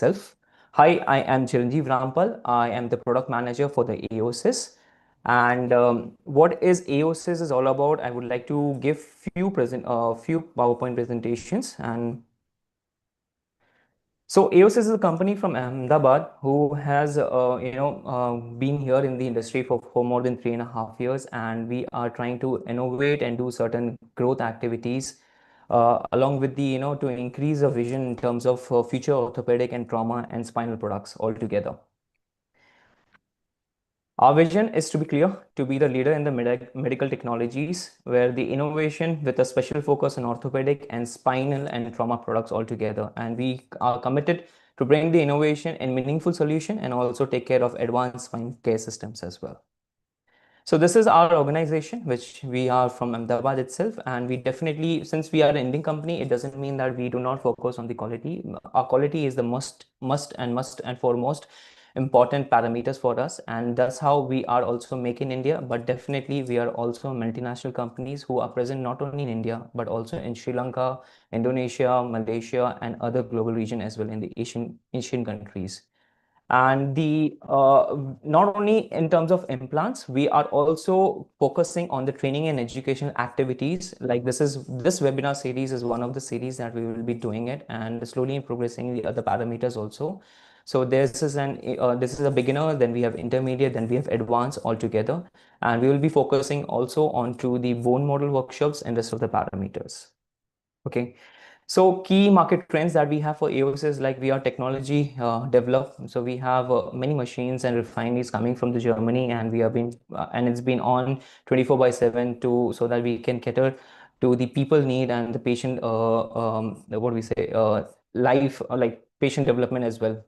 myself. Hi, I am Chiranjeev Rampal. I am the product manager for the AOSYS. And what is AOSYS is all about, I would like to give few PowerPoint presentations. And so AOSYS is a company from Ahmedabad who has been here in the industry for more than 3.5 years, and we are trying to innovate and do certain growth activities along with the to increase the vision in terms of future orthopedic and trauma and spinal products altogether. Our vision is to be clear, to be the leader in the medical technologies, where the innovation with a special focus on orthopedic and spinal and trauma products altogether. And we are committed to bring the innovation and meaningful solution and also take care of advanced spine care systems as well. So this is our organization, which we are from Ahmedabad itself, and we definitely, since we are an Indian company, it doesn't mean that we do not focus on the quality. Our quality is the must and foremost important parameters for us, and that's how we are also make in India. But definitely, we are also multinational companies who are present not only in India but also in Sri Lanka, Indonesia, Malaysia, and other global region as well in the Asian countries. And the not only in terms of implants, we are also focusing on the training and educational activities. Like this webinar series is one of the series that we will be doing it, and slowly progressing the other parameters also. So this is this is a beginner, then we have intermediate, then we have advanced altogether, and we will be focusing also onto the bone model workshops and rest of the parameters. Okay. So key market trends that we have for AOS is like we are technology developed. So we have many machines and refineries coming from the Germany, and we have been and it's been on 24/7 to so that we can cater to the people need and the patient what we say life like patient development as well.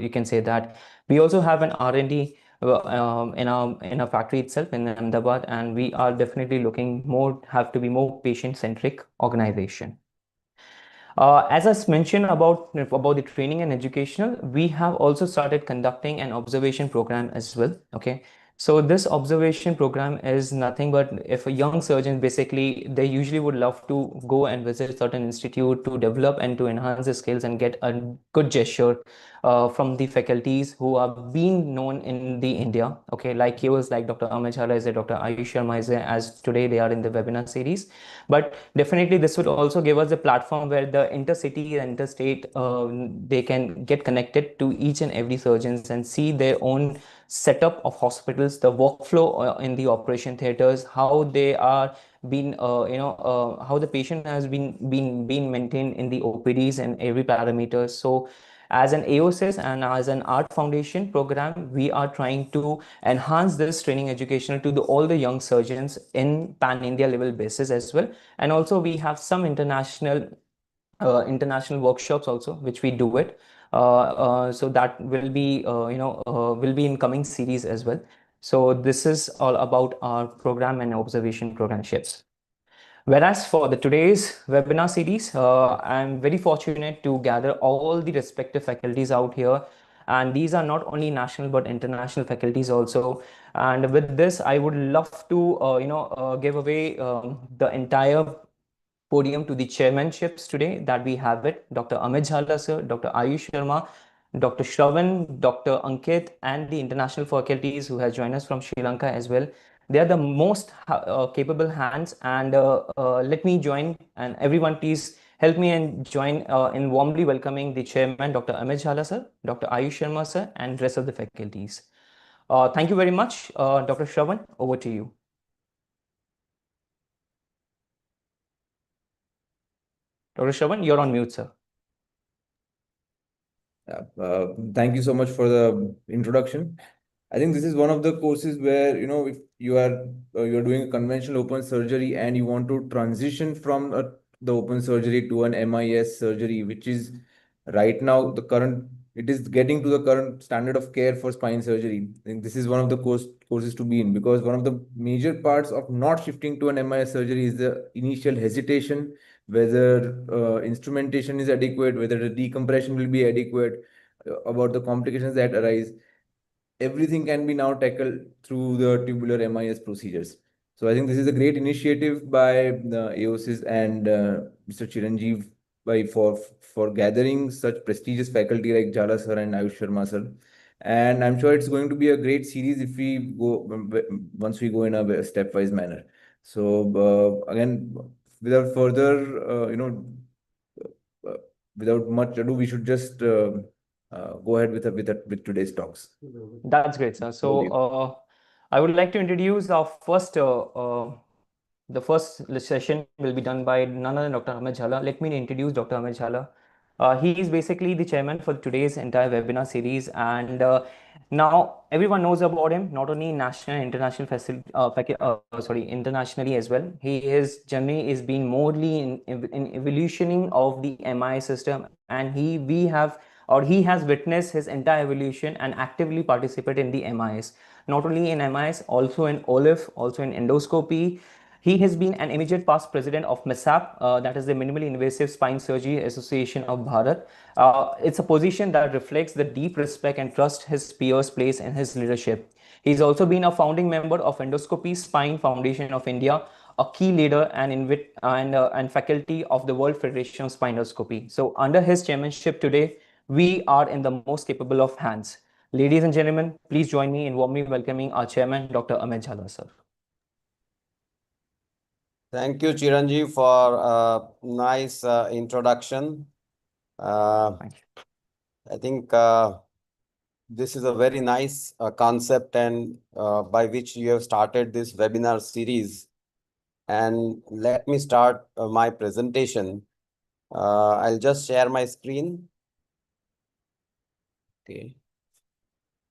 You can say that we also have an R&D in our factory itself in Ahmedabad, and we are definitely looking more have to be more patient centric organization. As I mentioned about the training and educational, we have also started conducting an observation program as well. Okay, so this observation program is nothing but if a young surgeon basically they usually would love to go and visit certain institute to develop and to enhance their skills and get a good gesture from the faculties who are being known in the India. Okay, like he was like Dr. Amit Jhala is there, Dr. Ayush Sharma is there, as today they are in the webinar series. But definitely this would also give us a platform where the intercity and interstate they can get connected to each and every surgeons and see their own setup of hospitals, the workflow in the operation theaters, how they are been how the patient has been maintained in the OPDs and every parameter. So as an AOSIS and as an art foundation program, we are trying to enhance this training educational to all the young surgeons in pan-India level basis as well. And also we have some international workshops also, which we do it. So that will be, will be in coming series as well. So this is all about our program and observation program shifts. Whereas for the today's webinar series, I'm very fortunate to gather all the respective faculties out here. And these are not only national but international faculties also. And with this, I would love to, give away the entire podium to the chairmanships today that we have it. Dr. Amit Jhala sir, Dr. Ayush Sharma, Dr. Shravan, Dr. Ankit, and the international faculties who has joined us from Sri Lanka as well. They are the most capable hands, and let me join, and everyone please help me and join in warmly welcoming the chairman, Dr. Amit Jhala sir, Dr. Ayush Sharma sir, and rest of the faculties. Thank you very much. Dr. Shravan, over to you. Dr. Shravan, you're on mute, sir. Thank you so much for the introduction. I think this is one of the courses where, if you are you're doing a conventional open surgery and you want to transition from the open surgery to an MIS surgery, which is right now it is getting to the current standard of care for spine surgery. I think this is one of the courses to be in, because one of the major parts of not shifting to an MIS surgery is the initial hesitation, whether instrumentation is adequate, whether the decompression will be adequate, about the complications that arise. Everything can be now tackled through the tubular MIS procedures. So I think this is a great initiative by the AOSYS and Mr. Chiranjeev for gathering such prestigious faculty like Jhala sir and Ayush Sharma sir. And I'm sure it's going to be a great series if we go once we go in a stepwise manner. So again, without further, uh, without much ado, we should just go ahead with today's talks. That's great, sir. Over to So, you. I would like to introduce our first, the first session will be done by none other than Dr. Amit Jhala. Let me introduce Dr. Amit Jhala. He is basically the chairman for today's entire webinar series, and now everyone knows about him, not only in national and international internationally as well. His journey is being morely in evolutioning of the MI system, and he has witnessed his entire evolution and actively participate in the MIS, not only in MIS, also in OLIF, also in endoscopy. He has been an immediate past president of MISAP, that is the Minimally Invasive Spine Surgery Association of Bharat. It's a position that reflects the deep respect and trust his peers place in his leadership. He's also been a founding member of Endoscopy Spine Foundation of India, a key leader and faculty of the World Federation of Spinoscopy. So, under his chairmanship today, we are in the most capable of hands. Ladies and gentlemen, please join me in warmly welcoming our chairman, Dr. Amit Jhala, sir. Thank you, Chiranjeev, for a nice introduction. Thank you. I think this is a very nice concept and by which you have started this webinar series. And let me start my presentation. I'll just share my screen. Okay.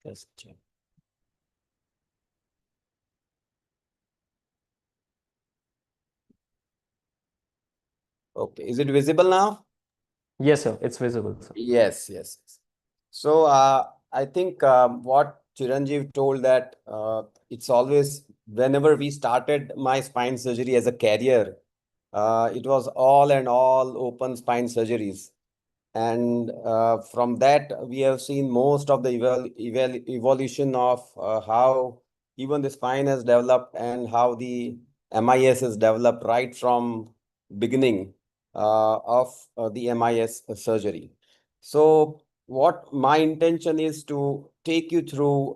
Just check. Okay. Is it visible now? Yes, sir. It's visible, sir. Yes, yes. So I think what Chiranjeev told that it's always whenever we started my spine surgery as a career, it was all and all open spine surgeries. And from that, we have seen most of the evolution of how even the spine has developed and how the MIS has developed right from beginning of the MIS surgery. So what my intention is to take you through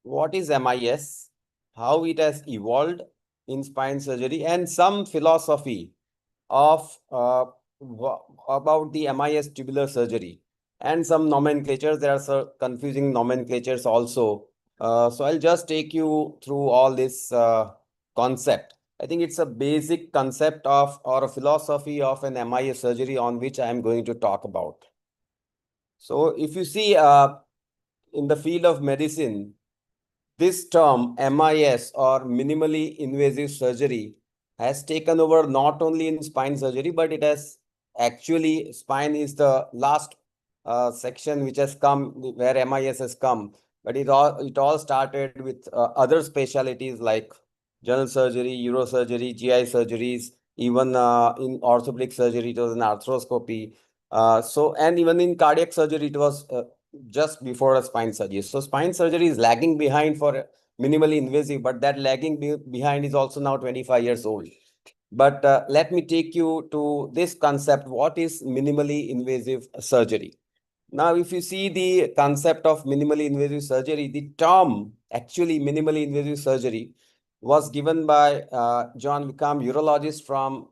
what is MIS, how it has evolved in spine surgery, and some philosophy of about the MIS tubular surgery and some nomenclatures. There are some confusing nomenclatures also. So I'll just take you through all this concept. I think it's a basic concept of or a philosophy of an MIS surgery on which I am going to talk about. So if you see in the field of medicine, this term MIS or minimally invasive surgery has taken over not only in spine surgery, but it has actually, spine is the last section which has come where MIS has come. But it all started with other specialties like general surgery, neurosurgery, GI surgeries, even in orthopedic surgery, it was an arthroscopy. And even in cardiac surgery, it was just before a spine surgery. So spine surgery is lagging behind for minimally invasive, but that lagging behind is also now 25 years old. But let me take you to this concept. What is minimally invasive surgery? Now, if you see the concept of minimally invasive surgery, the term actually minimally invasive surgery was given by John Wickham, urologist from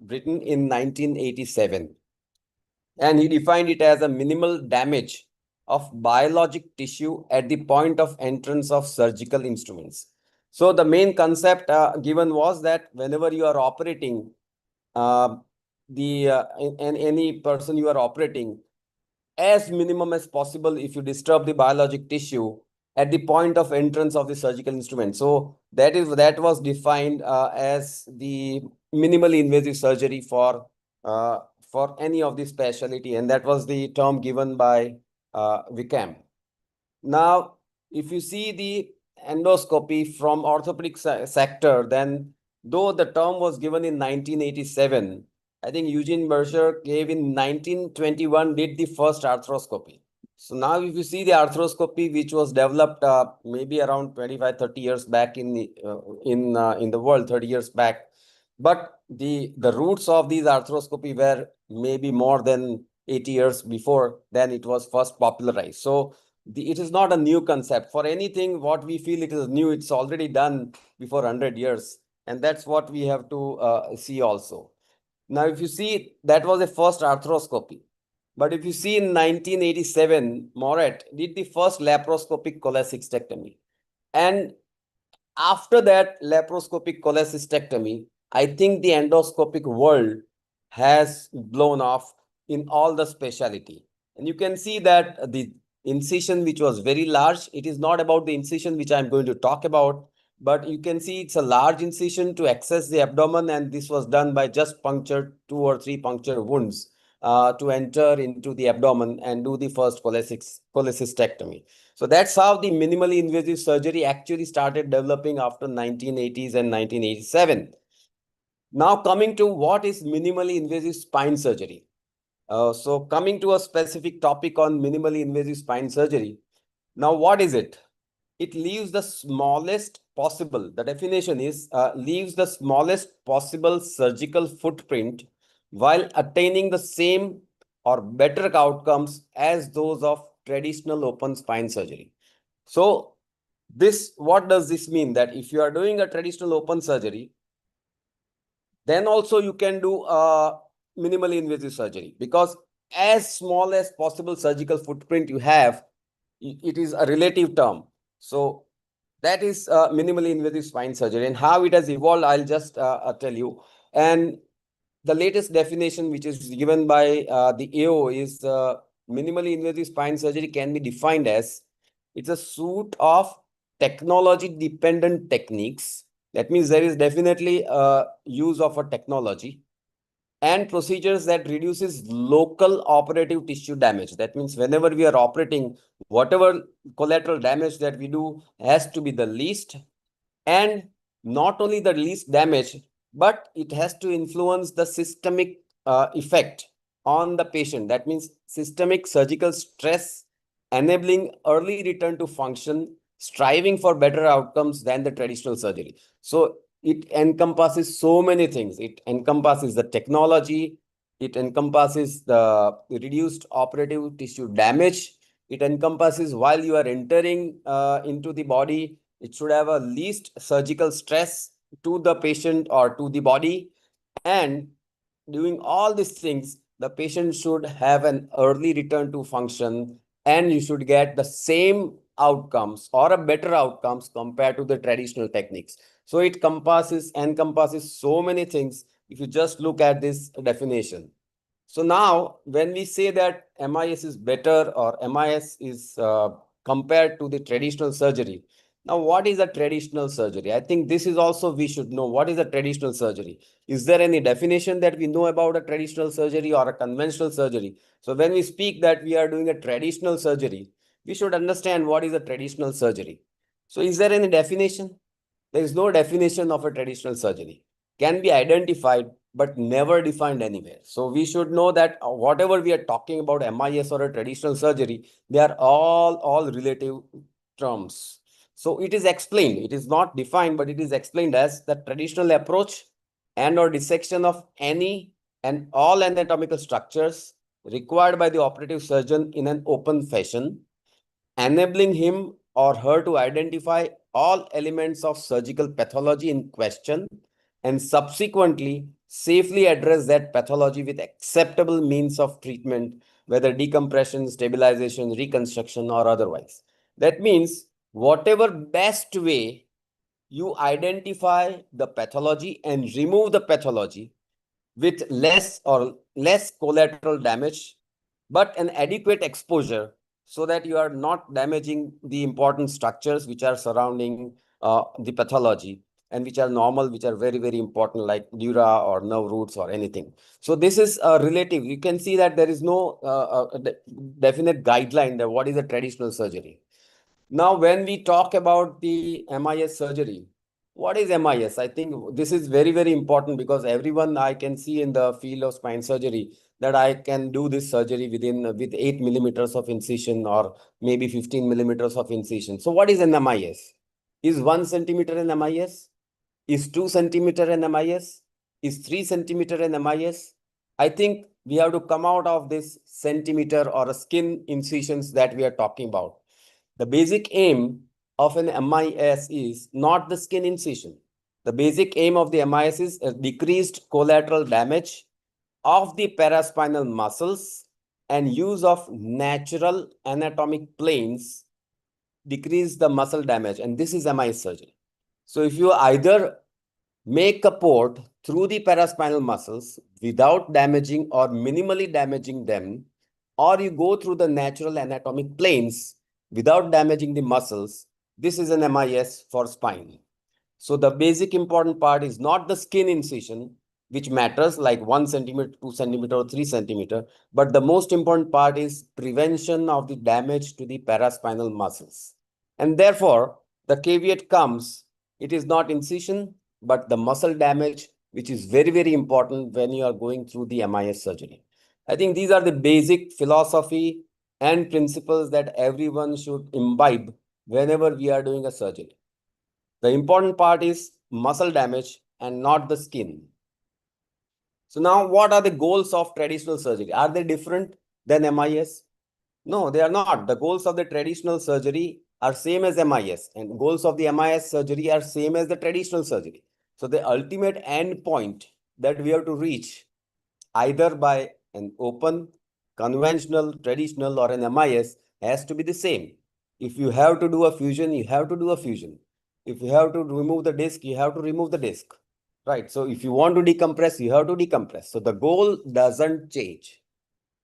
Britain in 1987. And he defined it as a minimal damage of biologic tissue at the point of entrance of surgical instruments. So the main concept given was that whenever you are operating, uh, any person you are operating, as minimum as possible if you disturb the biologic tissue at the point of entrance of the surgical instrument. So that was defined as the minimally invasive surgery for any of the specialty, and that was the term given by Wickham. Now, if you see the endoscopy from orthopedic sector, then though the term was given in 1987, I think Eugene Berger gave in 1921 did the first arthroscopy. So now if you see the arthroscopy, which was developed maybe around 25, 30 years back in the world, 30 years back. But the roots of these arthroscopy were maybe more than 80 years before then it was first popularized. So it is not a new concept. For anything, what we feel it is new, it's already done before 100 years. And that's what we have to see also. Now, if you see, that was the first arthroscopy. But if you see in 1987, Moret did the first laparoscopic cholecystectomy. And after that laparoscopic cholecystectomy, I think the endoscopic world has blown off in all the specialty. And you can see that the incision, which was very large, it is not about the incision which I'm going to talk about, but you can see it's a large incision to access the abdomen, and this was done by just puncture 2 or 3 puncture wounds to enter into the abdomen and do the first cholecystectomy. So that's how the minimally invasive surgery actually started developing after 1980s and 1987. Now coming to what is minimally invasive spine surgery. So coming to a specific topic on minimally invasive spine surgery. Now what is it? It leaves the smallest possible, the definition is leaves the smallest possible surgical footprint while attaining the same or better outcomes as those of traditional open spine surgery. So what does this mean? That if you are doing a traditional open surgery, then also you can do a minimally invasive surgery, because as small as possible surgical footprint you have, it is a relative term. So that is minimally invasive spine surgery, and how it has evolved, I'll just tell you. And the latest definition, which is given by the AO, is minimally invasive spine surgery can be defined as it's a suite of technology-dependent techniques. That means there is definitely a use of a technology and procedures that reduces local operative tissue damage. That means whenever we are operating, whatever collateral damage that we do has to be the least, and not only the least damage, but it has to influence the systemic effect on the patient. That means systemic surgical stress, enabling early return to function, striving for better outcomes than the traditional surgery. So it encompasses so many things. It encompasses the technology, it encompasses the reduced operative tissue damage, it encompasses while you are entering into the body, it should have a least surgical stress to the patient or to the body. And doing all these things, the patient should have an early return to function, and you should get the same outcomes or a better outcomes compared to the traditional techniques. So it encompasses so many things if you just look at this definition. So now when we say that MIS is better or MIS is compared to the traditional surgery, now what is a traditional surgery? I think this is also we should know what is a traditional surgery. Is there any definition that we know about a traditional surgery or a conventional surgery? So when we speak that we are doing a traditional surgery, we should understand what is a traditional surgery. So is there any definition? There is no definition of a traditional surgery. Can be identified, but never defined anywhere. So we should know that whatever we are talking about, MIS or a traditional surgery, they are all relative terms. So it is explained, it is not defined, but it is explained as the traditional approach and or dissection of any and all anatomical structures required by the operative surgeon in an open fashion, enabling him or her to identify all elements of surgical pathology in question and subsequently safely address that pathology with acceptable means of treatment, whether decompression, stabilization, reconstruction, or otherwise. That means whatever best way you identify the pathology and remove the pathology with less collateral damage, but an adequate exposure so that you are not damaging the important structures which are surrounding the pathology and which are normal, which are very, very important, like dura or nerve roots or anything. So this is relative. You can see that there is no definite guideline that what is a traditional surgery. Now, when we talk about the MIS surgery, what is MIS? I think this is very, very important because everyone I can see in the field of spine surgery that I can do this surgery with 8 millimeters of incision or maybe 15 millimeters of incision. So what is an MIS? Is 1 centimeter an MIS? Is 2 centimeter an MIS? Is 3 centimeter an MIS? I think we have to come out of this centimeter or a skin incisions that we are talking about. The basic aim of an MIS is not the skin incision. The basic aim of the MIS is a decreased collateral damage of the paraspinal muscles and use of natural anatomic planes decrease the muscle damage, and this is MIS surgery. So if you either make a port through the paraspinal muscles without damaging or minimally damaging them, or you go through the natural anatomic planes without damaging the muscles, this is an MIS for spine. So the basic important part is not the skin incision, which matters like 1 centimeter, 2 centimeter, or 3 centimeter, but the most important part is prevention of the damage to the paraspinal muscles. And therefore, the caveat comes, it is not incision, but the muscle damage, which is very, very important when you are going through the MIS surgery. I think these are the basic philosophy and principles that everyone should imbibe whenever we are doing a surgery. The important part is muscle damage and not the skin. So now what are the goals of traditional surgery? Are they different than MIS? No, they are not. The goals of the traditional surgery are same as MIS, and goals of the MIS surgery are same as the traditional surgery. So the ultimate end point that we have to reach either by an open, conventional, traditional, or an MIS has to be the same. If you have to do a fusion, you have to do a fusion. If you have to remove the disc, you have to remove the disc. Right. So if you want to decompress, you have to decompress. So the goal doesn't change.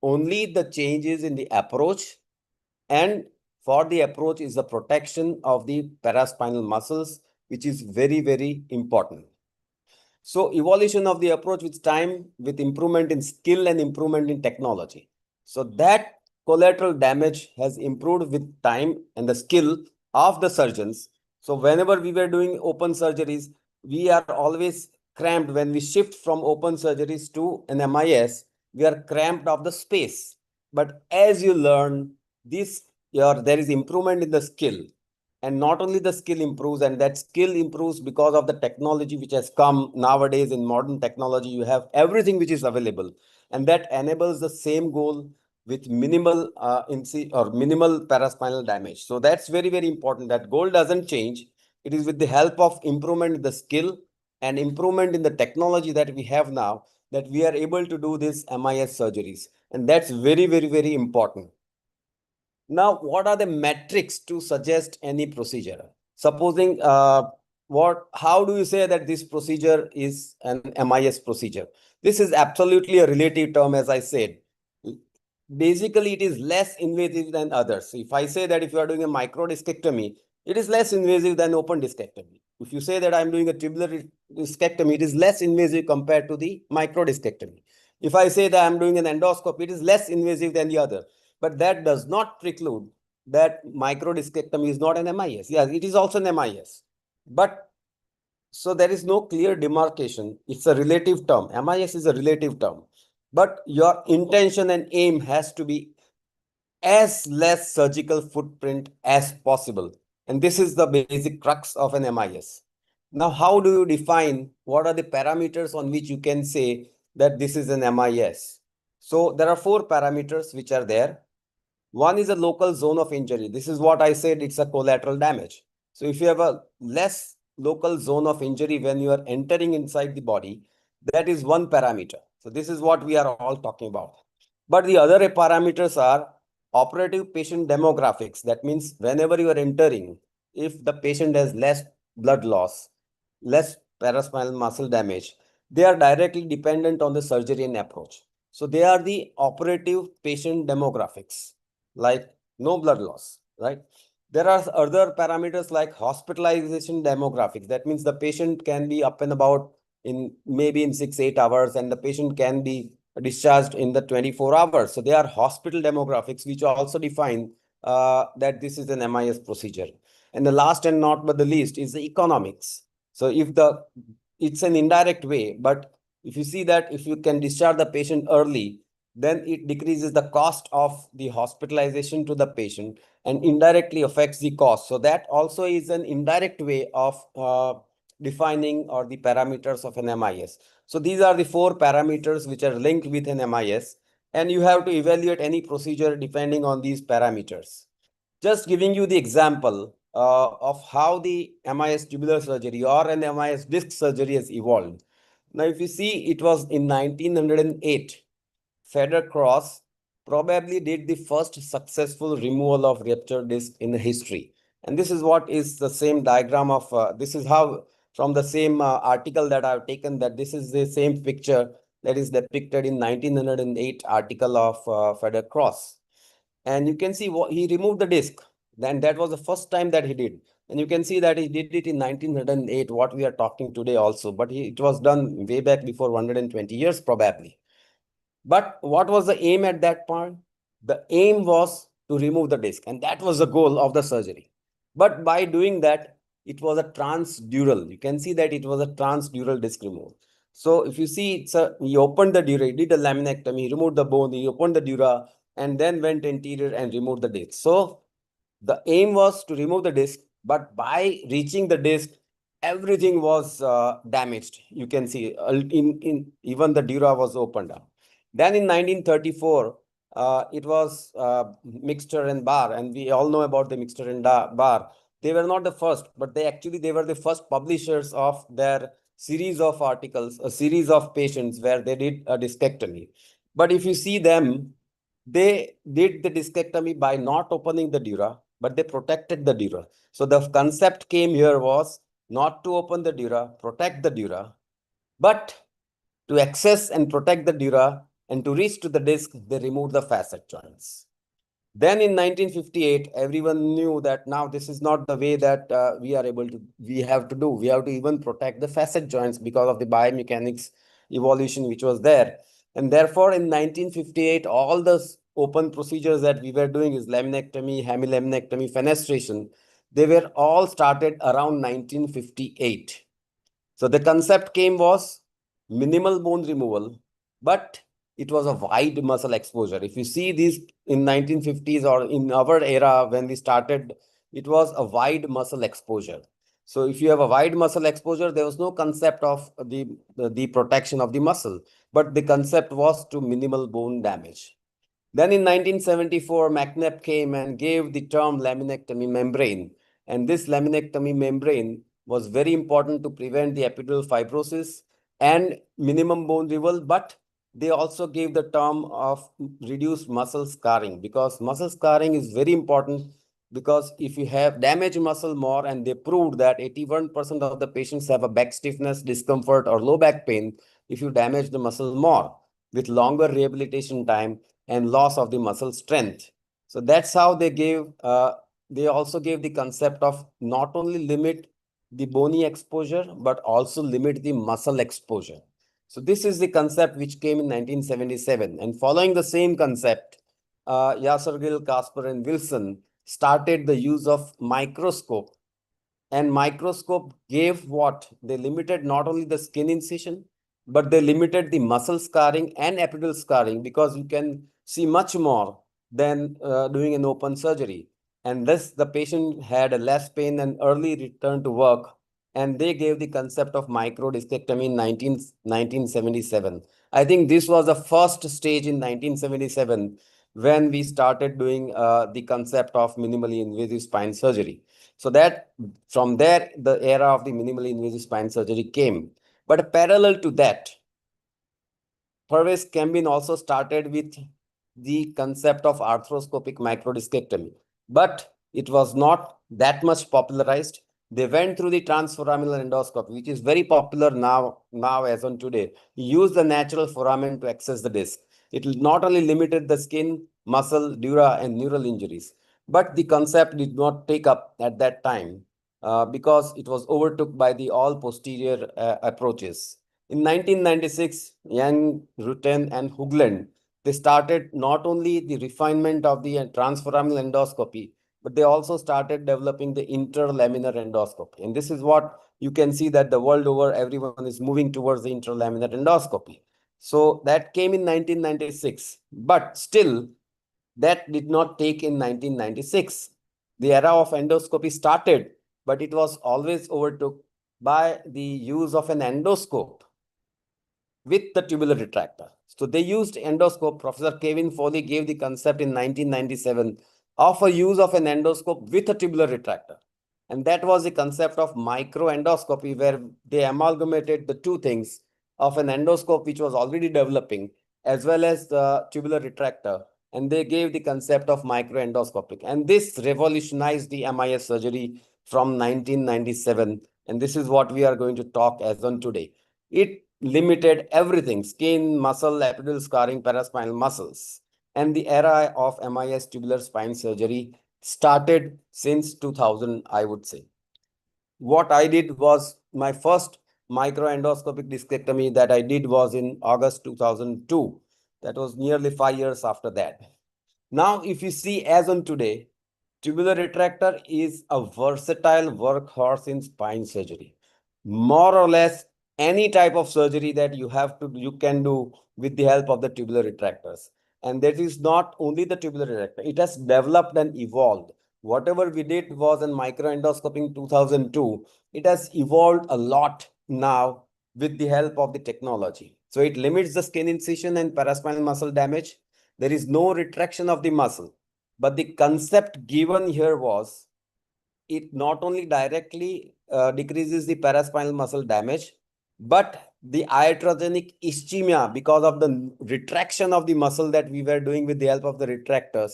Only the change is in the approach, and for the approach is the protection of the paraspinal muscles, which is very, very important. So evolution of the approach with time, with improvement in skill and improvement in technology. So that collateral damage has improved with time and the skill of the surgeons. So whenever we were doing open surgeries, we are always cramped. When we shift from open surgeries to an MIS, we are cramped of the space. But as you learn this, there is improvement in the skill. And not only the skill improves, and that skill improves because of the technology which has come nowadays. In modern technology, you have everything which is available, and that enables the same goal with minimal minimal paraspinal damage. So that's very, very important. That goal doesn't change. It is with the help of improvement in the skill and improvement in the technology that we have now that we are able to do these MIS surgeries. And that's very, very, very important. Now, what are the metrics to suggest any procedure? Supposing, how do you say that this procedure is an MIS procedure? This is absolutely a relative term, as I said. Basically, it is less invasive than others. If I say that if you are doing a microdiscectomy, it is less invasive than open discectomy. If you say that I'm doing a tubular discectomy, it is less invasive compared to the microdiscectomy. If I say that I'm doing an endoscopy, it is less invasive than the other. But that does not preclude that microdiscectomy is not an MIS. Yes, it is also an MIS. But so there is no clear demarcation. It's a relative term. MIS is a relative term. But your intention and aim has to be as less surgical footprint as possible. And this is the basic crux of an MIS. Now, how do you define what are the parameters on which you can say that this is an MIS? So there are 4 parameters which are there. One is a local zone of injury. This is what I said, it's a collateral damage. So if you have a less local zone of injury when you are entering inside the body, that is one parameter. So this is what we are all talking about. But the other parameters are operative patient demographics. That means whenever you are entering, if the patient has less blood loss, less paraspinal muscle damage, they are directly dependent on the surgery and approach. So they are the operative patient demographics, like no blood loss, right? There are other parameters like hospitalization demographics. That means the patient can be up and about in maybe in 6-8 hours, and the patient can be discharged in the 24 hours. So they are hospital demographics, which also define that this is an MIS procedure. And the last and not but the least is the economics. So if it's an indirect way, but if you see that if you can discharge the patient early, then it decreases the cost of the hospitalization to the patient and indirectly affects the cost. So that also is an indirect way of defining or the parameters of an MIS. So these are the 4 parameters which are linked with an MIS, and you have to evaluate any procedure depending on these parameters. Just giving you the example of how the MIS tubular surgery or an MIS disc surgery has evolved. Now, if you see, it was in 1908, Feder Cross probably did the first successful removal of ruptured disc in history. And this is what is the same diagram of, this is how from the same article that I've taken, that this is the same picture that is depicted in 1908 article of Feder Cross. And you can see what he removed the disc. Then that was the first time that he did. And you can see that he did it in 1908, what we are talking today also. But it was done way back before 120 years probably. But what was the aim at that point? The aim was to remove the disc, and that was the goal of the surgery. But by doing that, it was a transdural. You can see that it was a transdural disc removal. So if you see, he opened the dura, he did a laminectomy, he removed the bone, he opened the dura, and then went anterior and removed the disc. So the aim was to remove the disc, but by reaching the disc, everything was damaged. You can see even the dura was opened up. Then in 1934, it was Mixter and Barr, and we all know about the Mixter and Barr. They were not the first, but they were the first publishers of their series of articles, a series of patients where they did a discectomy. But if you see them, they did the discectomy by not opening the dura, but they protected the dura. So the concept came here was not to open the dura, protect the dura, but to access and protect the dura and to reach to the disc, they removed the facet joints. Then in 1958, everyone knew that now this is not the way that we have to do. We have to even protect the facet joints because of the biomechanics evolution which was there. And therefore, in 1958, all the open procedures that we were doing is laminectomy, hemilaminectomy, fenestration, they were all started around 1958. So the concept was minimal bone removal, but it was a wide muscle exposure. If you see these in 1950s or in our era when we started, it was a wide muscle exposure. So if you have a wide muscle exposure, there was no concept of the protection of the muscle, but the concept was to minimal bone damage. Then in 1974, McNabb came and gave the term laminectomy membrane. And this laminectomy membrane was very important to prevent the epidural fibrosis and minimum bone removal, but they also gave the term of reduced muscle scarring, because muscle scarring is very important, because if you have damaged muscle more, and they proved that 81% of the patients have a back stiffness, discomfort, or low back pain if you damage the muscle more, with longer rehabilitation time and loss of the muscle strength. So that's how they also gave the concept of not only limit the bony exposure, but also limit the muscle exposure. So this is the concept which came in 1977. And following the same concept, Yassergill, Kasper, and Wilson started the use of microscope. And microscope gave what? They limited not only the skin incision, but they limited the muscle scarring and epidural scarring, because you can see much more than doing an open surgery. And thus the patient had a less pain and early return to work. And they gave the concept of microdiscectomy in 1977. I think this was the first stage in 1977 when we started doing the concept of minimally invasive spine surgery. So that from there, the era of the minimally invasive spine surgery came. But parallel to that, Pervez Kambin also started with the concept of arthroscopic microdiscectomy, but it was not that much popularized. They went through the transforaminal endoscopy, which is very popular now as on today. He used the natural foramen to access the disc. It not only limited the skin, muscle, dura, and neural injuries, but the concept did not take up at that time because it was overtook by the all posterior approaches. In 1996, Yang, Rutten, and Hugland, they started not only the refinement of the transforaminal endoscopy, but they also started developing the interlaminar endoscopy. And this is what you can see, that the world over, everyone is moving towards the interlaminar endoscopy. So that came in 1996, but still that did not take in 1996. The era of endoscopy started, but it was always overtook by the use of an endoscope with the tubular retractor. So they used endoscope. Professor Kevin Foley gave the concept in 1997 of a use of an endoscope with a tubular retractor. And that was the concept of microendoscopy, where they amalgamated the two things of an endoscope, which was already developing, as well as the tubular retractor. And they gave the concept of microendoscopic. And this revolutionized the MIS surgery from 1997. And this is what we are going to talk as on today. It limited everything: skin, muscle, epidural scarring, paraspinal muscles. And the era of MIS tubular spine surgery started since 2000, I would say. What I did was, my first microendoscopic discectomy that I did was in August 2002. That was nearly 5 years after that. Now, if you see as on today, tubular retractor is a versatile workhorse in spine surgery. More or less any type of surgery that you can do with the help of the tubular retractors. And that is not only the tubular retractor, it has developed and evolved. Whatever we did was in microendoscopy in 2002, it has evolved a lot now with the help of the technology. So it limits the skin incision and paraspinal muscle damage. There is no retraction of the muscle. But the concept given here was, it not only directly decreases the paraspinal muscle damage, but the iatrogenic ischemia, because of the retraction of the muscle that we were doing with the help of the retractors,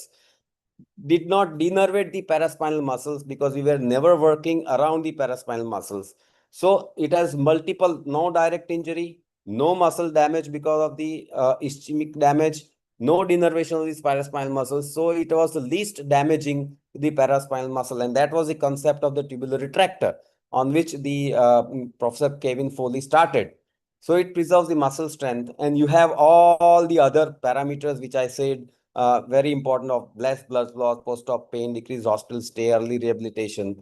did not denervate the paraspinal muscles, because we were never working around the paraspinal muscles. So it has multiple, no direct injury, no muscle damage because of the ischemic damage, no denervation of the paraspinal muscles. So it was the least damaging the paraspinal muscle. And that was the concept of the tubular retractor, on which the Professor Kevin Foley started. So it preserves the muscle strength, and you have all the other parameters which I said, very important, of less blood loss, post-op pain, decreased hospital stay, early rehabilitation.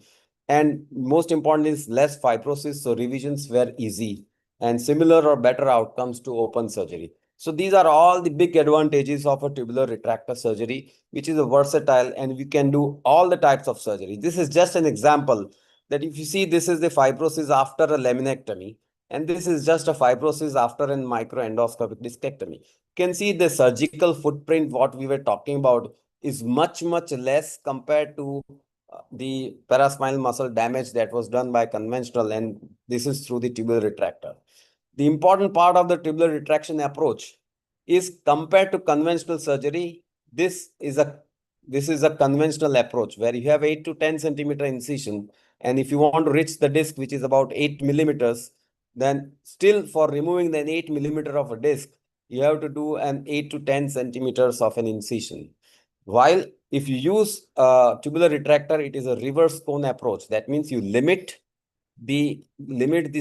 And most important is less fibrosis, so revisions were easy, and similar or better outcomes to open surgery. So these are all the big advantages of a tubular retractor surgery, which is a versatile, and we can do all the types of surgery. This is just an example that if you see, this is the fibrosis after a laminectomy, and this is just a fibrosis after a microendoscopic discectomy. You can see the surgical footprint, what we were talking about, is much, much less compared to the paraspinal muscle damage that was done by conventional, and this is through the tubular retractor. The important part of the tubular retraction approach is, compared to conventional surgery, this is a conventional approach where you have 8 to 10 centimeter incision, and if you want to reach the disc, which is about 8 millimeters, then still for removing the 8 millimeter of a disc, you have to do an 8 to 10 centimeters of an incision. While if you use a tubular retractor, it is a reverse cone approach. That means you limit the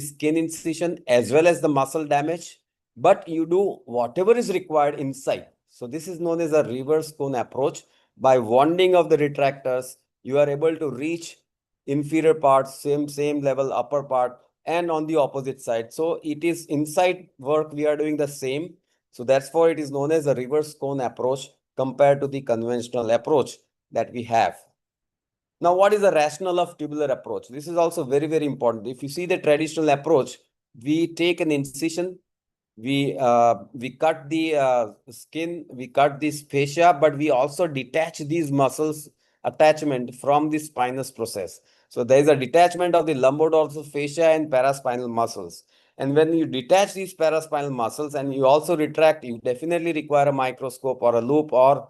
skin incision as well as the muscle damage, but you do whatever is required inside. So this is known as a reverse cone approach. By wanding of the retractors, you are able to reach inferior parts, same level, upper part, and on the opposite side. So it is inside work we are doing the same. So that's why it is known as a reverse cone approach compared to the conventional approach that we have. Now, what is the rationale of tubular approach? This is also very, very important. If you see the traditional approach, we take an incision, we cut the skin, we cut this fascia, but we also detach these muscles attachment from the spinous process. So there is a detachment of the lumbodorsal fascia and paraspinal muscles. And when you detach these paraspinal muscles and you also retract, you definitely require a microscope or a loop or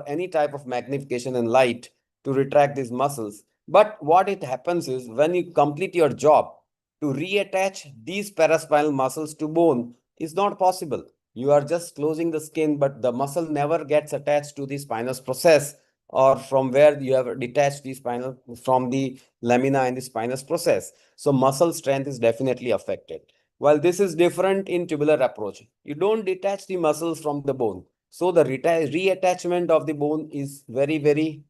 any type of magnification and light to retract these muscles. But what it happens is, when you complete your job, to reattach these paraspinal muscles to bone is not possible. You are just closing the skin, but the muscle never gets attached to the spinous process, or from where you have detached the spinal from the lamina and the spinous process. So muscle strength is definitely affected. While this is different in tubular approach, you don't detach the muscles from the bone. So the reattachment of the bone is very, very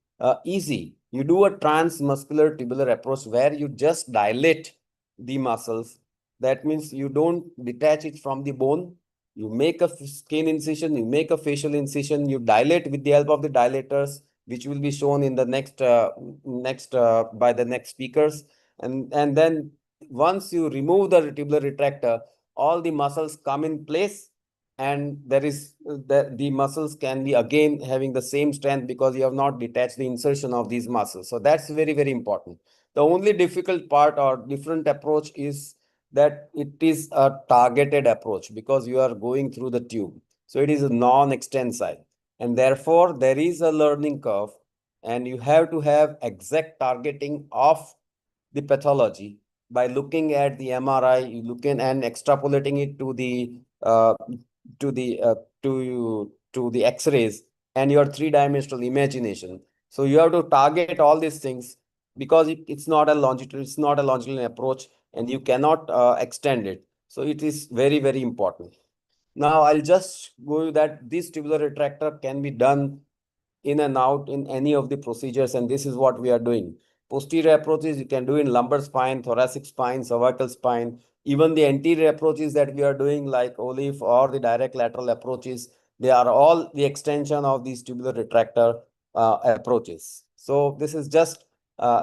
easy. You do a transmuscular tubular approach where you just dilate the muscles. That means you don't detach it from the bone. You make a skin incision, you make a facial incision, you dilate with the help of the dilators, which will be shown in the next by the next speakers. And then once you remove the tubular retractor, all the muscles come in place, and there is the muscles can be again having the same strength because you have not detached the insertion of these muscles. So that's very, very important. The only difficult part or different approach is that it is a targeted approach because you are going through the tube. So it is a non-extensile, and therefore there is a learning curve, and you have to have exact targeting of the pathology by looking at the MRI, you looking and extrapolating it to the to the uh, to the X-rays and your three-dimensional imagination. So you have to target all these things because it's not a longitudinal approach, and you cannot extend it. So it is very, very important. Now I'll just go that this tubular retractor can be done in and out in any of the procedures, and this is what we are doing. Posterior approaches you can do in lumbar spine, thoracic spine, cervical spine. Even the anterior approaches that we are doing like OLIF or the direct lateral approaches, they are all the extension of these tubular retractor approaches. So this is just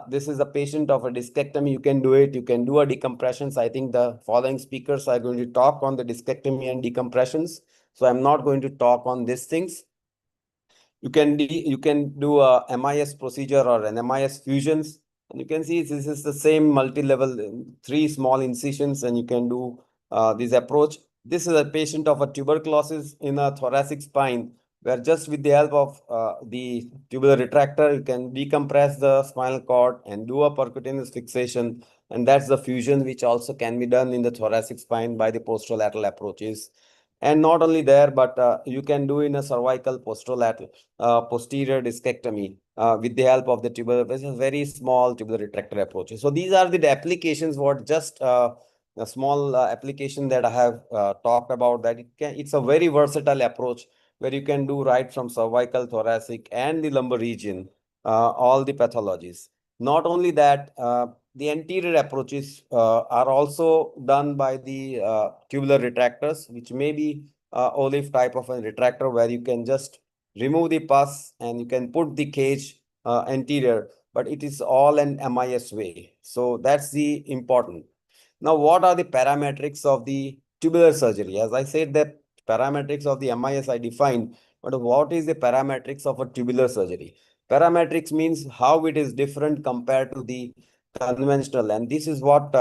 this is a patient of a discectomy. You can do it. You can do a decompressions. I think the following speakers are going to talk on the discectomy and decompressions. So I'm not going to talk on these things. You can do a MIS procedure or an MIS fusions, and you can see this is the same multi-level, three small incisions, and you can do this approach. This is a patient of a tuberculosis in a thoracic spine, where just with the help of the tubular retractor, you can decompress the spinal cord and do a percutaneous fixation, and that's the fusion which also can be done in the thoracic spine by the posterolateral approaches. And not only there, but you can do in a cervical posterolateral posterior discectomy with the help of the tubular, this is very small tubular retractor approaches. So these are the applications, what just a small application that I have talked about, that it's a very versatile approach where you can do right from cervical, thoracic, and the lumbar region, all the pathologies. Not only that, the anterior approaches are also done by the tubular retractors, which may be olive type of a retractor where you can just remove the pus and you can put the cage anterior, but it is all an MIS way. So that's the important. Now, what are the parametrics of the tubular surgery? As I said, that parametrics of the MIS I defined, but what is the parametrics of a tubular surgery? Parametrics means how it is different compared to the conventional. And this is what,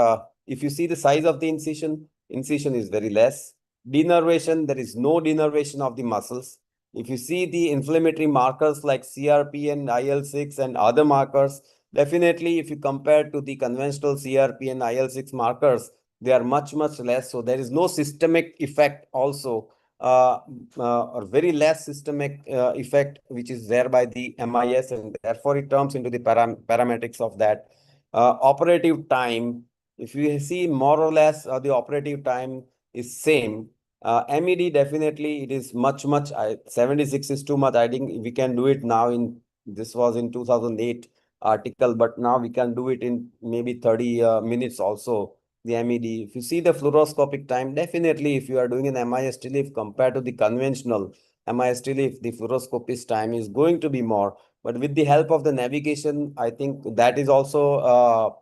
if you see the size of the incision is very less. Denervation, there is no denervation of the muscles. If you see the inflammatory markers like CRP and IL-6 and other markers, definitely if you compare to the conventional CRP and IL-6 markers, they are much, much less. So there is no systemic effect also, or very less systemic effect, which is there by the MIS, and therefore it turns into the parametrics of that. Operative time, if you see more or less the operative time is same. MED, definitely it is much, 76 is too much. I think we can do it now this was in 2008 article, but now we can do it in maybe 30 minutes also, the MED. If you see the fluoroscopic time, definitely if you are doing an MIS TLIF compared to the conventional MIS TLIF, the fluoroscopist time is going to be more. But with the help of the navigation, I think that is also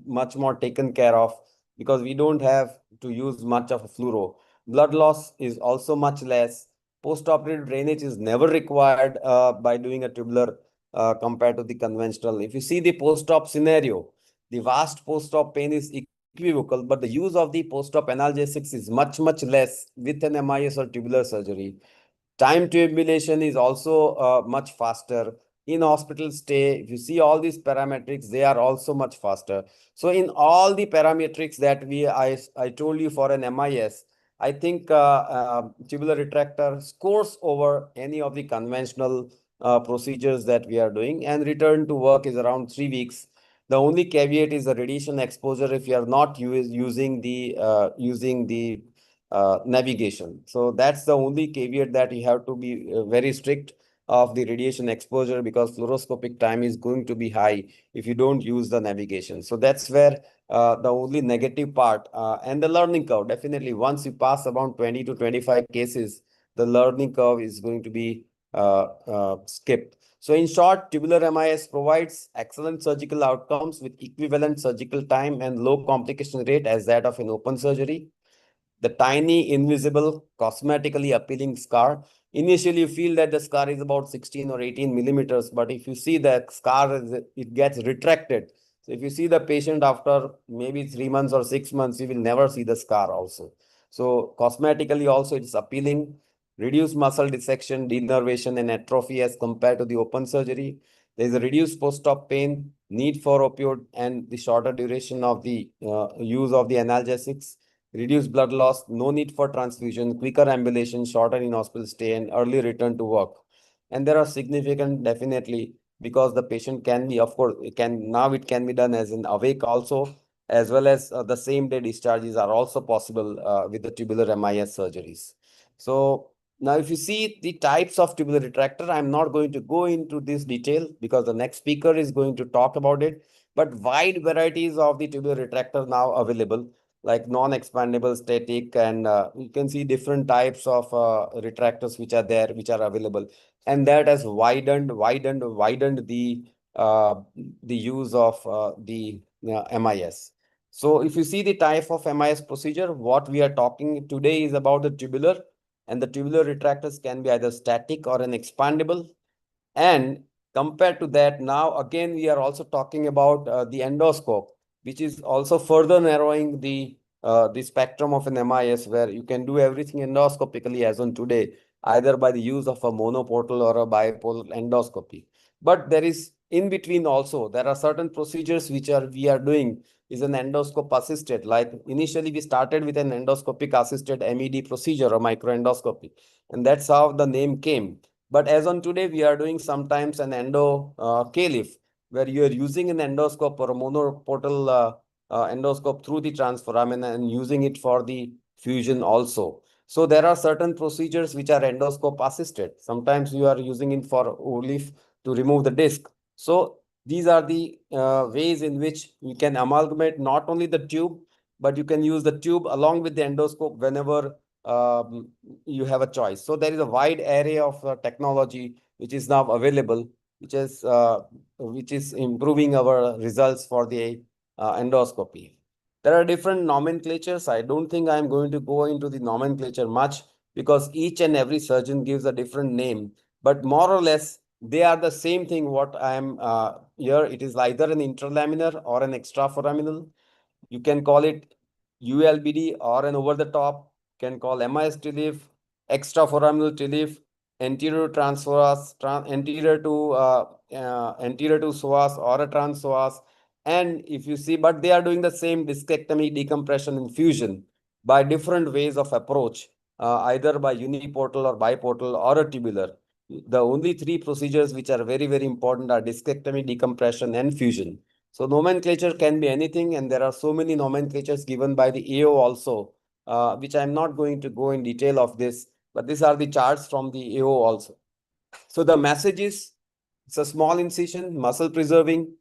much more taken care of because we don't have to use much of a fluoro. Blood loss is also much less. Post-operative drainage is never required by doing a tubular compared to the conventional. If you see the post-op scenario, the vast post-op pain is equivocal, but the use of the post-op analgesics is much, much less with an MIS or tubular surgery. Time to ambulation is also much faster. In hospital stay, if you see all these parametrics, they are also much faster. So in all the parametrics that I told you for an MIS, I think tubular retractor scores over any of the conventional procedures that we are doing, and return to work is around 3 weeks. The only caveat is the radiation exposure if you are not using the navigation. So that's the only caveat, that you have to be very strict of the radiation exposure because fluoroscopic time is going to be high if you don't use the navigation. So that's where the only negative part, and the learning curve, definitely once you pass around 20 to 25 cases, the learning curve is going to be skipped. So in short, tubular MIS provides excellent surgical outcomes with equivalent surgical time and low complication rate as that of an open surgery. The tiny, invisible, cosmetically appealing scar. Initially, you feel that the scar is about 16 or 18 millimeters, but if you see the scar, it gets retracted. So if you see the patient after maybe 3 months or 6 months, you will never see the scar also. So cosmetically also it is appealing. Reduced muscle dissection, denervation, and atrophy as compared to the open surgery. There is a reduced post-op pain, need for opioid, and the shorter duration of the use of the analgesics. Reduced blood loss, no need for transfusion, quicker ambulation, shorter in-hospital stay, and early return to work. And there are significant, definitely, because the patient can be, of course, it can be done as an awake also, as well as the same day discharges are also possible with the tubular MIS surgeries. So now, if you see the types of tubular retractor, I'm not going to go into this detail because the next speaker is going to talk about it. But wide varieties of the tubular retractor now available, like non-expandable, static, and you can see different types of retractors which are there, which are available, and that has widened the use of the MIS. So, if you see the type of MIS procedure, what we are talking today is about the tubular. And the tubular retractors can be either static or an expandable. And compared to that, now again, we are also talking about the endoscope, which is also further narrowing the spectrum of an MIS, where you can do everything endoscopically as on today, either by the use of a monoportal or a biportal endoscopy. But there is in between also, there are certain procedures which we are doing is an endoscope assisted. Like initially we started with an endoscopic assisted MED procedure or microendoscopy, and that's how the name came. But as on today, we are doing sometimes an endo K-lift, where you are using an endoscope or a monoportal endoscope through the transforamen and using it for the fusion also. So there are certain procedures which are endoscope assisted. Sometimes you are using it for OLIF to remove the disc. So these are the ways in which you can amalgamate not only the tube, but you can use the tube along with the endoscope whenever you have a choice. So there is a wide array of technology which is now available, which is improving our results for the endoscopy. There are different nomenclatures. I don't think I'm going to go into the nomenclature much because each and every surgeon gives a different name, but more or less they are the same thing. What I am here, it is either an intralaminar or an extraforaminal. You can call it ULBD or an over the top. Can call MIS TLIF, extraforaminal TLIF, anterior transpsoas, anterior to psoas or a transpsoas. And if you see, but they are doing the same discectomy, decompression, and fusion by different ways of approach, either by uniportal or biportal or a tubular. The only three procedures which are very, very important are discectomy, decompression, and fusion. So nomenclature can be anything, and there are so many nomenclatures given by the AO also, which I'm not going to go in detail of this, but these are the charts from the AO also. So the message is, it's a small incision, muscle preserving.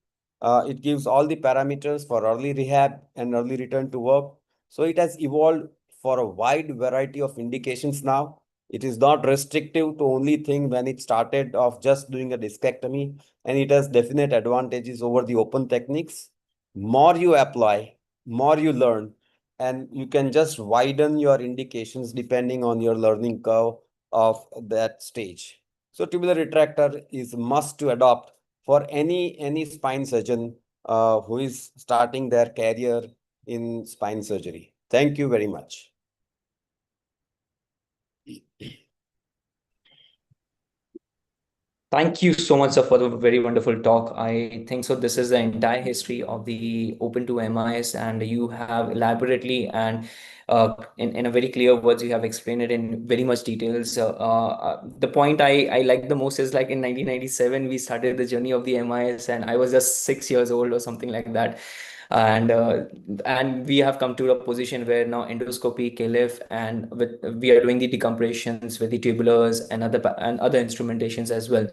It gives all the parameters for early rehab and early return to work. So it has evolved for a wide variety of indications now. It is not restrictive to only thing when it started of just doing a discectomy, and it has definite advantages over the open techniques. More you apply, more you learn, and you can just widen your indications depending on your learning curve of that stage. So tubular retractor is must to adopt for any spine surgeon who is starting their career in spine surgery. Thank you very much. Thank you so much, sir, for the very wonderful talk. I think so. This is the entire history of the Open to MIS, and you have elaborately and in a very clear words, you have explained it in very much details. The point I like the most is like in 1997, we started the journey of the MIS, and I was just 6 years old or something like that. And we have come to a position where now endoscopy, KLIF, and we are doing the decompressions with the tubulars and other instrumentations as well.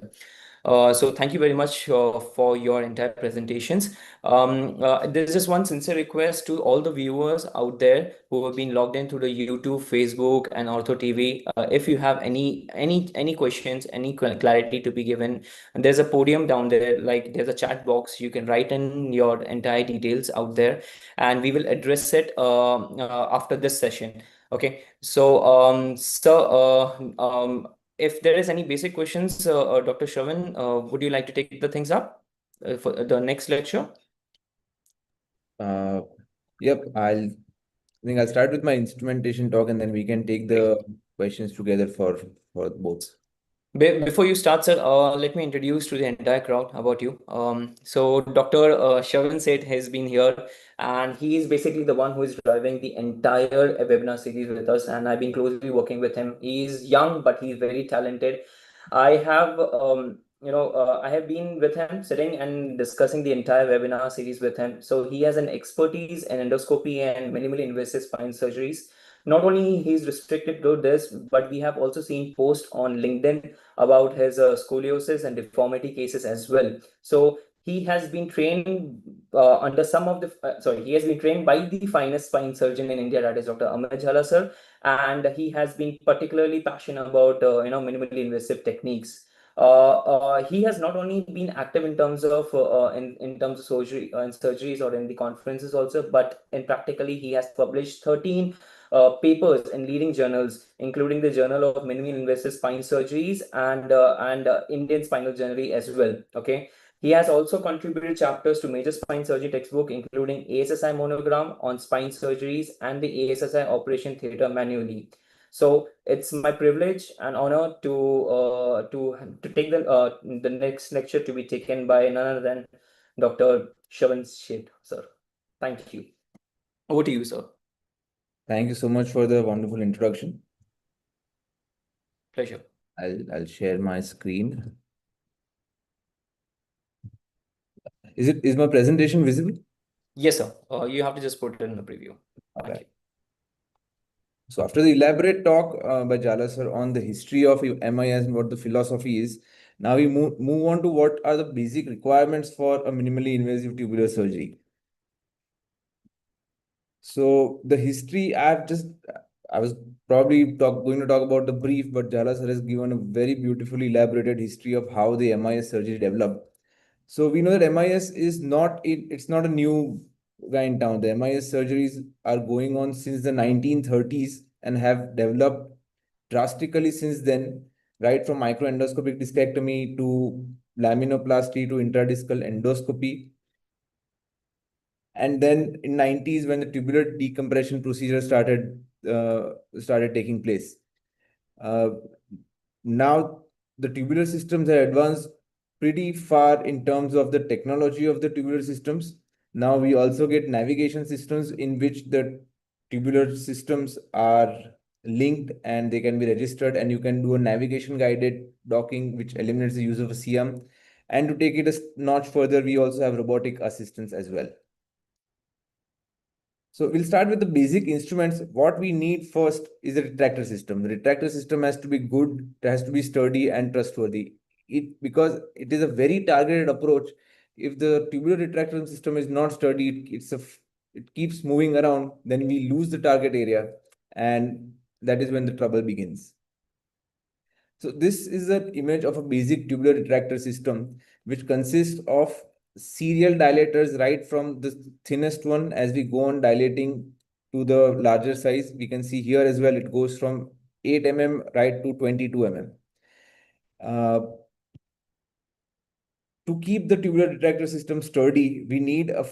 So thank you very much for your entire presentations. There's just one sincere request to all the viewers out there who have been logged in through the YouTube, Facebook, and OrthoTV. If you have any questions, any clarity to be given, and there's a podium down there, like there's a chat box. You can write in your entire details out there, and we will address it after this session. Okay. So, if there is any basic questions, Dr. Sharvin, would you like to take the things up for the next lecture? Yep, I think I'll start with my instrumentation talk, and then we can take the questions together for both. Before you start, sir, let me introduce to the entire crowd about you. So Dr. Sharvin Sheth has been here, and he is basically the one who is driving the entire webinar series with us, and I've been closely working with him. He's young, but he's very talented. I have, I have been with him sitting and discussing the entire webinar series with him. So he has an expertise in endoscopy and minimally invasive spine surgeries. Not only he's restricted to this, but we have also seen posts on LinkedIn about his scoliosis and deformity cases as well. So he has been trained under some of the he has been trained by the finest spine surgeon in India, that is Dr. Amit Jhala sir, and he has been particularly passionate about minimally invasive techniques. He has not only been active in terms of in terms of surgery in surgeries or in the conferences also, but in practically he has published 13 papers in leading journals, including the Journal of Minimally Invasive Spine Surgeries and Indian Spinal Journal as well. Okay. He has also contributed chapters to major spine surgery textbook, including ASSI monogram on spine surgeries and the ASSI operation theater manually. So it's my privilege and honor to take the next lecture to be taken by none other than Dr. Sharvin Sheth, sir. Thank you. Over to you, sir. Thank you so much for the wonderful introduction. Pleasure. I'll share my screen. Is my presentation visible? Yes, sir. You have to just put it in the preview. Thank you. So after the elaborate talk by Jhala sir on the history of MIS and what the philosophy is, now we move on to what are the basic requirements for a minimally invasive tubular surgery. So the history, I was probably going to talk about the brief, but Jhala sir has given a very beautifully elaborated history of how the MIS surgery developed. So we know that MIS is it's not a new guy in town. The MIS surgeries are going on since the 1930s and have developed drastically since then, right from microendoscopic discectomy to laminoplasty to intradiscal endoscopy. And then in 90s, when the tubular decompression procedure started taking place. Now the tubular systems have advanced pretty far in terms of the technology of the tubular systems. Now we also get navigation systems in which the tubular systems are linked and they can be registered, and you can do a navigation guided docking, which eliminates the use of a CM. And to take it a notch further, we also have robotic assistance as well. So we'll start with the basic instruments. What we need first is a retractor system. The retractor system has to be good, it has to be sturdy and trustworthy. Because it is a very targeted approach. If the tubular retractor system is not sturdy, it keeps moving around, then we lose the target area, and that is when the trouble begins. So this is an image of a basic tubular retractor system, which consists of serial dilators right from the thinnest one as we go on dilating to the larger size. We can see here as well, it goes from 8 mm right to 22 mm. To keep the tubular retractor system sturdy, we need a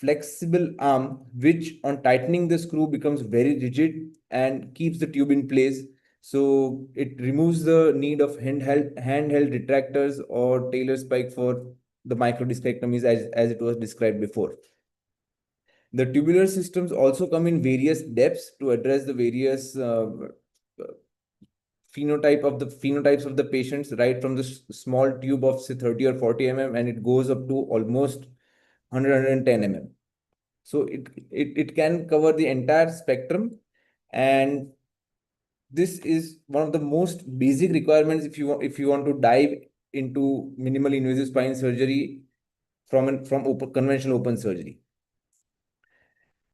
flexible arm, which on tightening the screw becomes very rigid and keeps the tube in place. So it removes the need of handheld retractors or Taylor spike for the microdiscectomies as it was described before. The tubular systems also come in various depths to address the various phenotypes of the patients, right from the small tube of say 30 or 40 mm, and it goes up to almost 110 mm. So it can cover the entire spectrum, and this is one of the most basic requirements if you want to dive into minimally invasive spine surgery from conventional open surgery.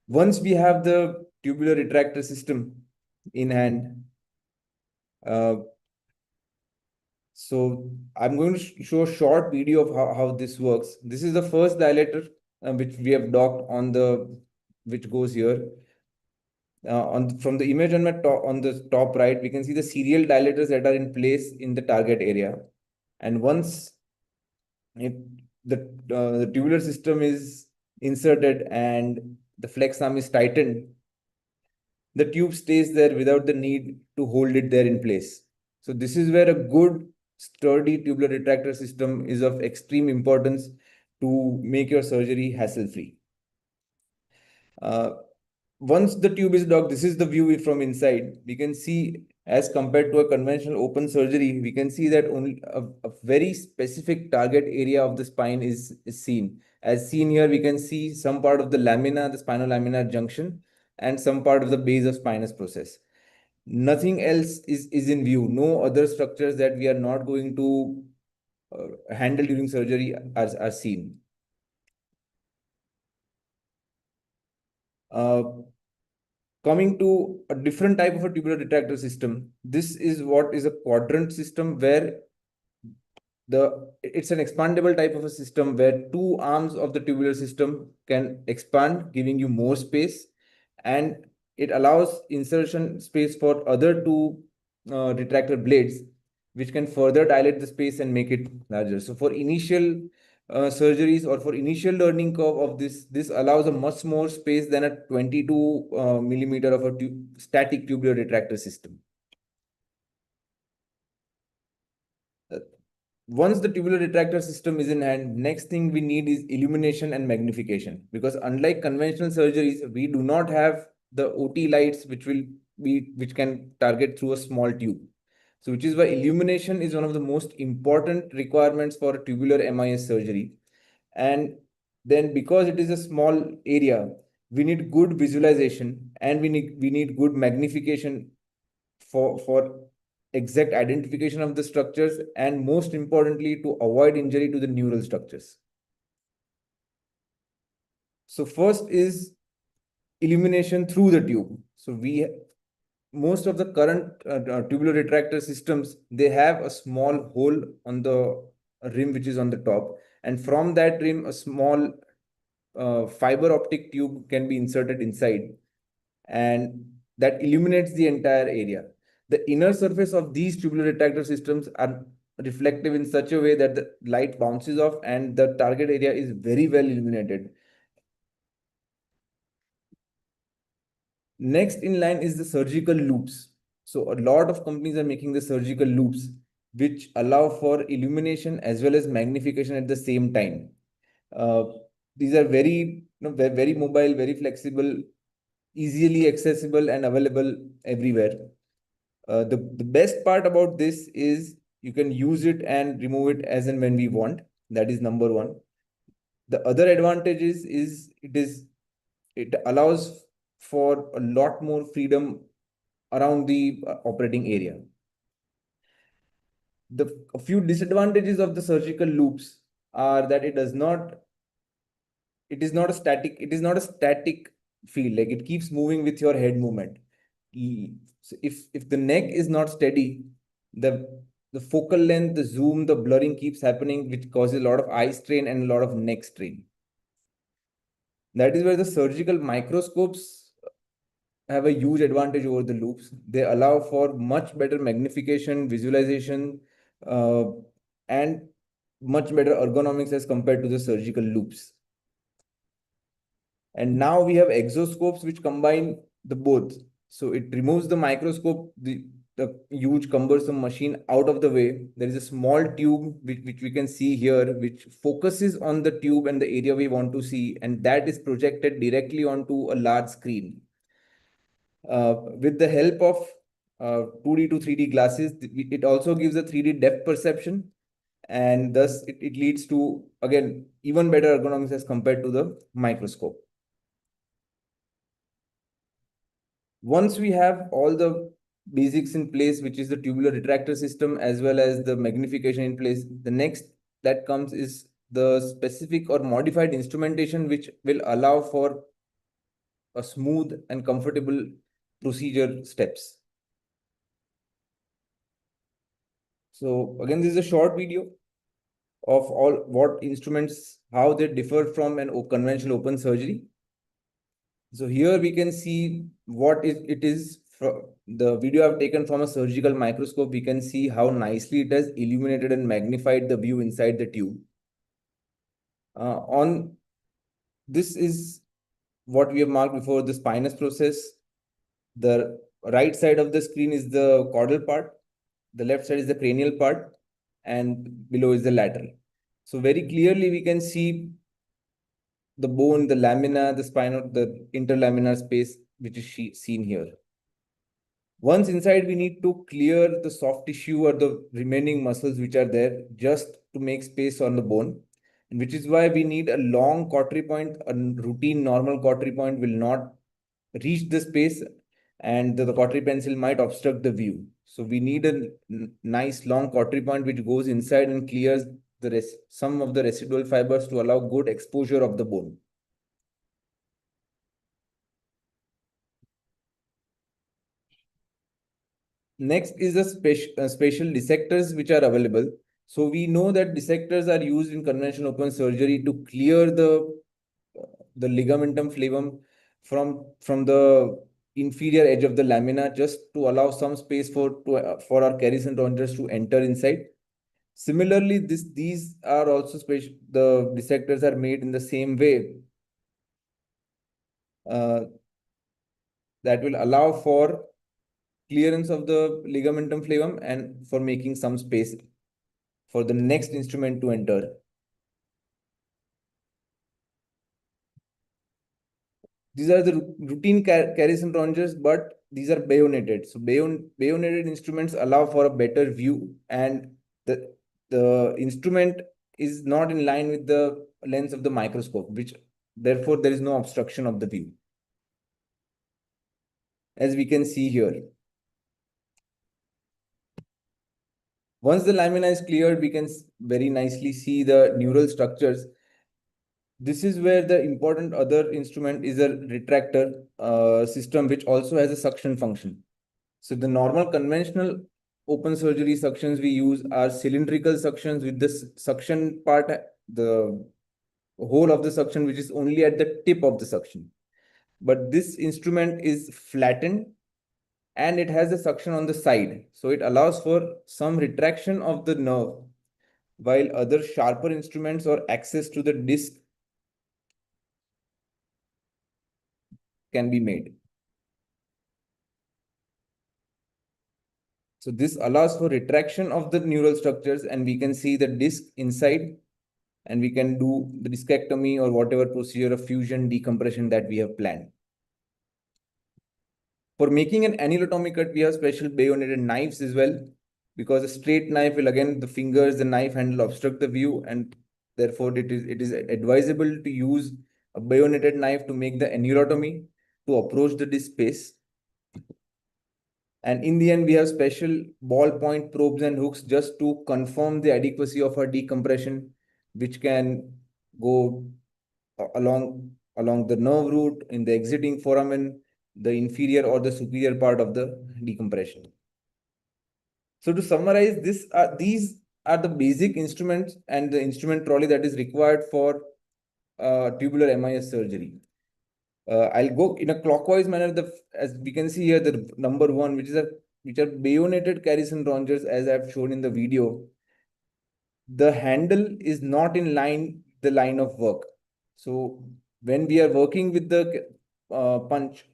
Once we have the tubular retractor system in hand, so I'm going to show a short video of how this works. This is the first dilator which we have docked on which goes here. From the image on the top right, we can see the serial dilators that are in place in the target area. And once the tubular system is inserted and the flex arm is tightened, the tube stays there without the need to hold it there in place. So this is where a good sturdy tubular retractor system is of extreme importance to make your surgery hassle-free. Once the tube is docked, this is the view from inside. We can see, as compared to a conventional open surgery, we can see that only a very specific target area of the spine is seen. As seen here, we can see some part of the lamina, the spinal laminar junction, and some part of the base of spinous process. Nothing else is in view. No other structures that we are not going to handle during surgery are seen. Coming to a different type of a tubular retractor system, this is what is a quadrant system, where it's an expandable type of a system where two arms of the tubular system can expand, giving you more space, and it allows insertion space for other two retractor blades, which can further dilate the space and make it larger. So for initial surgeries or for initial learning curve of this allows a much more space than a 22 millimeter of a static tubular retractor system. Once the tubular retractor system is in hand, next thing we need is illumination and magnification, because unlike conventional surgeries, we do not have the OT lights which can target through a small tube. So which is why illumination is one of the most important requirements for a tubular MIS surgery. And then because it is a small area, we need good visualization and we need good magnification for exact identification of the structures, and most importantly, to avoid injury to the neural structures. So first is illumination through the tube. So most of the current tubular retractor systems, they have a small hole on the rim which is on the top, and from that rim a small fiber optic tube can be inserted inside, and that illuminates the entire area. The inner surface of these tubular retractor systems are reflective in such a way that the light bounces off and the target area is very well illuminated. Next in line is the surgical loops. So a lot of companies are making the surgical loops, which allow for illumination as well as magnification at the same time. These are very mobile, very flexible, easily accessible and available everywhere. The best part about this is you can use it and remove it as and when we want. That is number one. The other advantage is it allows for a lot more freedom around the operating area. A few disadvantages of the surgical loops are that it is not a static field, like it keeps moving with your head movement. So if the neck is not steady, the focal length, the zoom, the blurring keeps happening, which causes a lot of eye strain and a lot of neck strain. That is where the surgical microscopes have a huge advantage over the loops. They allow for much better magnification, visualization, and much better ergonomics as compared to the surgical loops. And now we have exoscopes which combine the both. So it removes the microscope, the huge cumbersome machine out of the way. There is a small tube which we can see here, which focuses on the tube and the area we want to see, and that is projected directly onto a large screen. With the help of 2D to 3D glasses, it also gives a 3D depth perception, and thus it leads to, again, even better ergonomics as compared to the microscope. Once we have all the basics in place, which is the tubular retractor system as well as the magnification in place. The next that comes is the specific or modified instrumentation, which will allow for a smooth and comfortable procedure steps. So again, this is a short video of all what instruments, how they differ from an conventional open surgery. So here we can see what it is. The video I've taken from a surgical microscope, we can see how nicely it has illuminated and magnified the view inside the tube. This is what we have marked before, the spinous process. The right side of the screen is the caudal part, the left side is the cranial part, and below is the lateral. So very clearly we can see the bone, the lamina, the spinal, the interlaminar space, which is seen here. Once inside, we need to clear the soft tissue or the remaining muscles which are there just to make space on the bone, which is why we need a long cautery point. A routine normal cautery point will not reach the space, and the cautery pencil might obstruct the view. So we need a nice long cautery point which goes inside and clears some of the residual fibers to allow good exposure of the bone. Next is the special dissectors which are available. So we know that dissectors are used in conventional open surgery to clear the ligamentum flavum from the inferior edge of the lamina, just to allow some space for our caries and rongers to enter inside. Similarly, these are also special. The dissectors are made in the same way. That will allow for clearance of the ligamentum flavum and for making some space for the next instrument to enter. These are the routine caries and rongers, but these are bayoneted. So bayoneted instruments allow for a better view, and the instrument is not in line with the lens of the microscope, which therefore there is no obstruction of the view, as we can see here. Once the lamina is cleared, we can very nicely see the neural structures. This is where the important other instrument is a retractor system, which also has a suction function. So the normal conventional open surgery suctions we use are cylindrical suctions with this suction part, the whole of the suction, which is only at the tip of the suction. But this instrument is flattened and it has a suction on the side. So it allows for some retraction of the nerve, while other sharper instruments or access to the disc can be made. So this allows for retraction of the neural structures, and we can see the disc inside, and we can do the discectomy or whatever procedure of fusion decompression that we have planned. For making an annulotomy cut, we have special bayoneted knives as well, because a straight knife will, again, the fingers, the knife handle obstruct the view, and therefore it is advisable to use a bayoneted knife to make the annulotomy to approach the disc space. And in the end, we have special ballpoint probes and hooks just to confirm the adequacy of our decompression, which can go along the nerve root, in the exiting foramen, the inferior or the superior part of the decompression. So to summarize, these are the basic instruments and the instrument trolley that is required for tubular MIS surgery. I'll go in a clockwise manner. As we can see here, the number one, which are bayoneted caries and rongers, as I've shown in the video. The handle is not in the line of work. So when we are working with the punch,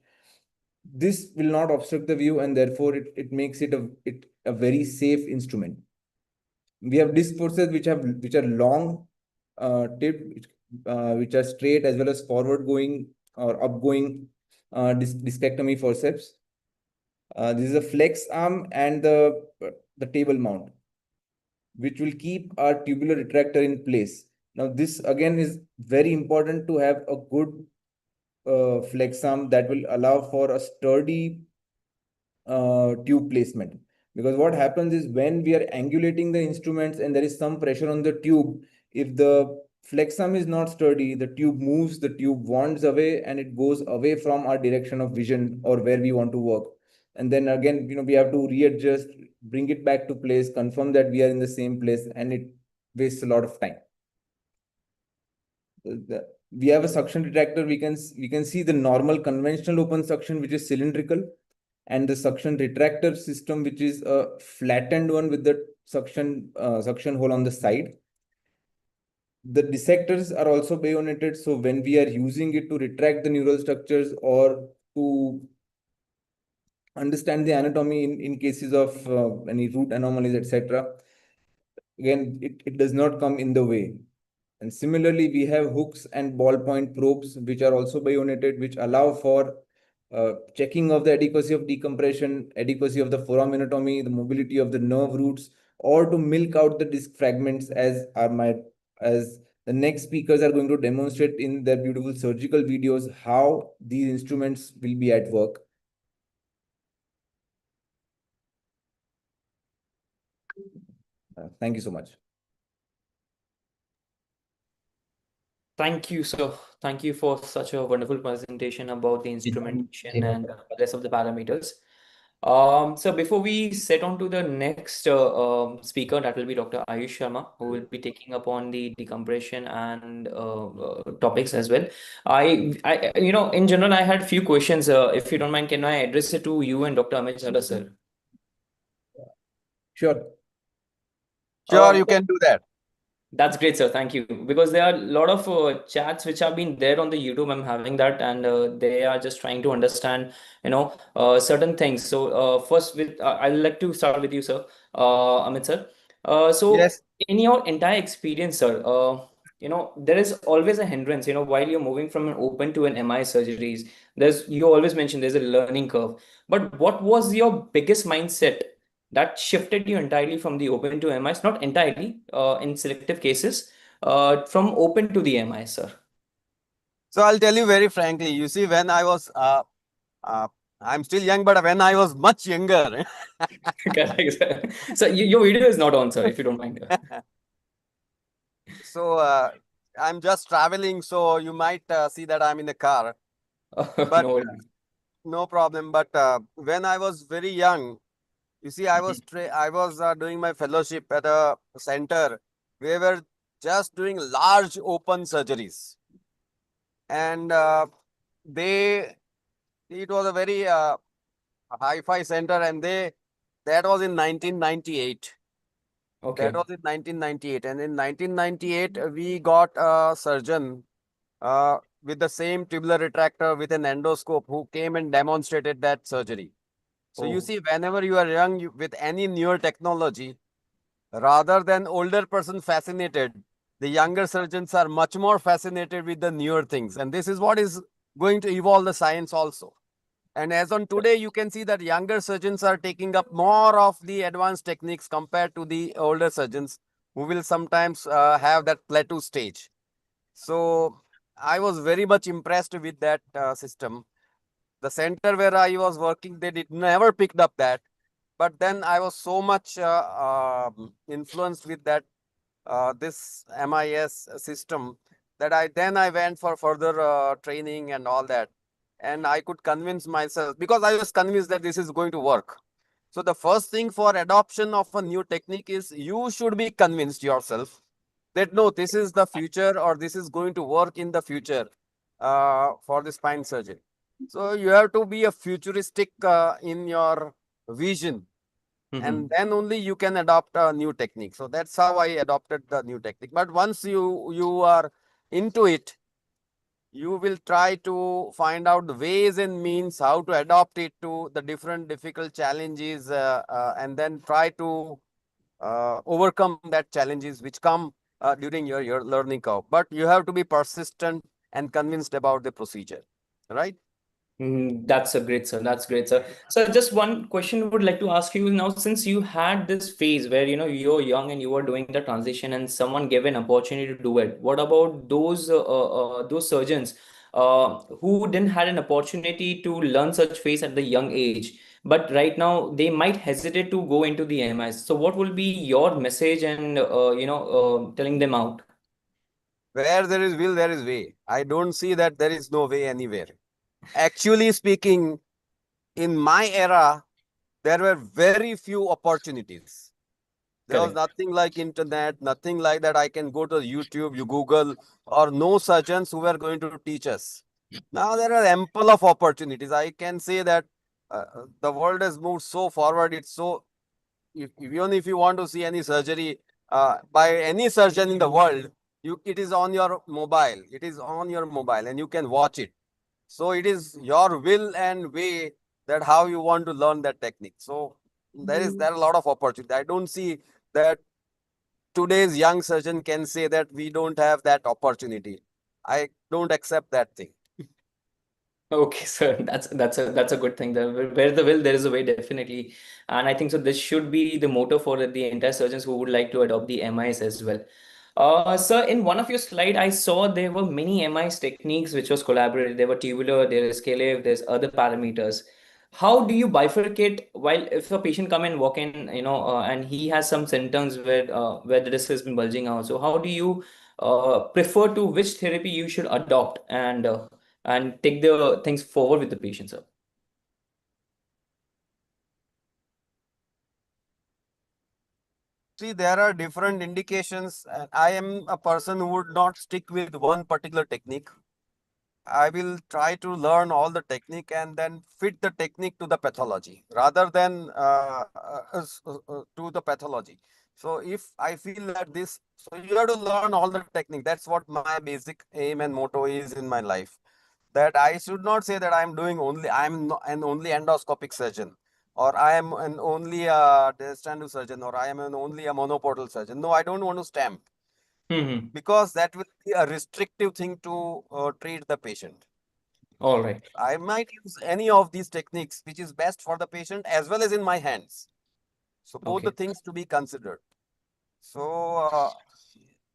this will not obstruct the view, and therefore it makes it a very safe instrument. We have disc forces which are long tipped, which are straight as well as forward going or upgoing discectomy forceps. This is a flex arm and the table mount, which will keep our tubular retractor in place. Now, this again is very important to have a good flex arm that will allow for a sturdy tube placement. Because what happens is when we are angulating the instruments and there is some pressure on the tube, if the flexum is not sturdy, the tube moves, the tube wands away, and it goes away from our direction of vision or where we want to work. And then again, we have to readjust, bring it back to place, confirm that we are in the same place, and it wastes a lot of time. We have a suction retractor. We can see the normal conventional open suction, which is cylindrical, and the suction retractor system, which is a flattened one with the suction hole on the side. The dissectors are also bayoneted, so when we are using it to retract the neural structures or to understand the anatomy in cases of any root anomalies, etc., again, it does not come in the way. And similarly, we have hooks and ballpoint probes, which are also bayoneted, which allow for checking of the adequacy of decompression, adequacy of the foraminatomy, the mobility of the nerve roots, or to milk out the disc fragments, as the next speakers are going to demonstrate in their beautiful surgical videos how these instruments will be at work. Thank you so much. Thank you, sir. Thank you for such a wonderful presentation about the instrumentation and the rest of the parameters. So before we set on to the next speaker, that will be Dr. Ayush Sharma, who will be taking up on the decompression and topics as well. In general, I had a few questions. If you don't mind, can I address it to you and Dr. Amit Jhala, sir? Sure. Sure, you can do that. That's great, sir. Thank you. Because there are a lot of chats which have been there on the YouTube. I'm having that, and they are just trying to understand, certain things. So, first, I'd like to start with you, sir, Amit, sir. So, Yes. in your entire experience, sir, there is always a hindrance. While you're moving from an open to an MI surgeries, you always mention there's a learning curve. But what was your biggest mindset that shifted you entirely from the open to MIs, not entirely, in selective cases, from open to the MI, sir? So I'll tell you very frankly, you see, when I was, I'm still young, but when I was much younger. Correct, sir. So your video is not on, sir, if you don't mind. So I'm just traveling, so you might see that I'm in the car. But No worries. no problem. But when I was very young, you see, I was doing my fellowship at a center. We were just doing large open surgeries, and it was a very hi-fi center, and that was in 1998. Okay. That was in 1998, and in 1998 we got a surgeon with the same tubular retractor with an endoscope who came and demonstrated that surgery. So you Oh. see, whenever you are young with any newer technology, rather than older person fascinated, the younger surgeons are much more fascinated with the newer things. And this is what is going to evolve the science also. And as on today, you can see that younger surgeons are taking up more of the advanced techniques compared to the older surgeons who will sometimes have that plateau stage. So I was very much impressed with that system. The center where I was working, they did never picked up that. But then I was so much influenced with that this MIS system that I went for further training and all that. And I could convince myself, because I was convinced that this is going to work. So the first thing for adoption of a new technique is you should be convinced yourself that no, this is the future, or this is going to work in the future for the spine surgery. So you have to be a futuristic in your vision, and then only you can adopt a new technique. So that's how I adopted the new technique. But once you are into it, you will try to find out the ways and means how to adopt it to the different difficult challenges, and then try to overcome that challenges which come during your learning curve. But you have to be persistent and convinced about the procedure, right? That's a great, sir. That's great, sir. So just one question I would like to ask you now, since you had this phase where you're young and you were doing the transition and someone gave an opportunity to do it. What about those surgeons who didn't had an opportunity to learn such phase at the young age, but right now they might hesitate to go into the MIs. So what will be your message and telling them out? Where there is will, there is way. I don't see that there is no way anywhere. Actually speaking, in my era, there were very few opportunities. There was Correct. nothing like internet, nothing like that. I can go to YouTube, you Google, or no surgeons who were going to teach us. Now there are ample of opportunities. I can say that the world has moved so forward. It's so, even if you want to see any surgery by any surgeon in the world, it is on your mobile. It is on your mobile, and you can watch it. So it is your will and way that how you want to learn that technique. So there are a lot of opportunity. I don't see that today's young surgeon can say that we don't have that opportunity. I don't accept that thing. Okay, sir, that's a good thing. Where the will, there is a way, definitely. And I think so. This should be the motto for the entire surgeons who would like to adopt the MIS as well. Sir, in one of your slide, I saw there were many MIS techniques which was collaborated. There were tubular, there is scalable, there's other parameters. How do you bifurcate while if a patient come and walk in, and he has some symptoms where the disc has been bulging out? So how do you prefer to which therapy you should adopt and take the things forward with the patient, sir? See, there are different indications. And I am a person who would not stick with one particular technique. I will try to learn all the technique and then fit the technique to the pathology rather than to the pathology. So if I feel that this, so you have to learn all the technique. That's what my basic aim and motto is in my life. That I should not say that I'm an only endoscopic surgeon, or I am an only distensive surgeon, or I am an only a monoportal surgeon. No, I don't want to stamp Mm-hmm. because that will be a restrictive thing to treat the patient. All right. I might use any of these techniques which is best for the patient as well as in my hands. So both the Okay. things to be considered. So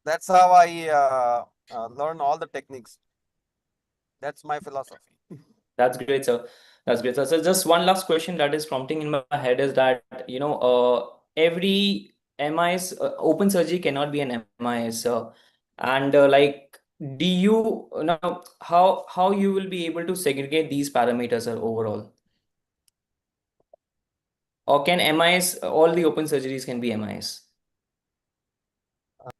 that's how I learn all the techniques. That's my philosophy. That's great, sir. That's great, sir. So just one last question that is prompting in my head is that, every MIS, open surgery cannot be an MIS. And do you know how you will be able to segregate these parameters, overall? Or can MIS, all the open surgeries can be MIS? Or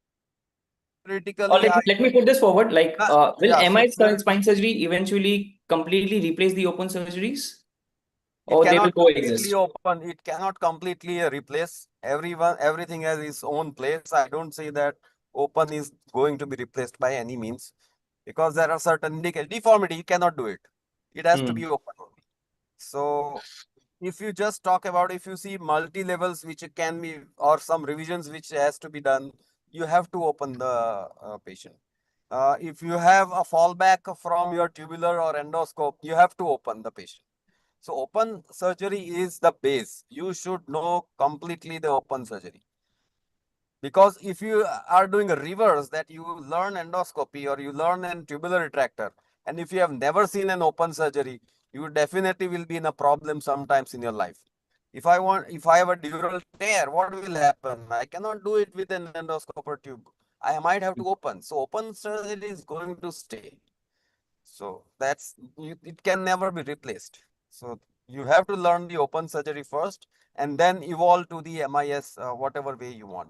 Critically, let me put this forward, will yeah. So MIS spine surgery eventually completely replace the open surgeries? it Or they will cannot completely coexist? open. It cannot completely replace. Everything has its own place. I don't say that open is going to be replaced by any means because there are certain indications. Deformity, you cannot do it. It has to Hmm. be open only. So if you just talk about, if you see multi levels which can be, or some revisions which has to be done, you have to open the patient. If you have a fallback from your tubular or endoscope, you have to open the patient. So open surgery is the base. You should know completely the open surgery. Because if you are doing a reverse, that you learn endoscopy or you learn an tubular retractor, and if you have never seen an open surgery, you definitely will be in a problem sometimes in your life. If I have a dural tear, what will happen? I cannot do it with an endoscope or tube. I might have to open. So open surgery is going to stay. So it can never be replaced. So you have to learn the open surgery first and then evolve to the MIS, whatever way you want.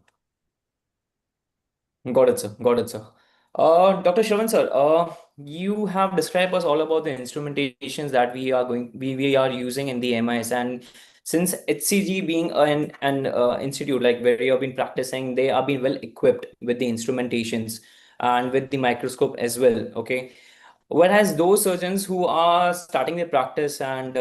Got it, sir. Got it, sir. Dr. Sharvin, sir, you have described us all about the instrumentations that we are using in the MIS, and since HCG being an institute like where you have been practicing, they are being well equipped with the instrumentations and with the microscope as well. Okay. Whereas those surgeons who are starting their practice and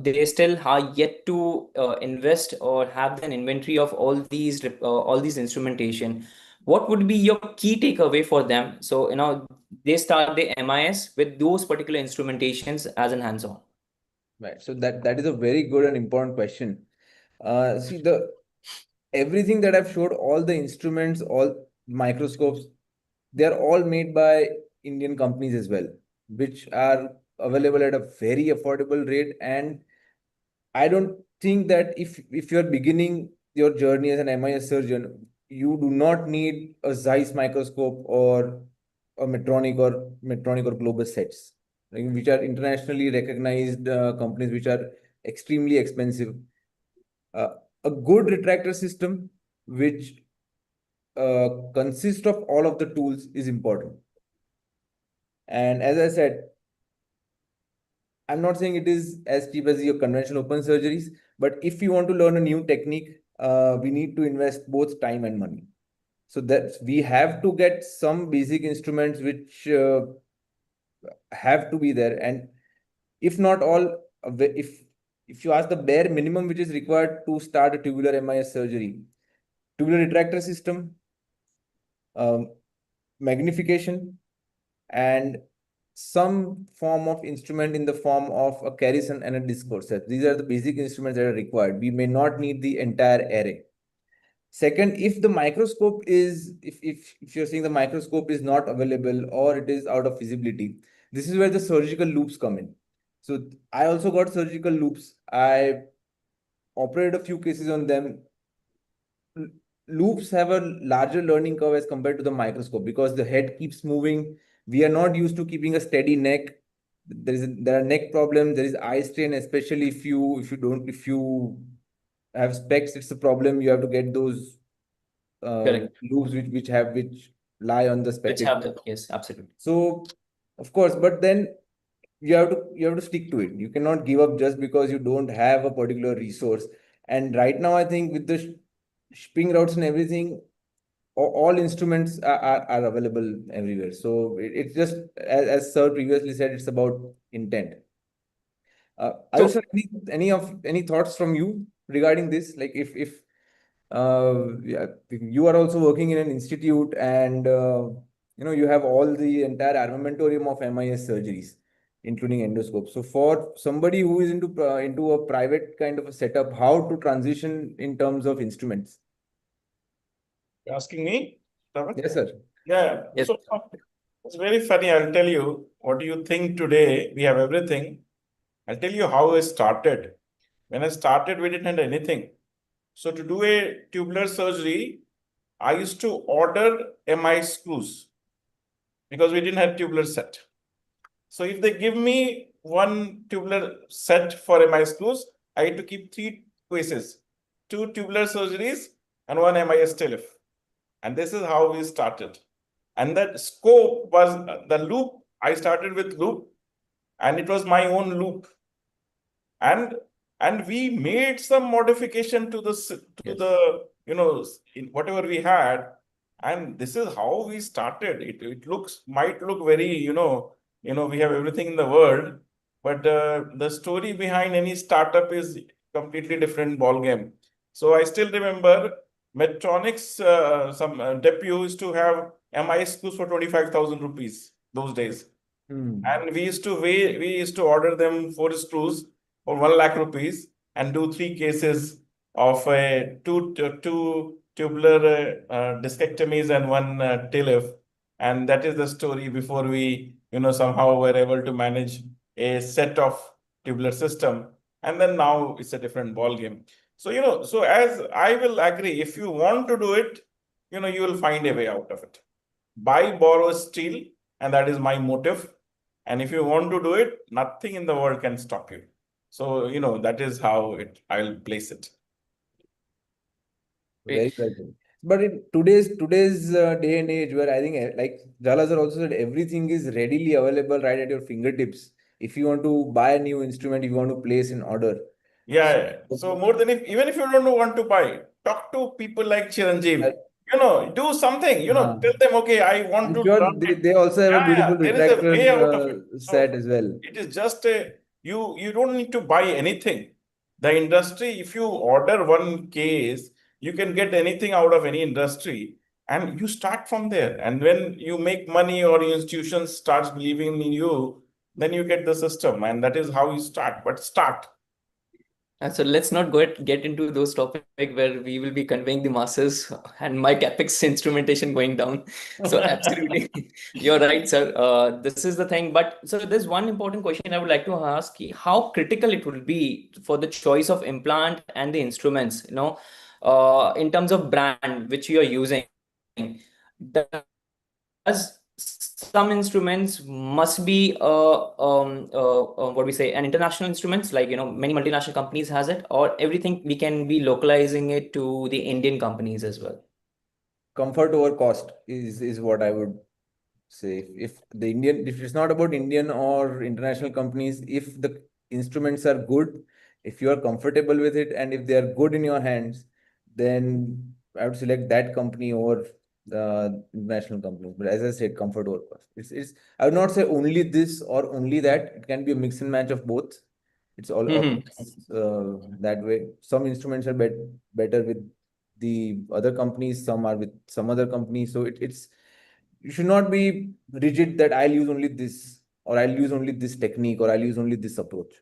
they still are yet to invest or have an inventory of all these instrumentation, what would be your key takeaway for them? So they start the MIS with those particular instrumentations as an hands-on. Right. So that is a very good and important question. See, the everything that I've showed, all the instruments, all microscopes, they are all made by Indian companies as well, which are available at a very affordable rate, and I don't think that if you're beginning your journey as an MIS surgeon, you do not need a Zeiss microscope or a Medtronic or Globus sets, like, which are internationally recognized companies, which are extremely expensive. A good retractor system, which consists of all of the tools, is important. And as I said, I'm not saying it is as cheap as your conventional open surgeries, but if you want to learn a new technique, we need to invest both time and money. So that we have to get some basic instruments which have to be there, and if not all, if you ask the bare minimum which is required to start a tubular MIS surgery, tubular retractor system, um, magnification, and some form of instrument in the form of a Carrison and a disc set. These are the basic instruments that are required. We may not need the entire array. Second, if the microscope is, if you're saying the microscope is not available or it is out of feasibility, this is where the surgical loops come in. So I also got surgical loops. I operated a few cases on them. Loops have a larger learning curve as compared to the microscope because the head keeps moving. We are not used to keeping a steady neck. There are neck problems. There is eye strain, especially if you have specs. It's a problem. You have to get those Correct. loops which lie on the Which spec. have the, yes, absolutely. So of course, but then you have to stick to it. You cannot give up just because you don't have a particular resource. And right now, I think with the shipping routes and everything, all instruments are available everywhere. So it's just as Sir previously said, it's about intent. Ayush, sir, any thoughts from you regarding this? Like if yeah, you are also working in an institute and you have all the entire armamentarium of MIS surgeries, including endoscope. So for somebody who is into a private kind of a setup, how to transition in terms of instruments? You're asking me, Sharvin? Yes, sir. Yeah. Yes. So it's very funny. I'll tell you, what do you think today? We have everything. I'll tell you how I started. When I started, we didn't have anything. So to do a tubular surgery, I used to order MI screws because we didn't have tubular set. So if they give me one tubular set for MI screws, I had to keep 3 cases, 2 tubular surgeries and 1 MIS TLIF. And this is how we started. And that scope was the loop. I started with loop and it was my own loop. And we made some modification to the in whatever we had. And this is how we started. It might look very, we have everything in the world, but the story behind any startup is completely different ballgame. So I still remember Medtronic's some debut used to have MI screws for 25,000 rupees those days. And we used to order them 4 screws for 1 lakh rupees and do 3 cases of two tubular discectomies and 1 TLIF. And that is the story before we, somehow were able to manage a set of tubular system. And then now it's a different ball game. So, so as I will agree, if you want to do it, you will find a way out of it. Buy, borrow, steal, and that is my motive. And if you want to do it, nothing in the world can stop you. So, that is how I'll place it. Very well done. But in today's day and age, where I think, like Jhala sir also said, everything is readily available right at your fingertips. If you want to buy a new instrument, if you want to place an order. Yeah. So more than even if you don't want to buy, talk to people like Chiranjeev. Do something. Tell them, okay, I want I'm to sure learn it. they also have a beautiful There is a way out of it. retractor set as well. It is just you don't need to buy anything. The industry, if you order one case, you can get anything out of any industry, and you start from there. And when you make money or your institution starts believing in you, then you get the system, and that is how you start. But start. So let's not get into those topics where we will be conveying the masses and my capex instrumentation going down. So absolutely, you're right, sir. This is the thing. But so there's one important question I would like to ask: how critical it will be for the choice of implant and the instruments, in terms of brand which you are using. Does some instruments must be what we say an international instruments, like many multinational companies has it, or everything we can be localizing it to the Indian companies as well? Comfort over cost is what I would say. If it's not about Indian or international companies, if the instruments are good, if you are comfortable with it, and if they are good in your hands, then I would select that company over the international companies. But as I said, comfort over cost. It's I would not say only this or only that. It can be a mix and match of both. It's that way. Some instruments are better with the other companies, some are with some other companies. So it's you should not be rigid that I'll use only this, or I'll use only this technique, or I'll use only this approach.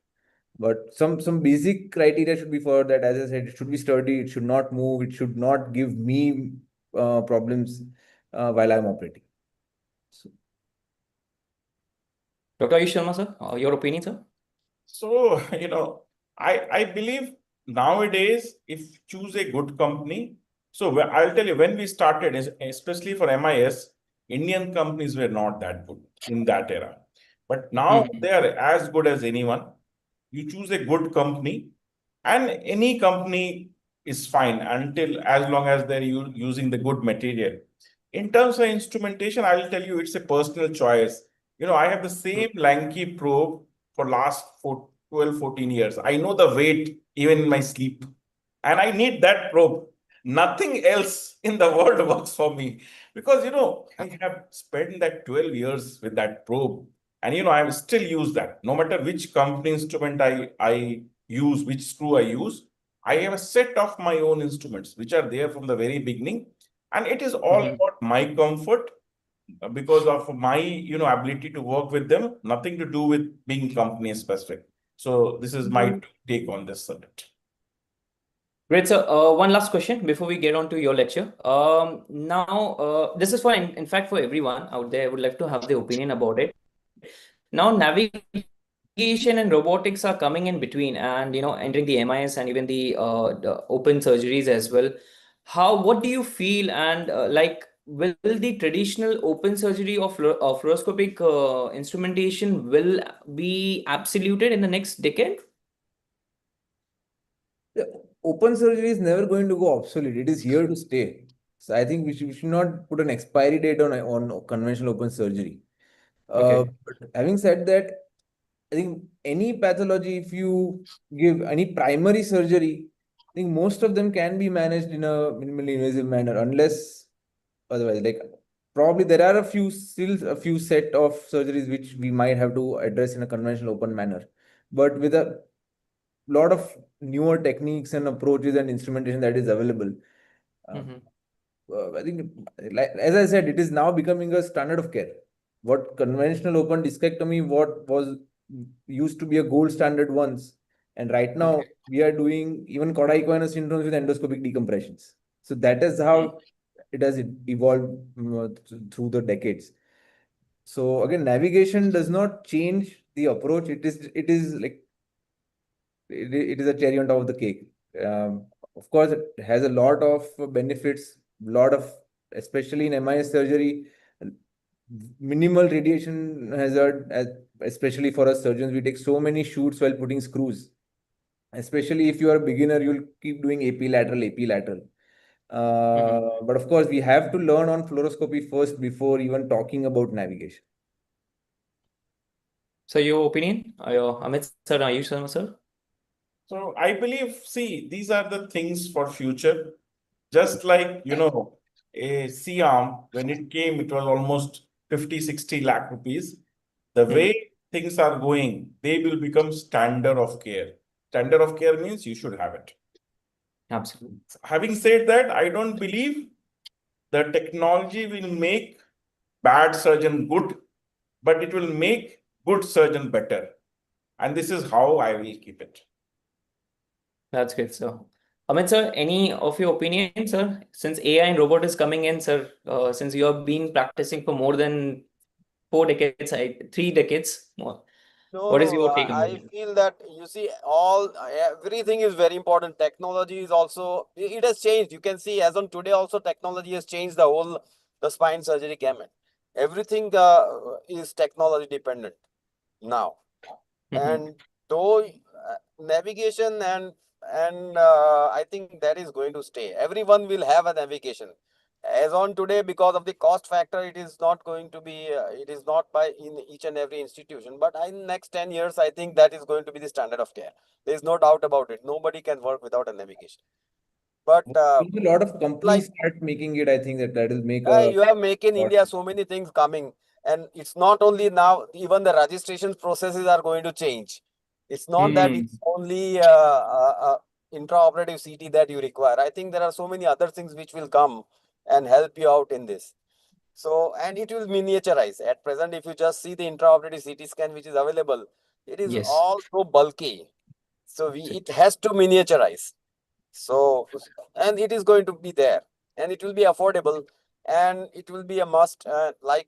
But some basic criteria should be followed. That, as I said, it should be sturdy, it should not move, it should not give me problems while I'm operating. So, Dr. Ayush Sharma, sir, your opinion, sir? So, I believe nowadays, if you choose a good company, so I'll tell you, when we started, especially for MIS, Indian companies were not that good in that era. But now they are as good as anyone. You choose a good company, and any company is fine as long as they're using the good material. In terms of instrumentation, I will tell you, it's a personal choice. I have the same lanky probe for last 12, 14 years. I know the weight even in my sleep. And I need that probe. Nothing else in the world works for me. Because, I have spent that 12 years with that probe. And, I will still use that. No matter which company instrument I use, which screw I use, I have a set of my own instruments, which are there from the very beginning. And it is all about my comfort because of my ability to work with them, nothing to do with being company specific. So this is my take on this subject. Great, sir. One last question before we get on to your lecture. Now, this is in fact, for everyone out there. I would like to have the opinion about it. Now, navigation and robotics are coming in between, and entering the MIS and even the open surgeries as well. What do you feel? And will the traditional open surgery of fluoroscopic instrumentation will be absoluted in the next decade? the open surgery is never going to go obsolete. It is here to stay. So I think we should not put an expiry date on conventional open surgery. Okay. But having said that, I think any pathology, if you give any primary surgery, I think most of them can be managed in a minimally invasive manner, unless otherwise, like probably there are still a few set of surgeries which we might have to address in a conventional open manner. But with a lot of newer techniques and approaches and instrumentation that is available, I think, like, as I said, it is now becoming a standard of care. What conventional open discectomy, what was used to be a gold standard once, and right now we are doing even cauda-equina syndromes with endoscopic decompressions. So that is how it has evolved through the decades. So again, navigation does not change the approach. It is like it is a cherry on top of the cake. Of course, it has a lot of benefits, especially in MIS surgery, minimal radiation hazard, especially for us surgeons. We take so many shoots while putting screws. Especially if you are a beginner, you'll keep doing AP lateral. But of course, we have to learn on fluoroscopy first before even talking about navigation. So your opinion, Amit sir, Ayush Sharma sir? So I believe, see, these are the things for future. Just like, a C-arm, when it came, it was almost 50, 60 lakh rupees. The way things are going, they will become standard of care. Standard of care means you should have it. Absolutely. Having said that, I don't believe the technology will make bad surgeon good, but it will make good surgeon better. And this is how I will keep it. That's great, sir. Amit, sir, any of your opinion, sir? Since AI and robot is coming in, sir, since you have been practicing for more than 4 decades, 3 decades more, No, what is no, your take on I it? feel that you see everything is very important. Technology is also, it has changed. You can see as on today also technology has changed the spine surgery gamut. Everything is technology dependent now. And though navigation and I think that is going to stay. Everyone will have a navigation. As on today, because of the cost factor, it is not going to be. It is not by in each and every institution. But in next 10 years, I think that is going to be the standard of care. There is no doubt about it. Nobody can work without a navigation. But If a lot of like companies start making it, I think that will make a you have make in lot. India so many things coming, and it's not only now. Even the registration processes are going to change. It's not that Hmm. it's only intraoperative CT that you require. I think there are so many other things which will come and help you out in this. So, and it will miniaturize. At present, if you just see the intraoperative CT scan which is available, it is Yes. all so bulky. So it has to miniaturize. So, and it is going to be there, and it will be affordable, and it will be a must. Like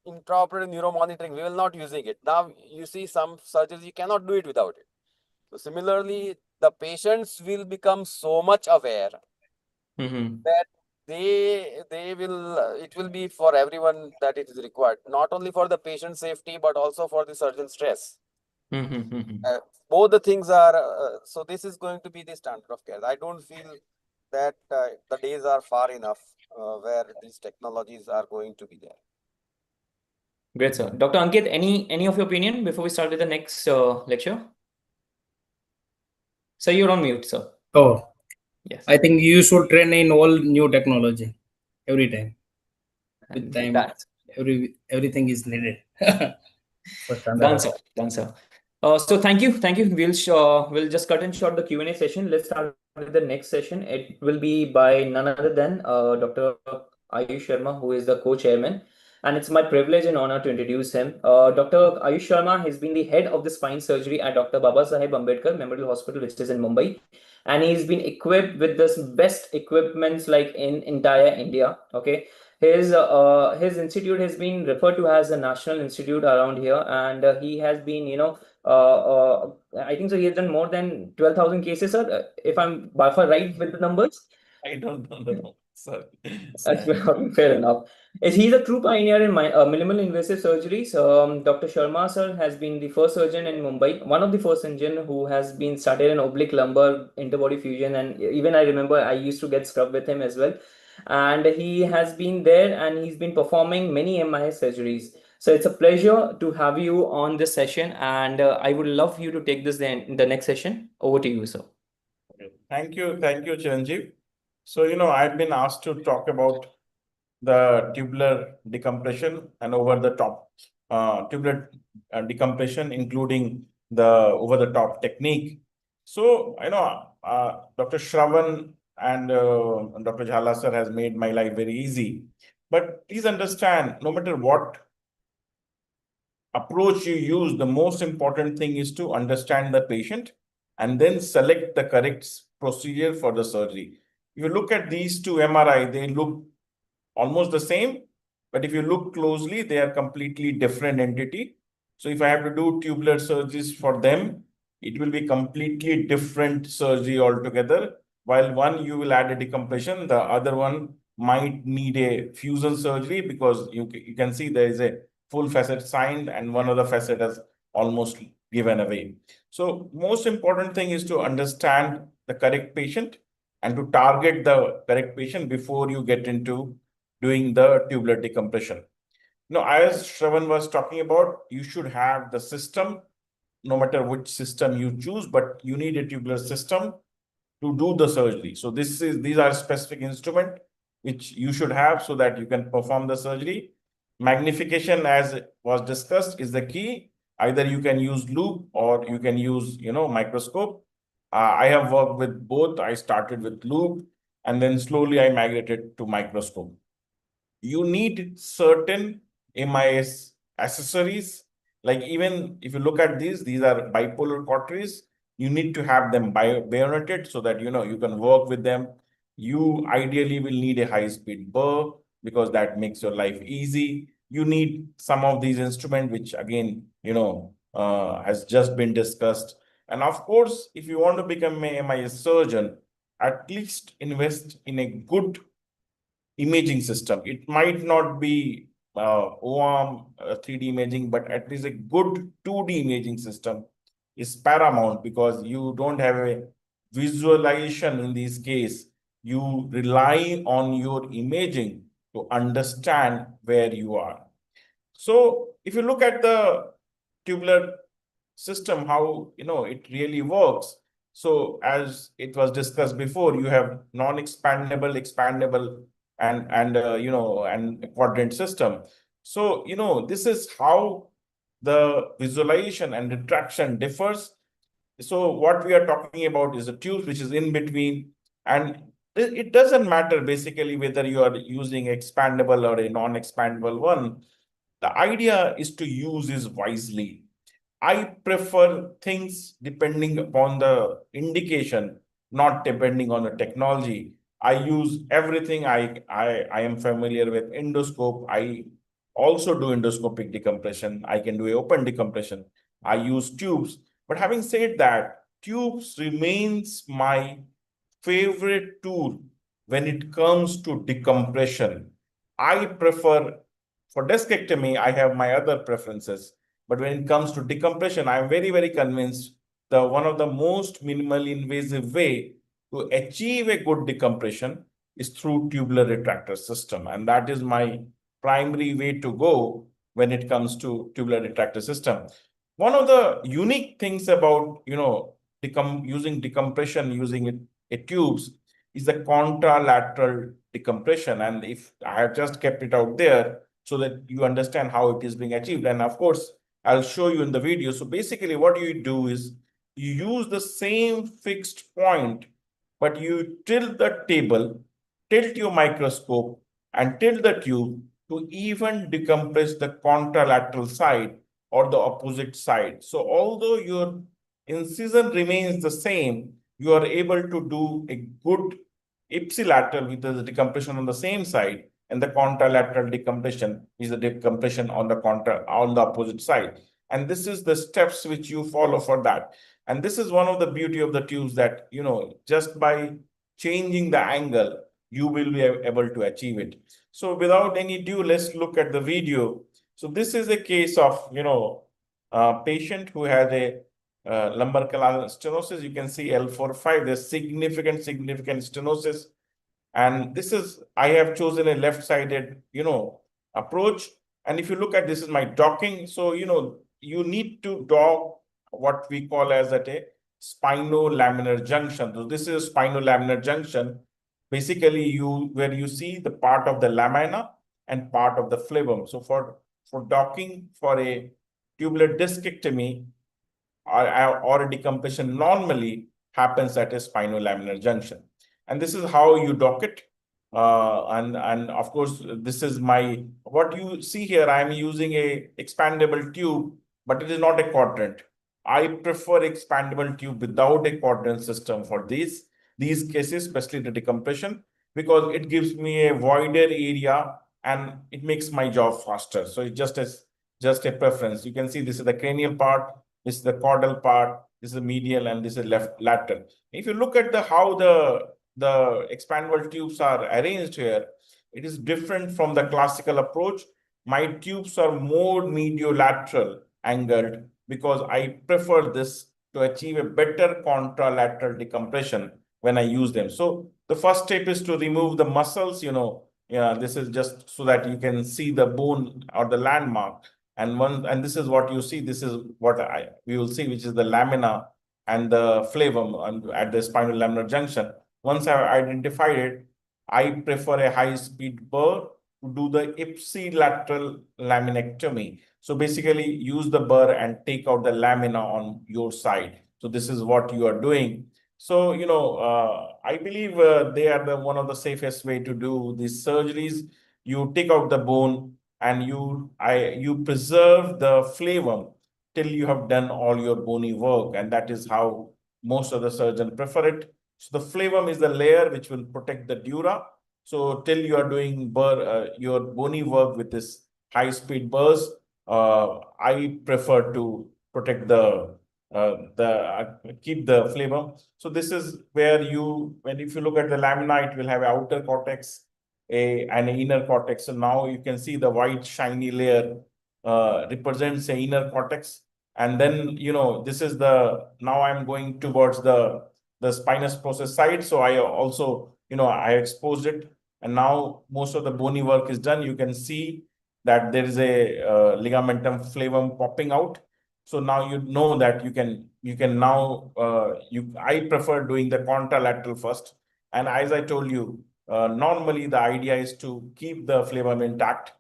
intraoperative neuromonitoring, we will not using it now. You see, some surgeries you cannot do it without it. So similarly, the patients will become so much aware Mm-hmm. that they will. It will be for everyone that it is required, not only for the patient safety but also for the surgeon stress. Mm-hmm. Uh, Both the things are so this is going to be the standard of care. I don't feel that the days are far enough where these technologies are going to be there. Great, sir. Dr. Ankit, any of your opinion before we start with the next lecture? Sir, you're on mute, sir. Oh, Yes. I think you should train in all new technology every time. With time, That's everything is needed for standard. done, sir. Done, sir. So thank you, thank you. We'll just cut and short the Q&A session. Let's start with the next session. It will be by none other than Dr. Ayush Sharma, who is the co-chairman, and it's my privilege and honor to introduce him. Dr. Ayush Sharma has been the head of the spine surgery at Dr. Babasaheb Ambedkar Memorial Hospital, which is in Mumbai, and he's been equipped with this best equipments like in entire India. Okay, his institute has been referred to as a national institute around here, and he has been, I think so. He has done more than 12,000 cases, sir. If I'm by far right with the numbers. I don't know, sir. Fair enough. He's a true pioneer in minimal invasive surgeries. Dr. Sharma sir has been the first surgeon in Mumbai, one of the first surgeon who has been started in oblique lumbar interbody fusion, and even I remember I used to get scrubbed with him as well. And he has been there and he's been performing many MIS surgeries. So it's a pleasure to have you on this session, and I would love you to take this then in the next session. Over to you, sir. Thank you, Chiranjeev. So, I've been asked to talk about the tubular decompression and over the top tubular decompression, including the over the top technique. So, Dr. Shravan and Dr. Jhala sir has made my life very easy. But please understand, no matter what approach you use, the most important thing is to understand the patient and then select the correct procedure for the surgery. You look at these two MRI, they look almost the same, but if you look closely, they are completely different entity. So if I have to do tubular surgeries for them, it will be completely different surgery altogether. While one you will add a decompression, the other one might need a fusion surgery because you can see there is a full facet signed and one other facet has almost given away. So most important thing is to understand the correct patient and to target the correct patient before you get into doing the tubular decompression. Now, as Shravan was talking about, you should have the system, no matter which system you choose, but you need a tubular system to do the surgery. So these are specific instrument which you should have so that you can perform the surgery. Magnification, as was discussed, is the key. Either you can use loop or you can use, microscope. I have worked with both. I started with loop and then slowly I migrated to microscope. You need certain MIS accessories. Like even if you look at these are bipolar cauteries. You need to have them bayoneted so that, you can work with them. You ideally will need a high-speed burr because that makes your life easy. You need some of these instruments, which again, has just been discussed. And of course, if you want to become a MIS surgeon, at least invest in a good imaging system. It might not be OARM 3D imaging, but at least a good 2D imaging system is paramount, because you don't have a visualization in this case. You rely on your imaging to understand where you are. So if you look at the tubular system, how it really works. So as it was discussed before, you have non-expandable, expandable, and quadrant system. So this is how the visualization and retraction differs. So what we are talking about is a tube which is in between, and it doesn't matter basically whether you are using expandable or a non-expandable one. The idea is to use this wisely. I prefer things depending upon the indication, not depending on the technology. I use everything. I am familiar with endoscope. I also do endoscopic decompression. I can do a open decompression. I use tubes. But having said that, tubes remains my favorite tool when it comes to decompression. I prefer, for discectomy, I have my other preferences. But when it comes to decompression, I'm very, very convinced the one of the most minimally invasive way to achieve a good decompression is through tubular retractor system. And that is my primary way to go when it comes to tubular retractor system. One of the unique things about, using decompression, using tubes, is the contralateral decompression. And if I have just kept it out there so that you understand how it is being achieved. And of course, I'll show you in the video. So basically what you do is you use the same fixed point, but you tilt the table, tilt your microscope, and tilt the tube to even decompress the contralateral side or the opposite side. So although your incision remains the same, you are able to do a good ipsilateral with the decompression on the same side, and the contralateral decompression is the decompression on the opposite side. And this is the steps which you follow for that. And this is one of the beauty of the tubes, that just by changing the angle, you will be able to achieve it. So without any ado, let's look at the video. So this is a case of a patient who had a lumbar canal stenosis. You can see L4-5. There's significant stenosis. And this is, I have chosen a left-sided, approach. And if you look at, this is my docking. So, you need to dock what we call as a spinolaminar junction. So this is spinolaminar junction. Basically, where you see the part of the lamina and part of the phlebum. So for docking for a tubular discectomy or a decompression normally happens at a spinolaminar junction. And this is how you dock it. And of course, this is what you see here. I'm using a expandable tube, but it is not a quadrant. I prefer expandable tube without a quadrant system for these cases, especially the decompression, because it gives me a wider area and it makes my job faster. So it's just a preference. You can see this is the cranial part, this is the caudal part, this is the medial, and this is left lateral. If you look at how the expandable tubes are arranged here, it is different from the classical approach. My tubes are more mediolateral angled because I prefer this to achieve a better contralateral decompression when I use them. So the first step is to remove the muscles. This is just so that you can see the bone or the landmark. And this is what you see. This is what we will see, which is the lamina and the phlebum at the spinolaminar junction. Once I've identified it, I prefer a high-speed burr to do the ipsilateral laminectomy. So basically, use the burr and take out the lamina on your side. So this is what you are doing. So, I believe they are one of the safest way to do these surgeries. You take out the bone and you preserve the phlebum till you have done all your bony work. And that is how most of the surgeons prefer it. So the phlegm is the layer which will protect the dura. So till you are doing your bony work with this high-speed burrs, I prefer to protect keep the phlegm. So this is where if you look at the lamina, it will have an outer cortex and an inner cortex. So now you can see the white shiny layer represents the inner cortex. And then, this is now I'm going towards the spinous process side. So I also, I exposed it. And now most of the bony work is done. You can see that there is a ligamentum flavum popping out. So now you know that you can now, I prefer doing the contralateral first. And as I told you, normally the idea is to keep the flavum intact,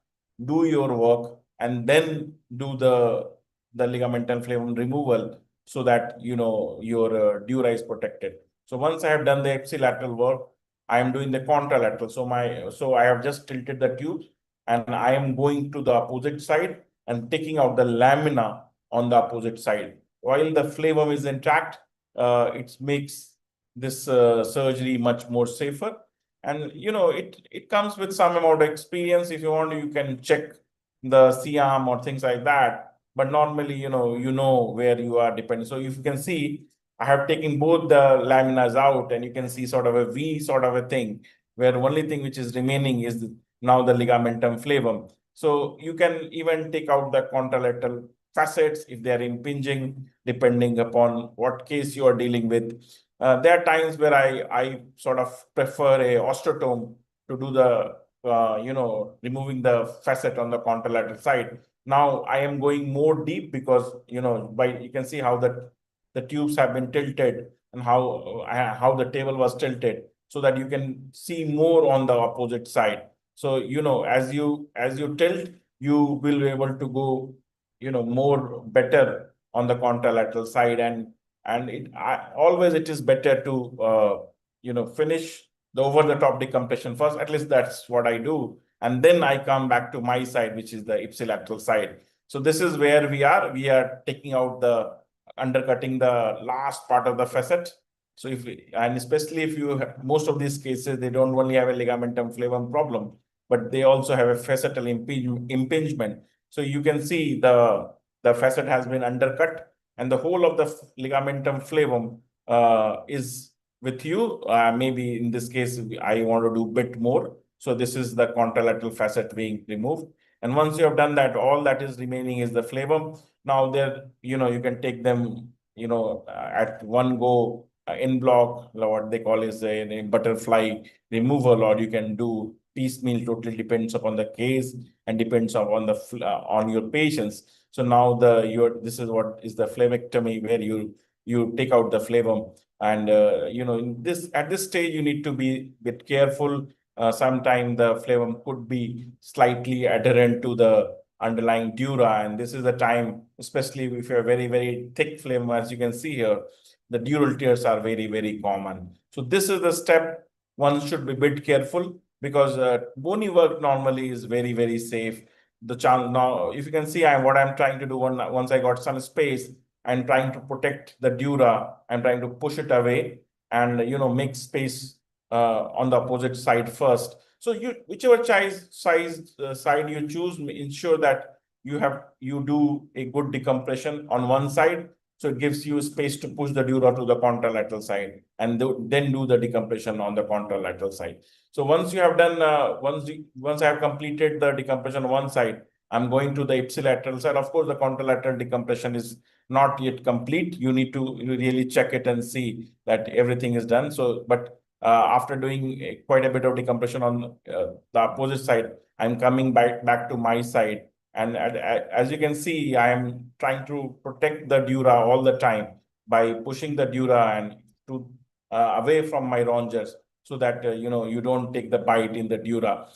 do your work, and then do the ligamental flavum removal so that, your dura is protected. So once I have done the ipsilateral work, I am doing the contralateral. So I have just tilted the tubes and I am going to the opposite side and taking out the lamina on the opposite side. While the flavum is intact, it makes this surgery much more safer. And, it comes with some amount of experience. If you want, you can check the C-arm or things like that. But normally, you know where you are depending. So if you can see, I have taken both the laminas out and you can see sort of a V sort of a thing where only thing which is remaining is now the ligamentum flavum. So you can even take out the contralateral facets if they are impinging, depending upon what case you are dealing with. There are times where I sort of prefer a osteotome to do the, removing the facet on the contralateral side. Now I am going more deep because, you can see how the tubes have been tilted and how the table was tilted so that you can see more on the opposite side. So, as you tilt, you will be able to go, more better on the contralateral side. And always it is better to, finish the over-the-top decompression first. At least that's what I do. And then I come back to my side, which is the ipsilateral side. So this is where we are. We are taking out undercutting the last part of the facet. So and especially if you have, most of these cases, they don't only have a ligamentum flavum problem, but they also have a facetal impingement. So you can see the facet has been undercut and the whole of the ligamentum flavum is with you. Maybe in this case, I want to do a bit more. So this is the contralateral facet being removed. And once you have done that, all that is remaining is the flavum. Now you can take them, at one go in block, what they call is a butterfly removal, or you can do piecemeal. Totally depends upon the case and depends upon on your patients. So now this is what is the phlegmectomy, where you take out the flavum. And at this stage you need to be a bit careful. Sometimes the flavum could be slightly adherent to the underlying dura, and this is the time, especially if you have very, very thick flavum, as you can see here, the dural tears are very, very common. So this is the step one should be a bit careful, because bony work normally is very, very safe. Now, if you can see, what I'm trying to do once I got some space, I'm trying to protect the dura. I'm trying to push it away and make space on the opposite side first. So whichever side you choose, ensure that you do a good decompression on one side. So it gives you space to push the dura to the contralateral side, and then do the decompression on the contralateral side. So once you have done, once I have completed the decompression on one side, I'm going to the ipsilateral side. Of course, the contralateral decompression is not yet complete. You need to really check it and see that everything is done. So, but after doing quite a bit of decompression on the opposite side, I'm coming back to my side. And as you can see, I am trying to protect the dura all the time by pushing the dura and away from my rongers, so that you don't take the bite in the dura.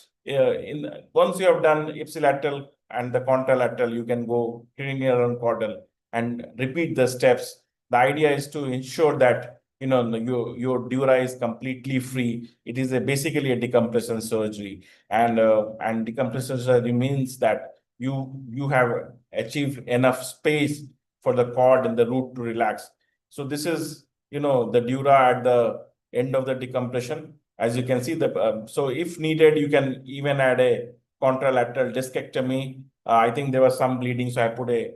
Once you have done ipsilateral and the contralateral, you can go cranial caudal and repeat the steps. The idea is to ensure that your dura is completely free. It is basically a decompression surgery, and decompression surgery means that you have achieved enough space for the cord and the root to relax. So this is the dura at the end of the decompression. As you can see, so if needed, you can even add a contralateral discectomy. I think there was some bleeding, so I put a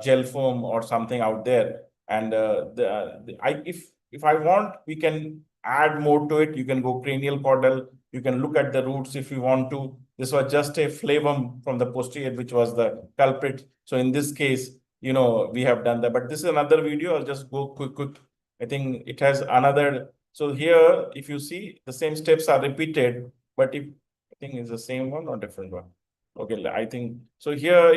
gel foam or something out there. And if I want, we can add more to it. You can go cranial caudal. You can look at the roots if you want to. This was just a flavum from the posterior, which was the culprit. So in this case, we have done that. But this is another video. I'll just go quick. I think it has another. So here, if you see, the same steps are repeated, but I think it's the same one or different one. Okay, I think so. Here,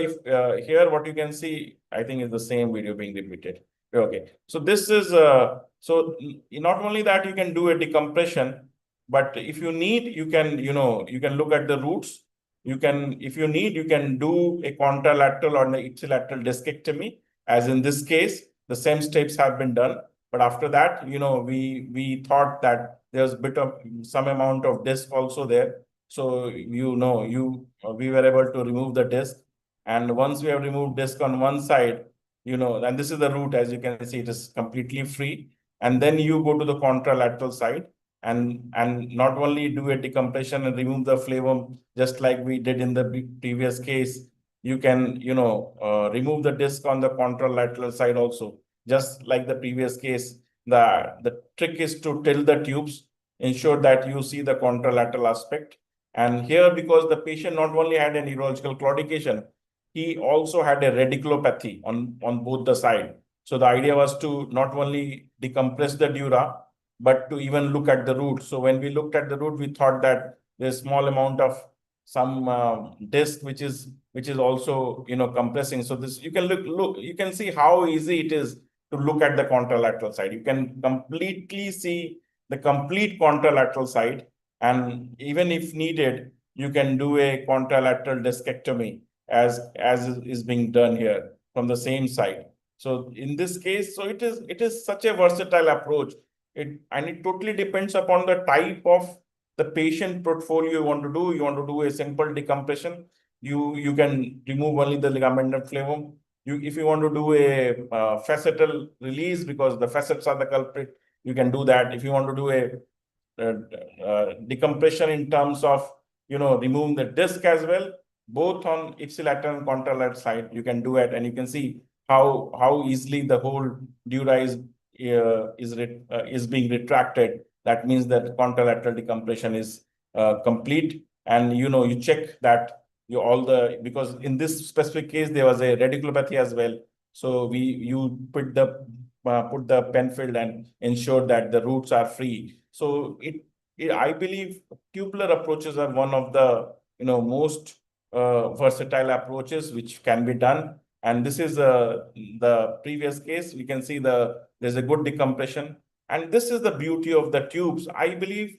here what you can see, I think is the same video being repeated. Okay, so this is so not only that you can do a decompression, but if you need, you can you can look at the roots. You can, if you need, you can do a contralateral or an ipsilateral discectomy. As in this case, the same steps have been done. But after that, we thought that there's a bit of some amount of disc also there. So we were able to remove the disc. And once we have removed disc on one side, and this is the root, as you can see, it is completely free. And then you go to the contralateral side and not only do a decompression and remove the flavum, just like we did in the previous case, you can, remove the disc on the contralateral side also. Just like the previous case, the trick is to tilt the tubes, ensure that you see the contralateral aspect. And here, because the patient not only had a neurological claudication, he also had a radiculopathy on both the side. So the idea was to not only decompress the dura, but to even look at the root. So when we looked at the root, we thought that there's small amount of some disc which is also compressing. So this you can look you can see how easy it is to look at the contralateral side. You can completely see the complete contralateral side, and even if needed, you can do a contralateral discectomy as is being done here from the same side. So in this case, so it is such a versatile approach. It totally depends upon the type of the patient portfolio you want to do. You want to do a simple decompression, you can remove only the ligamental flavum. If you want to do a facetal release, because the facets are the culprit, you can do that. If you want to do a decompression in terms of removing the disc as well, both on ipsilateral and contralateral side, you can do it, and you can see how easily the whole dura is being retracted. That means that contralateral decompression is complete, and you check that because in this specific case there was a radiculopathy as well. So you put the pen field and ensure that the roots are free. So I believe tubular approaches are one of the most versatile approaches which can be done. And this is the previous case. We can see there's a good decompression, and this is the beauty of the tubes. I believe,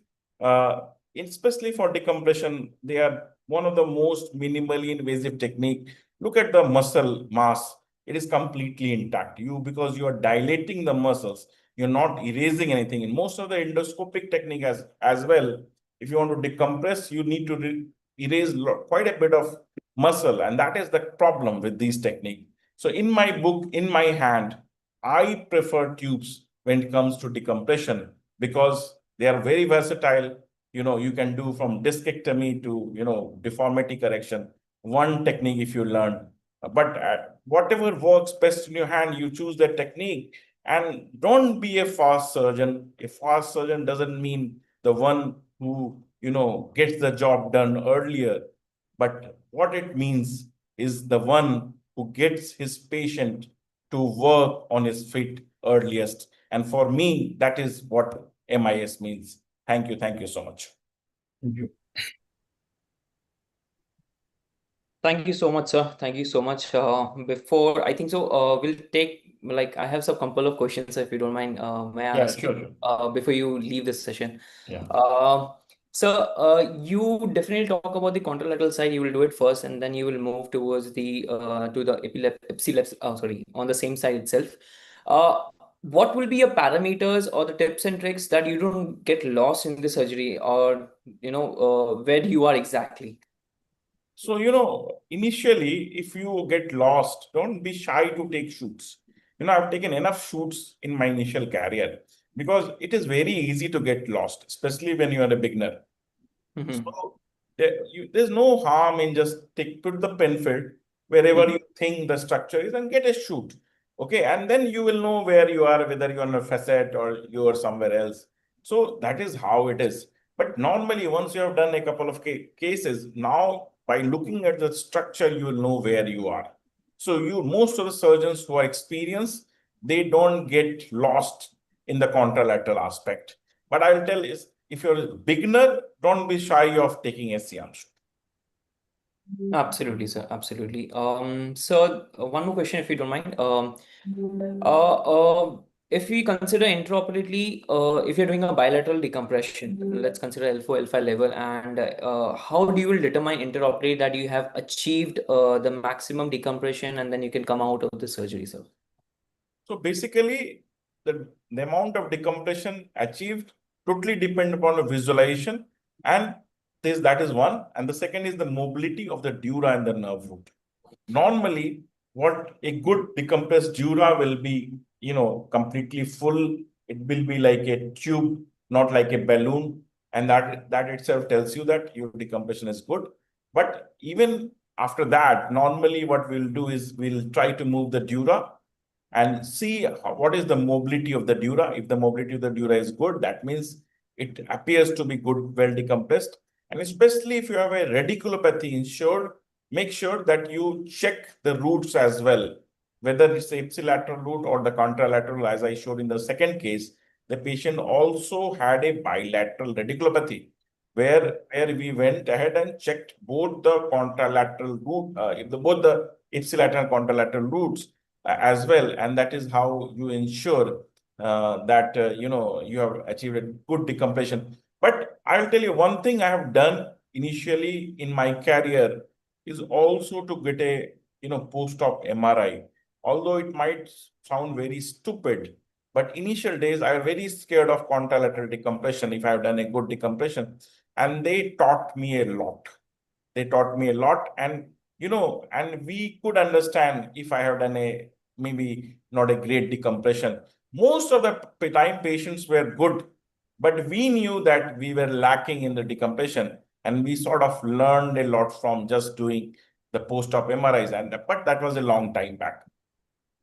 especially for decompression, they are one of the most minimally invasive technique. Look at the muscle mass; it is completely intact. Because you are dilating the muscles, you're not erasing anything. In most of the endoscopic technique as well, if you want to decompress, you need to erase quite a bit of muscle, and that is the problem with these techniques. So in my book, in my hand, I prefer tubes when it comes to decompression because they are very versatile. You can do from discectomy to deformity correction, one technique if you learn. But whatever works best in your hand, you choose that technique. And don't be a fast surgeon. A fast surgeon doesn't mean the one who gets the job done earlier. But what it means is the one who gets his patient to work on his feet earliest. And for me, that is what MIS means. Thank you. Thank you so much. Thank you. Thank you so much, sir. Thank you so much. Before I think so, we'll take I have some couple of questions if you don't mind. May I ask sure. before you leave this session? Yeah. So you definitely talk about the contralateral side. You will do it first, and then you will move towards the to the on the same side itself. What will be your parameters or the tips and tricks that you don't get lost in the surgery, or where you are exactly? So, initially, if you get lost, don't be shy to take shoots I've taken enough shoots in my initial career because it is very easy to get lost, especially when you are a beginner. So there's no harm in just put the pen field wherever you think the structure is and get a shoot. Okay, and then you will know where you are, whether you're on a facet or you are somewhere else. So that is how it is. But normally, once you have done a couple of cases, now by looking at the structure, you will know where you are. So most of the surgeons who are experienced, they don't get lost in the contralateral aspect. But I'll tell is, if you're a beginner, don't be shy of taking a Siam shoot. Absolutely, sir. Absolutely. So one more question, if you don't mind. Uh, uh, if we consider intraoperatively, if you're doing a bilateral decompression, let's consider L4, L5 level, and how do you will determine interoperatively that you have achieved the maximum decompression and then you can come out of the surgery, sir? So basically, the amount of decompression achieved totally depend upon the visualization, and that is one. And the second is the mobility of the dura and the nerve root. Normally, what a good decompressed dura will be, completely full. It will be like a tube, not like a balloon. And that itself tells you that your decompression is good. But even after that, normally what we'll do is we'll try to move the dura and see what is the mobility of the dura. If the mobility of the dura is good, that means it appears to be good, well decompressed. And especially if you have a radiculopathy insured, make sure that you check the roots as well, whether it's the ipsilateral root or the contralateral. As I showed in the second case, the patient also had a bilateral radiculopathy, where we went ahead and checked both the contralateral root, both the ipsilateral and contralateral roots as well, and that is how you ensure that you have achieved a good decompression. But I'll tell you one thing I have done initially in my career is also to get a post-op MRI. Although it might sound very stupid, but initial days I was very scared of contralateral decompression if I have done a good decompression, and they taught me a lot. They taught me a lot, and and we could understand if I have done a maybe not a great decompression. Most of the time patients were good, but we knew that we were lacking in the decompression, and we sort of learned a lot from just doing the post-op MRIs, but that was a long time back.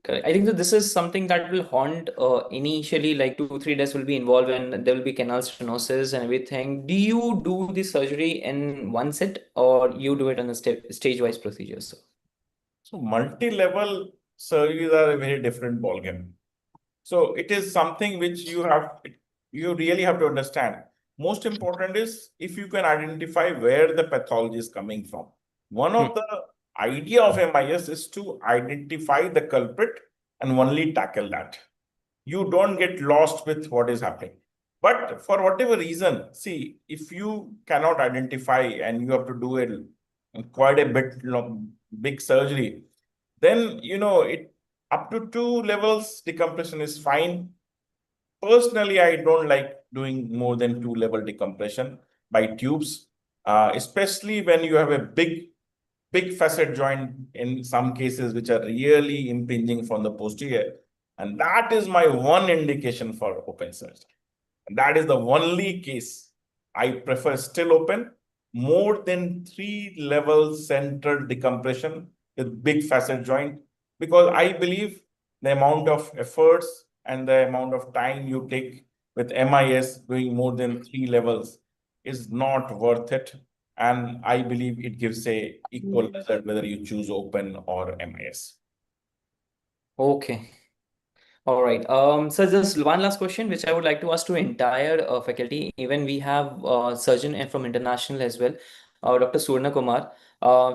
Correct. I think that this is something that will haunt initially, like 2, 3 days will be involved and there will be canal stenosis and everything. Do you do the surgery in one sit or you do it on a stage-wise procedure, sir? So multi-level surgeries are a very different ballgame. So it is something which you really have to understand. Most important is if you can identify where the pathology is coming from. One of the idea of MIS is to identify the culprit and only tackle that. You don't get lost with what is happening. But for whatever reason, see, if you cannot identify and you have to do quite a bit big surgery, then it up to 2 levels decompression is fine. Personally, I don't like doing more than 2-level decompression by tubes, especially when you have a big facet joint in some cases which are really impinging from the posterior. And that is my one indication for open surgery. And that is the only case I prefer still open. More than 3-level central decompression with big facet joint, because I believe the amount of efforts and the amount of time you take with MIS doing more than 3 levels is not worth it. And I believe it gives a equal result whether you choose open or MIS. Okay. All right. So just one last question, which I would like to ask to entire faculty. Even we have surgeon and from international as well, Dr. Swarnakumaar.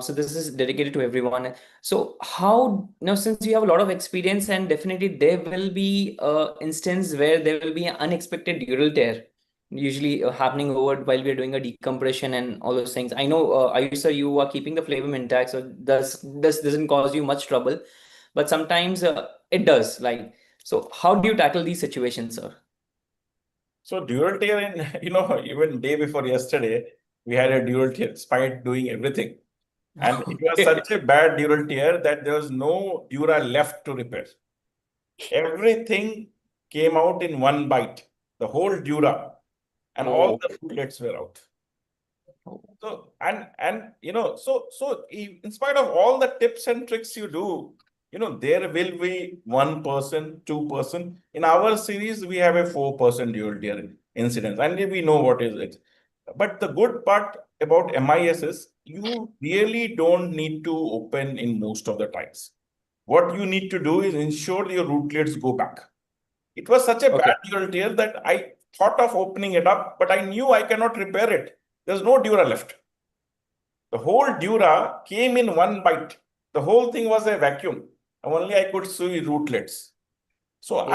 So this is dedicated to everyone. So how, since you have a lot of experience and definitely there will be instance where there will be an unexpected dural tear, usually happening over while we are doing a decompression and all those things. I know, Ayush sir, you are keeping the phlegm intact, so this doesn't cause you much trouble, but sometimes it does. So how do you tackle these situations, sir? So dural tear even day before yesterday, we had a dural tear despite doing everything. And it was such a bad dural tear that there was no dura left to repair. everything came out in one bite, the whole dura, and all the rootlets were out. So, and in spite of all the tips and tricks you do, there will be 1%, 2%. In our series, we have a 4% dual tear incidence, and we know what is it. But the good part about MIS is you really don't need to open in most of the times. What you need to do is ensure your rootlets go back. It was such a bad dual tear that I thought of opening it up, but I knew I cannot repair it. There's no dura left. The whole dura came in one bite. The whole thing was a vacuum. Only I could see rootlets. So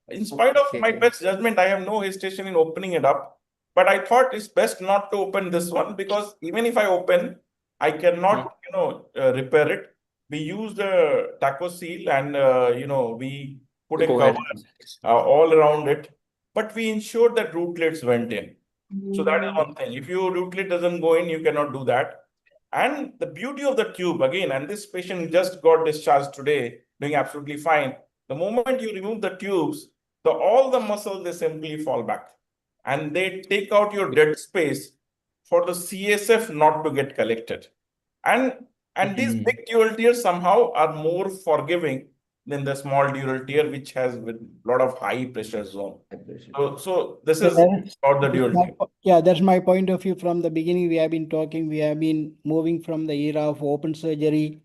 in spite of my best judgment, I have no hesitation in opening it up. But I thought it's best not to open this one, because even if I open, I cannot, repair it. We used a taco seal, and we put a cover all around it. But we ensured that rootlets went in. So that is one thing. If your rootlet doesn't go in, you cannot do that. And the beauty of the tube, again, and this patient just got discharged today, doing absolutely fine. The moment you remove the tubes, all the muscles, they simply fall back. And they take out your dead space for the CSF not to get collected. And these big dural tears somehow are more forgiving than the small dural tear, which has with a lot of high pressure zone. So this is about the dual tear. Yeah, that's my point of view from the beginning. We have been moving from the era of open surgery,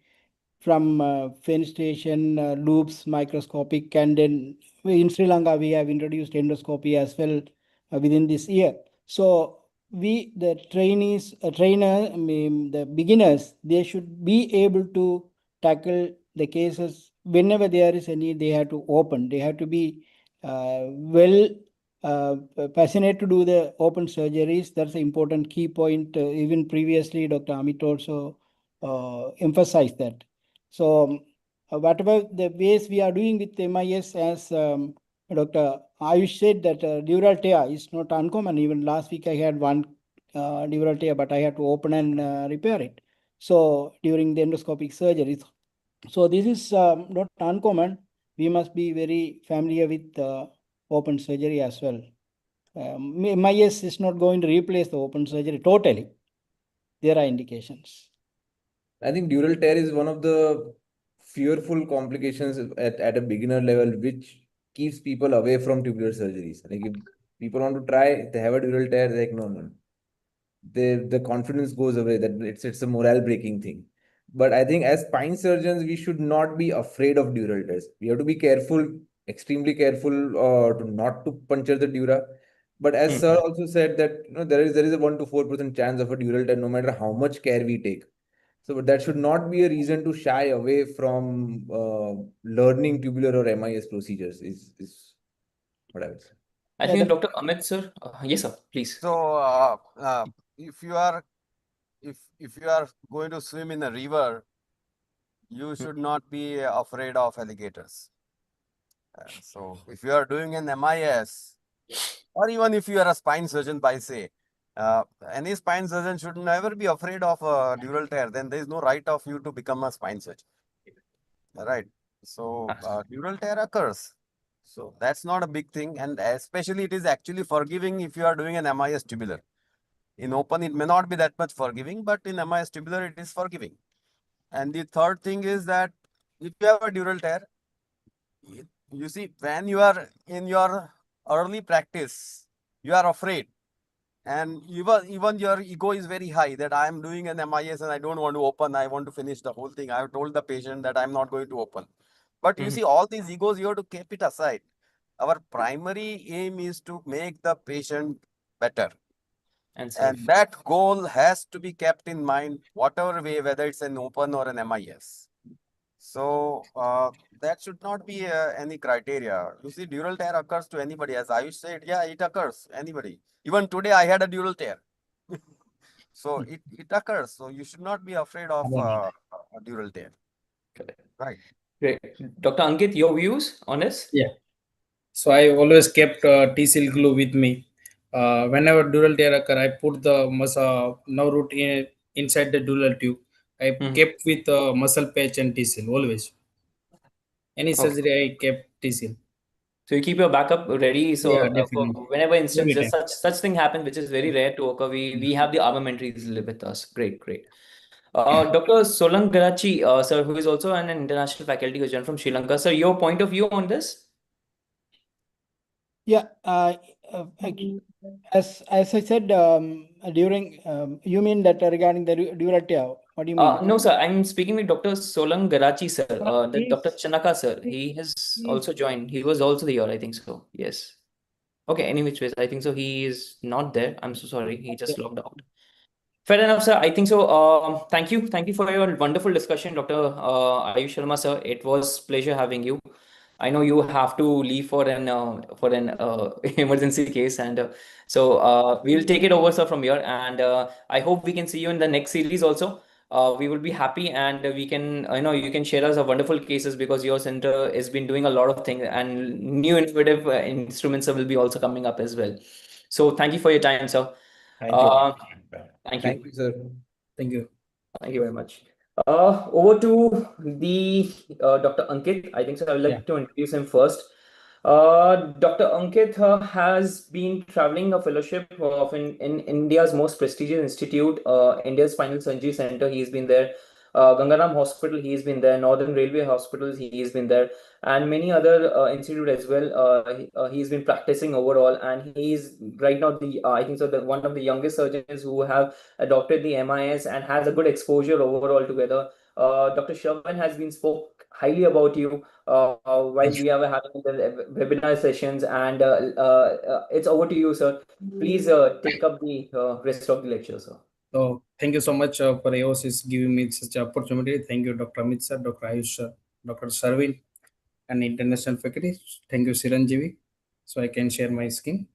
from fenestration, loops, microscopic, and then in Sri Lanka we have introduced endoscopy as well within this year. So the the beginners, they should be able to tackle the cases whenever there is a need. They have to open. They have to be passionate to do the open surgeries. That's an important key point. Even previously, Dr. Amit also emphasized that. So whatever the ways we are doing with MIS, as Dr. Ayush said, that dural tear is not uncommon. Even last week I had one dural tear, but I had to open and repair it. So during the endoscopic surgery. So this is not uncommon. We must be very familiar with open surgery as well. MIS is not going to replace the open surgery totally. There are indications. I think dural tear is one of the fearful complications at a beginner level, which keeps people away from tubular surgeries. Like if people want to try, they have a dural tear, they're like, no. The confidence goes away, that it's a morale breaking thing. But I think as spine surgeons, we should not be afraid of dural tears. We have to be careful, extremely careful, to not to puncture the dura. But as sir also said that there is a 1 to 4% chance of a dural tear, no matter how much care we take. So but that should not be a reason to shy away from learning tubular or MIS procedures. Is what I would say. I think Dr. Amit, sir. Yes, sir. Please. So if you are going to swim in a river, you should not be afraid of alligators. So if you are doing an MIS, or even if you are a spine surgeon by say, any spine surgeon should never be afraid of a dural tear. Then there is no right of you to become a spine surgeon. Right. So dural tear occurs. So that's not a big thing, and especially it is actually forgiving if you are doing an MIS tubular. In open, it may not be that much forgiving, but in MIS tubular, it is forgiving. And the third thing is that if you have a dural tear, you see, when you are in your early practice, you are afraid. And even your ego is very high that I am doing an MIS and I don't want to open. I want to finish the whole thing. I have told the patient that I'm not going to open. But you see, all these egos, you have to keep it aside. Our primary aim is to make the patient better. And that goal has to be kept in mind, whatever way, whether it's an open or an MIS. So that should not be any criteria. You see, dural tear occurs to anybody. As Ayush said, yeah, it occurs, anybody. Even today, I had a dural tear. So it occurs. So you should not be afraid of a dural tear. Right. Great. Dr. Ankit, your views on this? Yeah. So I always kept T-seal glue with me. Whenever dural tear occur, I put the nerve root inside the dural tube. I kept with muscle patch and T-seal always. any Okay. surgery, I kept TCL. So you keep your backup ready. So Yeah, for definitely. whenever instance Every time. such thing happens, which is very rare to occur, we have the armamentaries live with us. Great, great. Dr. Solang Garachi, sir, who is also an international faculty who's joined from Sri Lanka. Sir, your point of view on this? Yeah, as I said during, you mean that regarding the Duratia? What do you mean? No, sir. I'm speaking with Dr. Solang Garachi, sir. The He's- Dr. Chanaka, sir. He has also joined. He was also here, I think so. Yes. Okay. Any which ways, I think so. He is not there. I'm so sorry. He just logged out. Fair enough, sir. I think so. Thank you. Thank you for your wonderful discussion, Dr. Ayush Sharma, sir. It was pleasure having you. I know you have to leave for an emergency case, and we'll take it over, sir, from here. And I hope we can see you in the next series also. We will be happy, and we can, you can share us a wonderful cases because your center has been doing a lot of things, and new innovative instruments will be also coming up as well. So thank you for your time, sir. Thank you. Thank you. Thank you, sir. Thank you. Thank you very much. Over to the Dr. Ankit. I think so. I would like to introduce him first. Dr. Ankit has been traveling a fellowship in India's most prestigious institute, India's Spinal Surgery Center. He's been there. Gangaram Hospital, he's been there. Northern Railway Hospitals, he's been there, and many other institute as well. He's been practicing overall, and he's right now the I think so the one of the youngest surgeons who have adopted the MIS and has a good exposure overall together. Dr. Sharvin has been spoke highly about you while we are having the webinar sessions, and it's over to you, sir. Please take up the rest of the lecture, sir. So thank you so much for AOSYS giving me such an opportunity. Thank you, Dr. Amit sir, Dr. Ayush sir, Dr. Sharvin, and international faculty. Thank you, Chiranjeevi. So I can share my screen.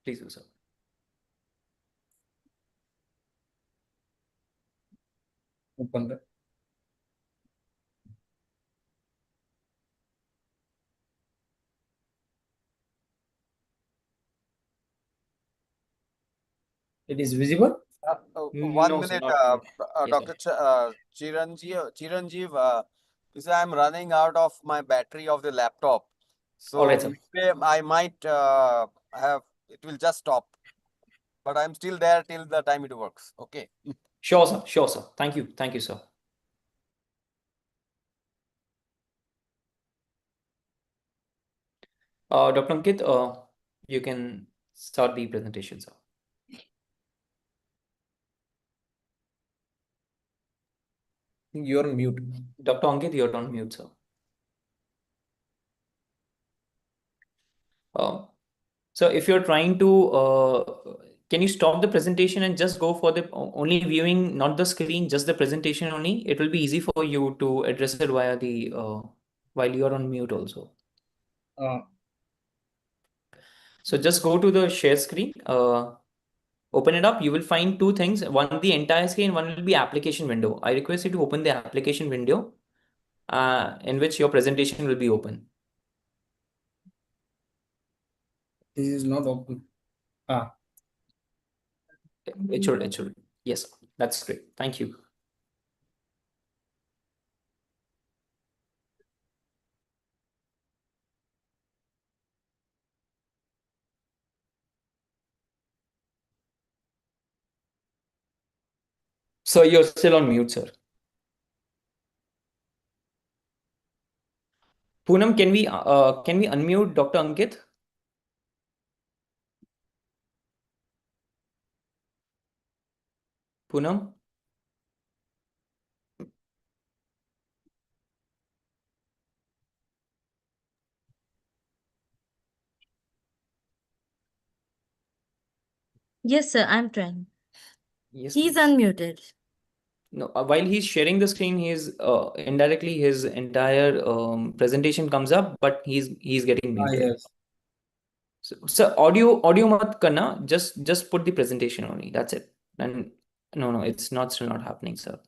Please do, sir. Open that. It is visible? One No, sir, minute, not yet. Yes, Dr. Chiranjeev, you say I'm running out of my battery of the laptop. So All right, sir. I might it will just stop. But I'm still there till the time it works. Okay. Sure, sir. Sure, sir. Thank you. Thank you, sir. Dr. Ankit, you can start the presentation, sir. You're on mute. Dr. Ankit, you're on mute, sir. So if you're trying to, can you stop the presentation and just go for the only viewing, not the screen, just the presentation only? It will be easy for you to address it via the while you're on mute also. So just go to the share screen, open it up. You will find two things. One, the entire screen, one will be application window. I request you to open the application window in which your presentation will be open. This is not open. It should. Yes, that's great. Thank you. So you're still on mute, sir. Poonam, can we unmute Dr. Ankit? Poonam? Yes, sir, I'm trying. Yes, He's please. unmuted. No, while he's sharing the screen, he's indirectly his entire presentation comes up, but he's getting muted. Yes. So audio mat karna, just put the presentation only. That's it. And no, it's still not happening, sir.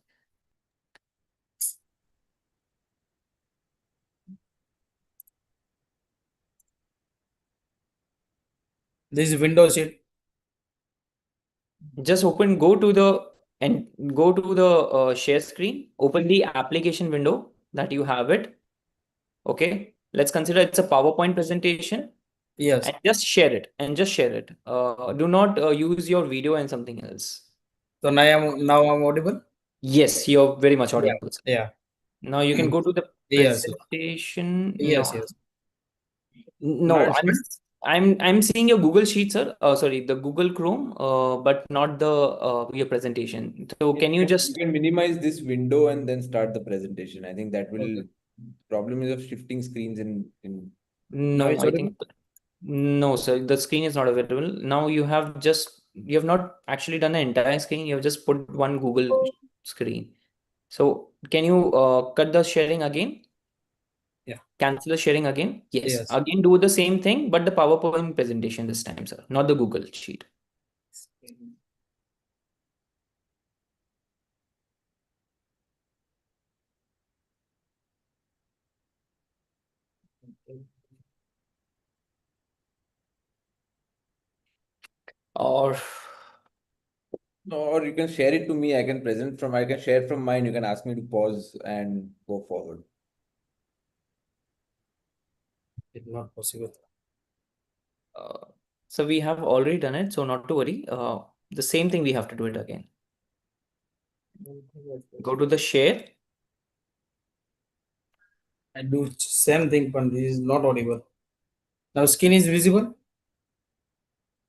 This is Windows sheet. Just go to the share screen, open the application window that you have it. Okay, let's consider it's a PowerPoint presentation. Yes. And just share it. Do not use your video and something else. So now I'm audible. Yes, you're very much Yeah. audible. Yeah. Now you can go to the Yes. presentation. Yes. No, Yes. Now no, it's fine. I'm seeing your Google Sheet, sir. Sorry, the Google Chrome, but not the your presentation. So can you just You can minimize this window and then start the presentation. I think that will problem is of shifting screens in Now no, it's I audible. think no, sir. The screen is not available. Now you have not actually done an entire screen. You have just put one Google screen. So can you cut the sharing again? Yeah. Cancel the sharing again? Yes. Yes. Again, do the same thing, but the PowerPoint presentation this time, sir, not the Google Sheet. Or or you can share it to me. I can share from mine. You can ask me to pause and go forward. It's not possible. so we have already done it, so not to worry. The same thing we have to do it again. Go to the share. I do same thing, but this is not audible. Now skin is visible.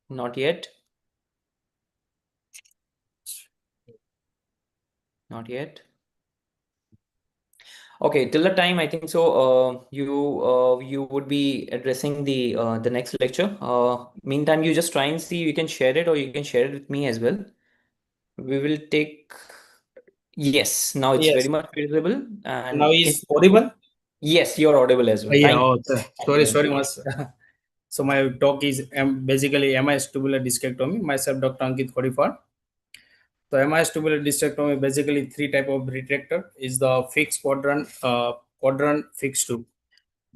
Not yet. Not yet. Okay, till the time I think so. You would be addressing the next lecture. Meantime, you just try and see. You can share it, or you can share it with me as well. We will take. Yes, now it's very Yes. much visible. Now And is audible. yes, you're audible as well. Yeah. Thank you. Sorry, Mas. So my talk is basically MIS tubular discectomy. Myself, Dr. Ankit Khodifad. So MIS tubular discectomy basically three type of retractor is the fixed quadrant fixed tube.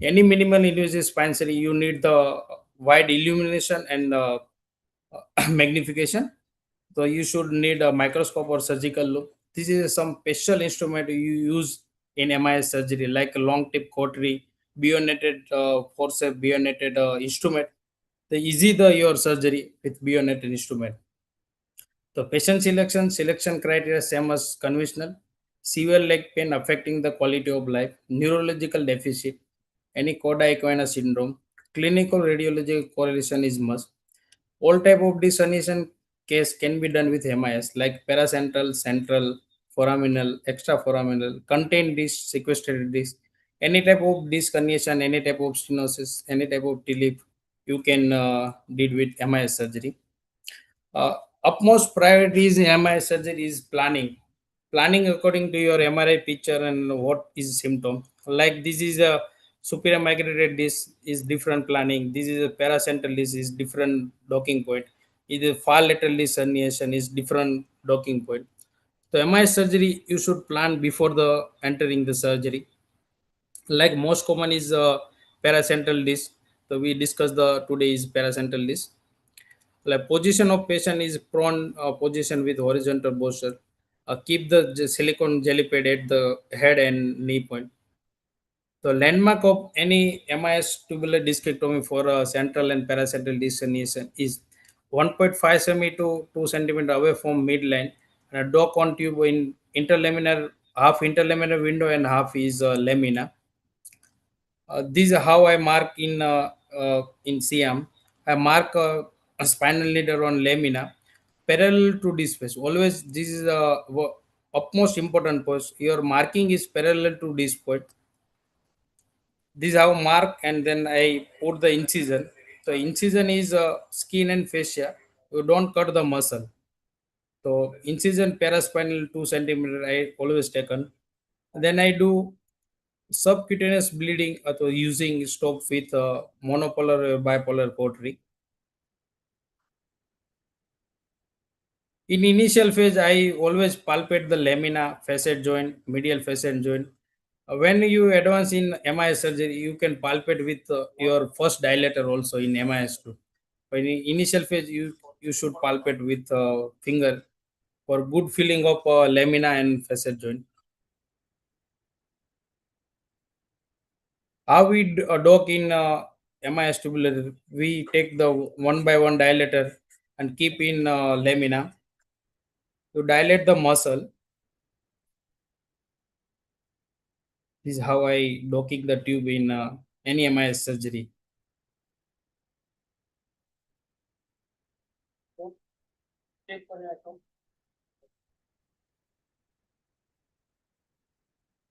Any minimal invasive spine surgery, you need the wide illumination and magnification. So you should need a microscope or surgical loop. This is some special instrument you use in MIS surgery, like a long tip cautery, bioneted forceps, bioneted instrument. The easy the your surgery with bioneted instrument. The patient selection criteria same as conventional. Severe leg pain affecting the quality of life, neurological deficit, any coda equina syndrome, clinical radiological correlation is must. All type of discernation case can be done with MIS like paracentral, central, foraminal, extraforaminal, contained disc, sequestered disc. Any type of disc herniation, any type of stenosis, any type of TLIP, you can did with MIS surgery. Upmost priorities in MRI surgery is planning. Planning according to your MRI picture and what is symptom. Like this is a superior migrated disc is different planning. This is a paracentral disc is different docking point. Is a far lateral disc herniation is different docking point. So MRI surgery you should plan before the entering the surgery. Like most common is paracentral disc. So we discussed the today is paracentral disc. Like position of patient is prone position with horizontal posture. Keep the silicone jelly pad at the head and knee point. The landmark of any MIS tubular discectomy for central and paracentral disc herniation is 1.5 cm to 2 cm away from midline and a dock on tube in interlaminar, half interlaminar window and half is lamina. This is how I mark in CM. I mark a spinal leader on lamina parallel to this space. Always this is the utmost important point. Your marking is parallel to this point. This is how mark and then I put the incision. So incision is skin and fascia. You don't cut the muscle. So incision paraspinal 2 centimeter I always taken. Then I do subcutaneous bleeding using stop with monopolar or bipolar cautery. In initial phase, I always palpate the lamina, facet joint, medial facet joint. When you advance in MIS surgery, you can palpate with your first dilator also in MIS too. But in initial phase, you should palpate with finger for good feeling of lamina and facet joint. How we dock in MIS tubular, we take the 1 by 1 dilator and keep in lamina to dilate the muscle. This is how I docking the tube in any MIS surgery.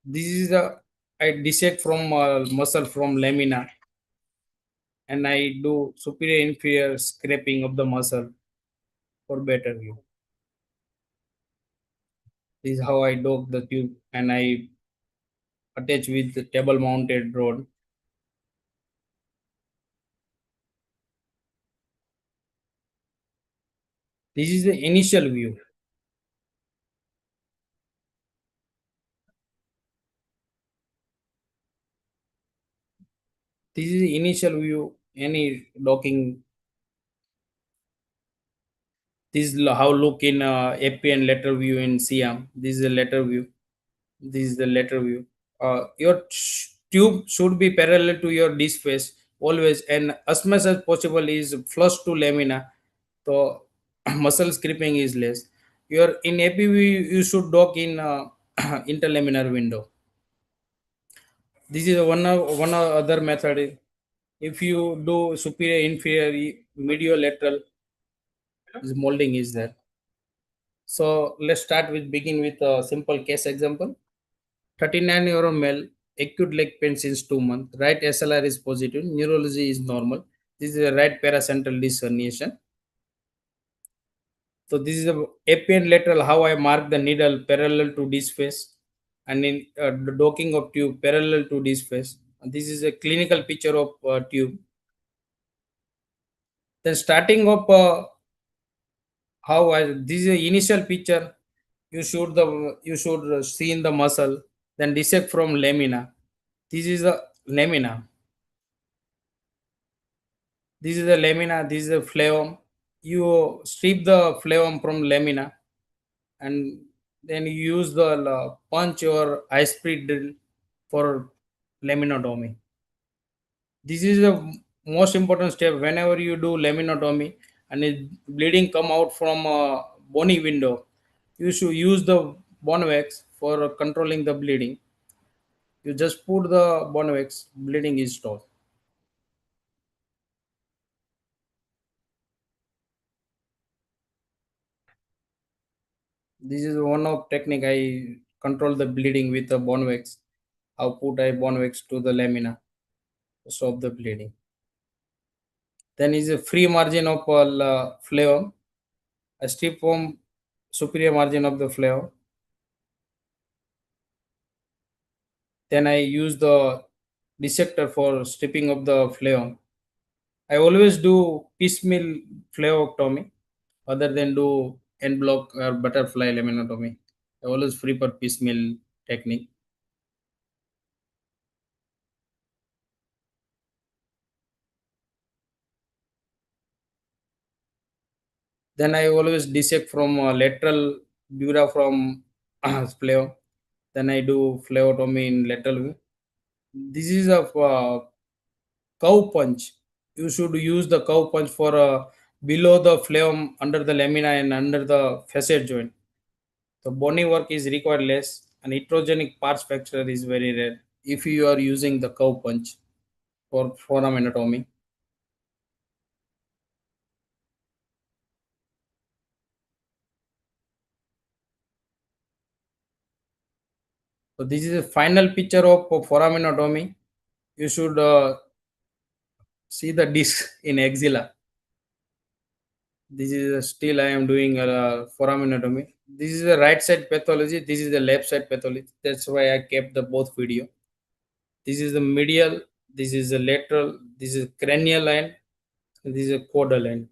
This is the I dissect from muscle from lamina, and I do superior inferior scraping of the muscle for better view. This is how I dock the tube, and I attach with the table mounted rod. This is the initial view. This is the initial view. Any docking. This is how look in AP and lateral view in CM. This is the lateral view. This is the lateral view. Your tube should be parallel to your disc face always, and as much as possible is flush to lamina. So muscle scraping is less. Your in APV you should dock in interlaminar window. This is one other method. If you do superior inferior medial lateral, this molding is there. So let's start with begin with a simple case example. 39-year-old male, acute leg pain since 2 months. Right SLR is positive, neurology is normal. This is a right paracentral disc herniation. So this is a APN lateral, how I mark the needle parallel to disc face, and in the docking of tube parallel to disc face. And this is a clinical picture of tube. Then starting of how I, this is the initial picture. You should see in the muscle, then dissect from lamina. This is the lamina. This is the lamina. This is the phloem. You strip the phloem from lamina, and then you use the punch or high speed drill for laminotomy. This is the most important step whenever you do laminotomy and bleeding come out from a bony window. You should use the bone wax for controlling the bleeding. You just put the bone wax, bleeding is stopped. This is one of technique I control the bleeding with the bone wax. I'll put a bone wax to the lamina to stop the bleeding. Then is a free margin of phloem. I strip from superior margin of the phloem. Then I use the dissector for stripping of the phloem. I always do piecemeal phloectomy other than do end block or butterfly laminotomy. I always prefer piecemeal technique. Then I always dissect from lateral dura from phloem. Then I do phloetomy in lateral view. This is a cow punch. You should use the cow punch for below the phloem, under the lamina and under the facet joint. The bony work is required less, and heterogenic parts fracture is very rare if you are using the cow punch for forearm anatomy. So this is a final picture of forearm anatomy. You should see the disc in axilla. This is still I am doing forearm anatomy. This is the right side pathology. This is the left side pathology. That's why I kept the both video. This is the medial. This is the lateral. This is cranial line. This is a caudal line.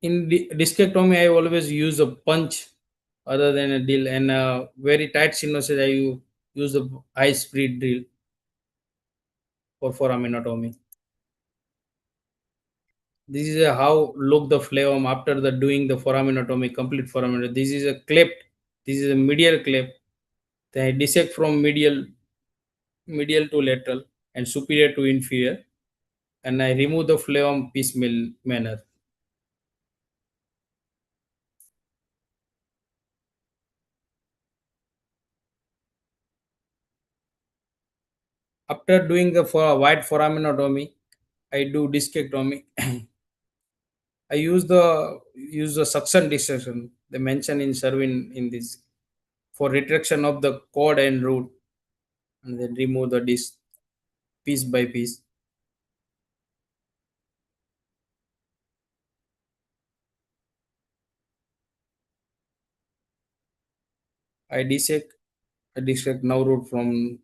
In discectomy, I always use a punch other than a drill, and very tight synosis. I use a high speed drill for forearm anatomy. This is how look the flavum after the doing the foraminotomy, complete foraminotomy. This is a cleft. This is a medial cleft. Then I dissect from medial to lateral and superior to inferior, and I remove the flavum piecemeal manner. After doing the wide foraminotomy, I do discectomy. I use the suction dissection they mention in Sharvin in this for retraction of the cord and root, and then remove the disc piece by piece. I dissect now root from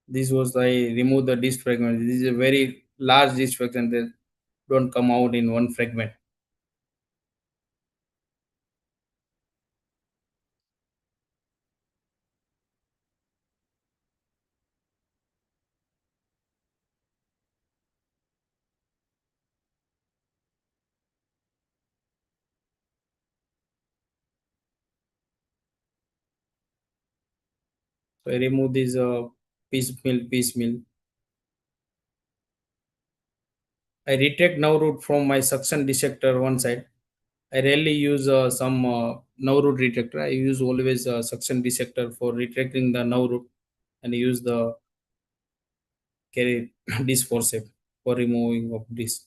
this was I remove the disc fragment. This is a very large disc fragment that don't come out in one fragment. So I remove this piecemeal. I retract nerve root from my suction dissector one side. I rarely use some nerve root retractor. I use always suction dissector for retracting the nerve root, and use the carry disc forceps for removing of disc.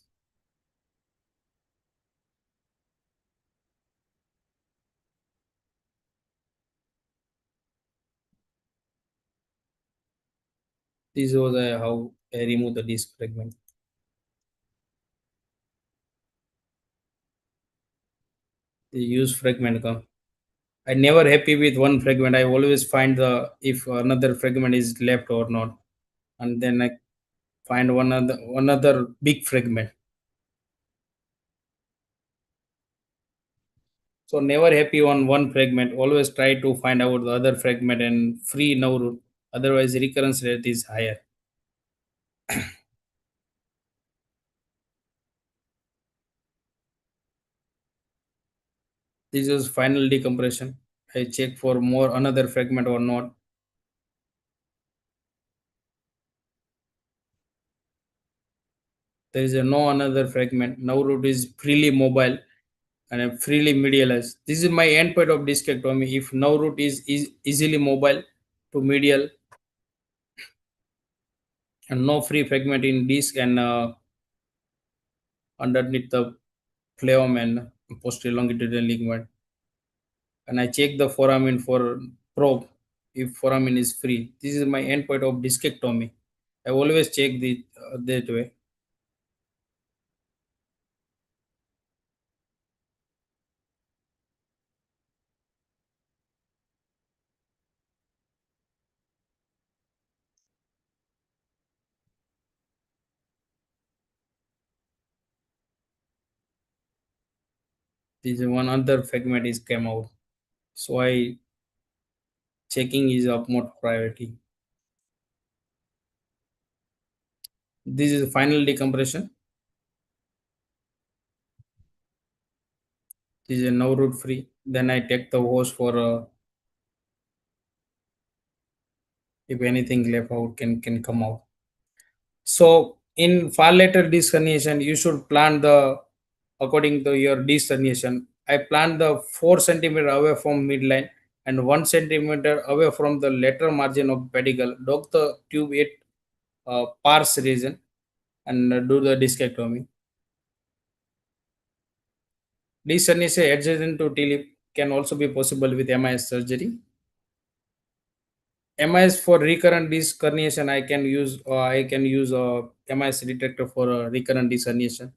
This was how I remove the disc fragment. The use fragment come. I never happy with one fragment. I always find the if another fragment is left or not, and then I find one other big fragment. So never happy on one fragment. Always try to find out the other fragment and free nerve root. Otherwise, recurrence rate is higher. This is final decompression. I check for more another fragment or not. There is no another fragment. Nerve root is freely mobile and freely medialized. This is my endpoint of discectomy. If nerve root is easily mobile to medial and no free fragment in disc and underneath the flavum and posterior longitudinal ligament, and I check the foramen for probe if foramen is free. This is my endpoint of discectomy. I always check that way. This is one other fragment is came out. So I checking is utmost priority. This is final decompression. This is a no root free. Then I take the hose for if anything left out can come out. So in far lateral disc herniation, you should plan the according to your disc herniation. I plan the 4 centimeter away from midline and 1 centimeter away from the lateral margin of pedicle. Dock the tube at pars region and do the discectomy. Disc herniation adjacent to T-lip can also be possible with MIS surgery. MIS for recurrent disc herniation, I can use MIS retractor for recurrent disc herniation.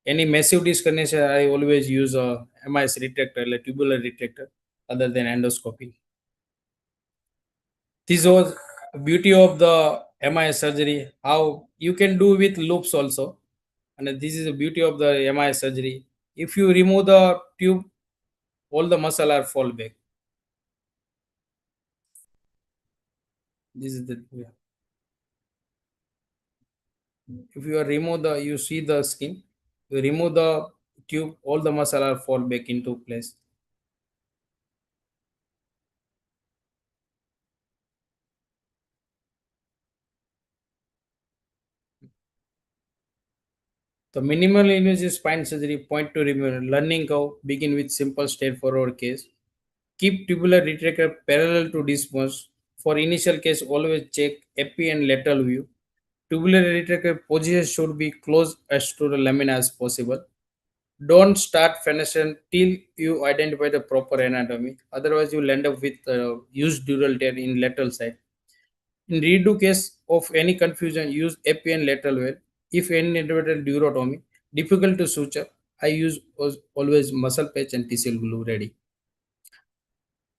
Any massive disc herniation, I always use a MIS retractor, like tubular retractor, other than endoscopy. This was beauty of the MIS surgery. How you can do with loops also, and this is the beauty of the MIS surgery. If you remove the tube, all the muscle are fall back. This is the, yeah. If you remove the, you see the skin, you remove the tube, all the muscle are fall back into place. The minimal invasive spine surgery point to remember learning curve begin with simple straightforward case. Keep tubular retractor parallel to dismus. For initial case, always check epi and lateral view. Tubular retractor position should be close as to the lamina as possible. Don't start fenestration till you identify the proper anatomy. Otherwise, you'll end up with used dural tear in lateral side. In redo case of any confusion, use epi and lateral well. If any individual durotomy, difficult to suture, I use always muscle patch and tissue glue ready.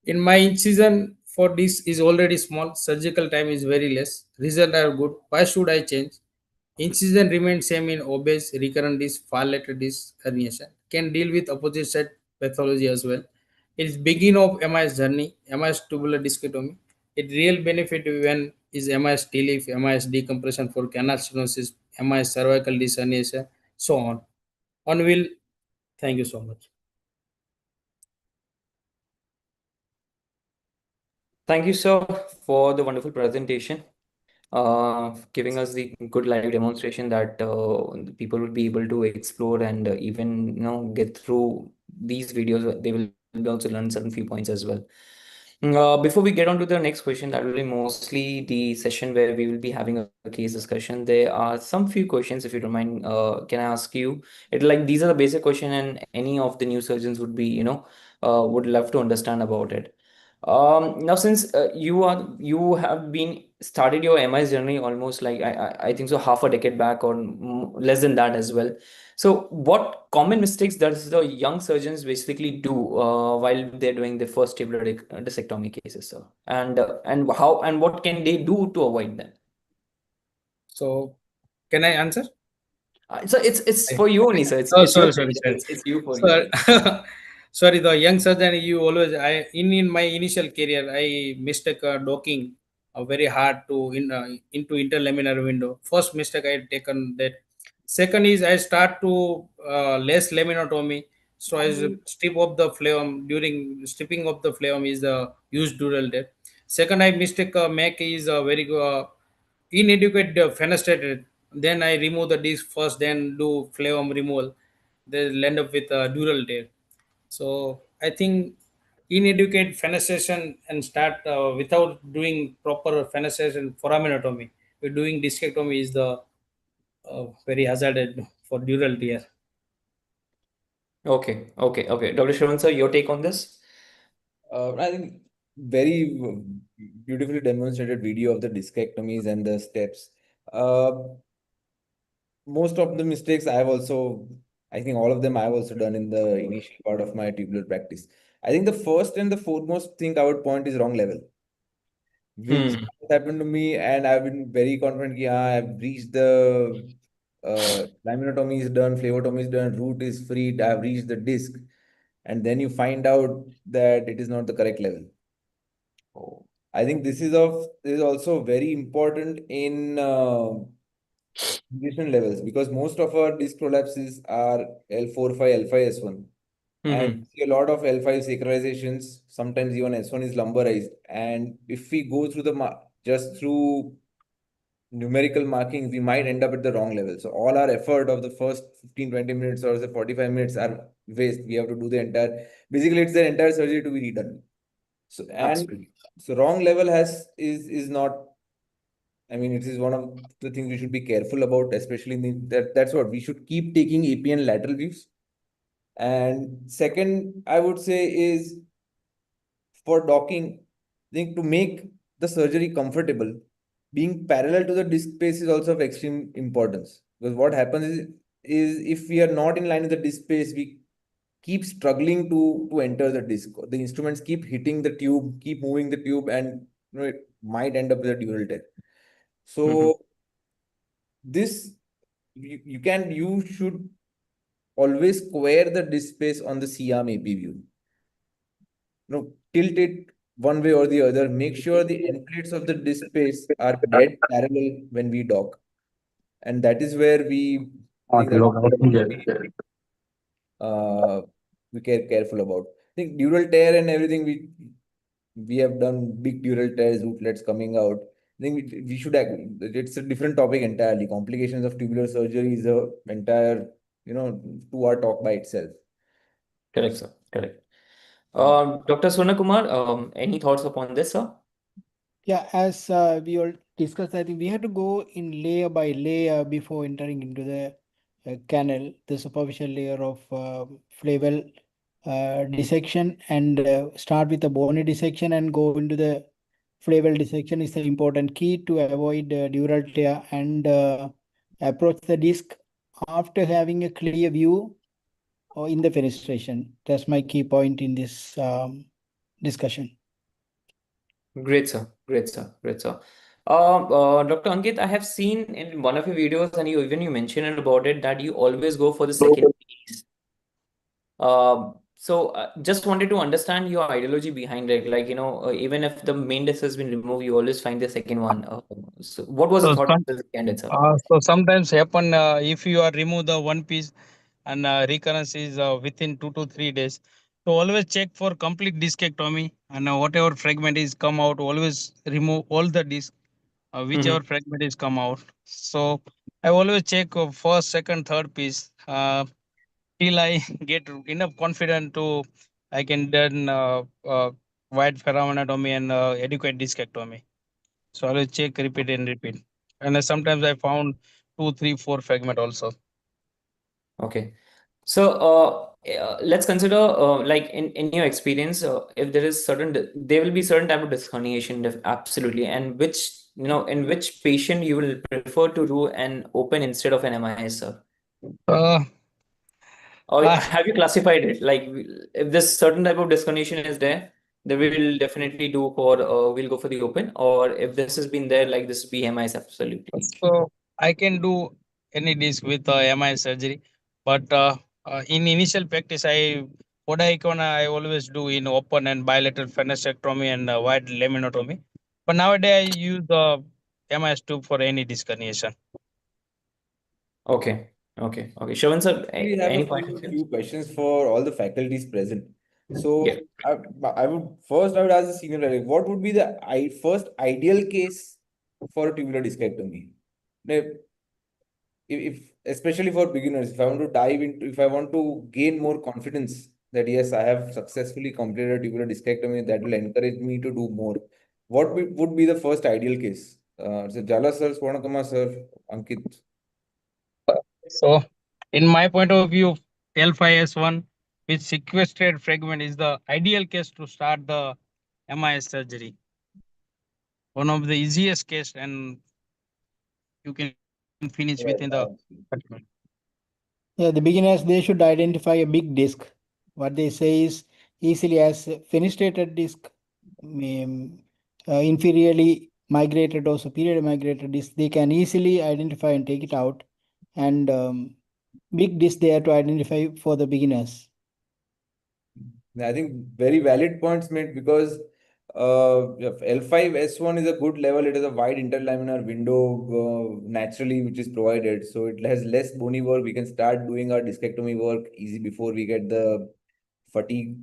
In my incision for this is already small, surgical time is very less, result are good. Why should I change? Incision remains same in obese, recurrent disc, far lateral disc herniation. Can deal with opposite side pathology as well. It is begin of MIS journey, MIS tubular discectomy. It real benefit when is MIS TLIF, MIS decompression for canal stenosis, MIS cervical disc herniation, so on. On will, thank you so much. Thank you, sir, for the wonderful presentation, giving us the good live demonstration that people will be able to explore and even get through these videos. They will also learn certain few points as well. Before we get on to the next question, that will be mostly the session where we will be having a case discussion. There are some few questions, if you don't mind, can I ask you? These are the basic question, and any of the new surgeons would be, would love to understand about it. Now, since you have been started your MIS journey almost like I think so half a decade back or less than that as well. So, what common mistakes does the young surgeons basically do while they're doing the first tubular discectomy cases, sir? And how and what can they do to avoid them? So, can I answer? So it's for you only, sir. Oh, It's your sorry. it's you for So, you. sorry, the young surgeon, you always, in my initial career, I mistake docking very hard to into interlaminar window. First mistake I had taken that. Second is I start to less laminotomy. So I strip off the phleum. During stripping of the phleum is the used dural there. Second I mistake make is very inadequate fenestrated. Then I remove the disc first, then do phleum removal. They end up with a dural tear. So I think inadequate fenestration and start without doing proper fenestration foraminotomy. We're doing discectomy is the very hazardous for dural tear. Okay. Dr. Shravan, sir, your take on this? I think very beautifully demonstrated video of the discectomies and the steps. Most of the mistakes I think all of them I've also done in the initial part of my tubular practice. I think the first and the foremost thing I would point is wrong level, which happened to me, and I've been very confident that I've reached the laminotomy is done, flavotomy is done, root is freed, I've reached the disc, and then you find out that it is not the correct level. Oh. I think this is also very important in different levels, because most of our disc prolapses are L4-5, L5-S1. And see a lot of L5 sacralizations, sometimes even S1 is lumbarized. And if we go through just through numerical marking, we might end up at the wrong level. So all our effort of the first 15-20 minutes or the 45 minutes are waste. We have to do basically it's the entire surgery to be redone. So wrong level is not, I mean, it is one of the things we should be careful about, especially that's what we should keep taking AP and lateral views. And second, I would say is for docking, I think to make the surgery comfortable, being parallel to the disc space is also of extreme importance. Because what happens is if we are not in line with the disc space, we keep struggling to enter the disc. The instruments keep hitting the tube, keep moving the tube, and it might end up with a dural tear. So this you should always square the disc space on the C-arm AP view. Tilt it one way or the other. Make sure the end plates of the disc space are dead parallel when we dock. And that is where I think we care careful about. I think dural tear and everything, we have done big dural tears, rootlets coming out. I think we should it's a different topic entirely. Complications of tubular surgery is a entire, 2-hour talk by itself. Correct, sir. Correct. Dr. Swarnakumaar, any thoughts upon this, sir? Yeah, as we all discussed, I think we have to go in layer by layer before entering into the canal, the superficial layer of flaval dissection, and start with the bony dissection and go into the flaval dissection is the important key to avoid dural tear and approach the disc after having a clear view or in the fenestration. That's my key point in this discussion. Great, sir. Great, sir. Great, sir. Dr. Ankit, I have seen in one of your videos, and you mentioned about it, that you always go for the second piece. Just wanted to understand your ideology behind it. Like, even if the main disc has been removed, you always find the second one. So what was the thought process behind it, sir? So sometimes happen if you are remove the one piece and recurrence is within 2 to 3 days. So always check for complete discectomy and whatever fragment is come out, always remove all the disc, whichever fragment is come out. So I always check first, second, third piece till I get enough confident to I can then wide pheromonotomy and adequate discectomy. So I will check, repeat and repeat. And sometimes I found 2, 3, 4 fragment also. Okay. So let's consider like in your experience, if there is there will be certain type of discrimination, absolutely, and in which patient you will prefer to do an open instead of an MIS, sir? Or have you classified it? Like, if this certain type of discrimination is there, then we will definitely we'll go for the open. Or if this has been there, like this BMI is absolutely. So I can do any disc with MI surgery, but in initial practice, what I always do in open and bilateral fenestrectomy and wide laminotomy. But nowadays I use the MIS tube for any disc herniation. Okay. Sharvin sir, We have any a point of view? few questions for all the faculties present. So Yeah. I would ask the senior level, what would be the first ideal case for a tubular discectomy? Now, if especially for beginners, if I want to gain more confidence that yes, I have successfully completed a tubular discectomy, that will encourage me to do more. What would be the first ideal case? So Jhala sir, Swarnakumaar sir, Ankit. So in my point of view, L5S1 with sequestered fragment is the ideal case to start the MIS surgery. One of the easiest case, and you can finish within the. Yeah, the beginners, they should identify a big disc. What they say is easily as fenestrated disc, inferiorly migrated or superiorly migrated disc. They can easily identify and take it out. And big disc there to identify for the beginners. I think very valid points made, because L5S1 is a good level. It has a wide interlaminar window naturally, which is provided. So it has less bony work. We can start doing our discectomy work easy before we get the fatigue.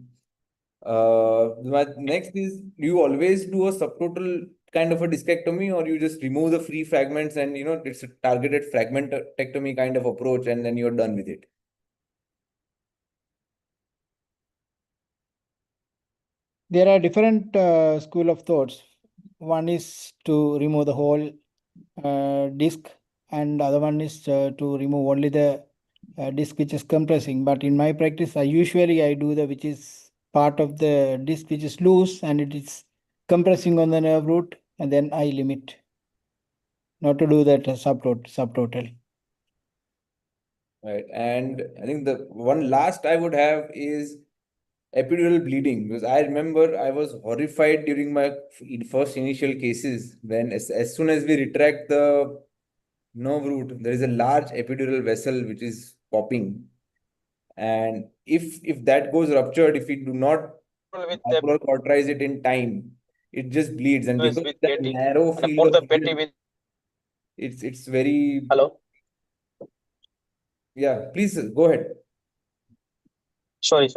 Next is, do you always do a subtotal kind of a discectomy, or you just remove the free fragments and it's a targeted fragmentectomy kind of approach and then you're done with it? There are different school of thoughts. One is to remove the whole disc, and the other one is to remove only the disc which is compressing. But in my practice, I do the which is part of the disc which is loose and it is compressing on the nerve root, and then I limit not to do that subtotal. Right. And I think the one last I would have is epidural bleeding, because I remember I was horrified during my first initial cases when as soon as we retract the nerve root, there is a large epidural vessel which is popping. And if that goes ruptured, if we do not cauterize it in time, it just bleeds. And because that narrow field of vision, it's very. Hello. Yeah, please go ahead. Sorry.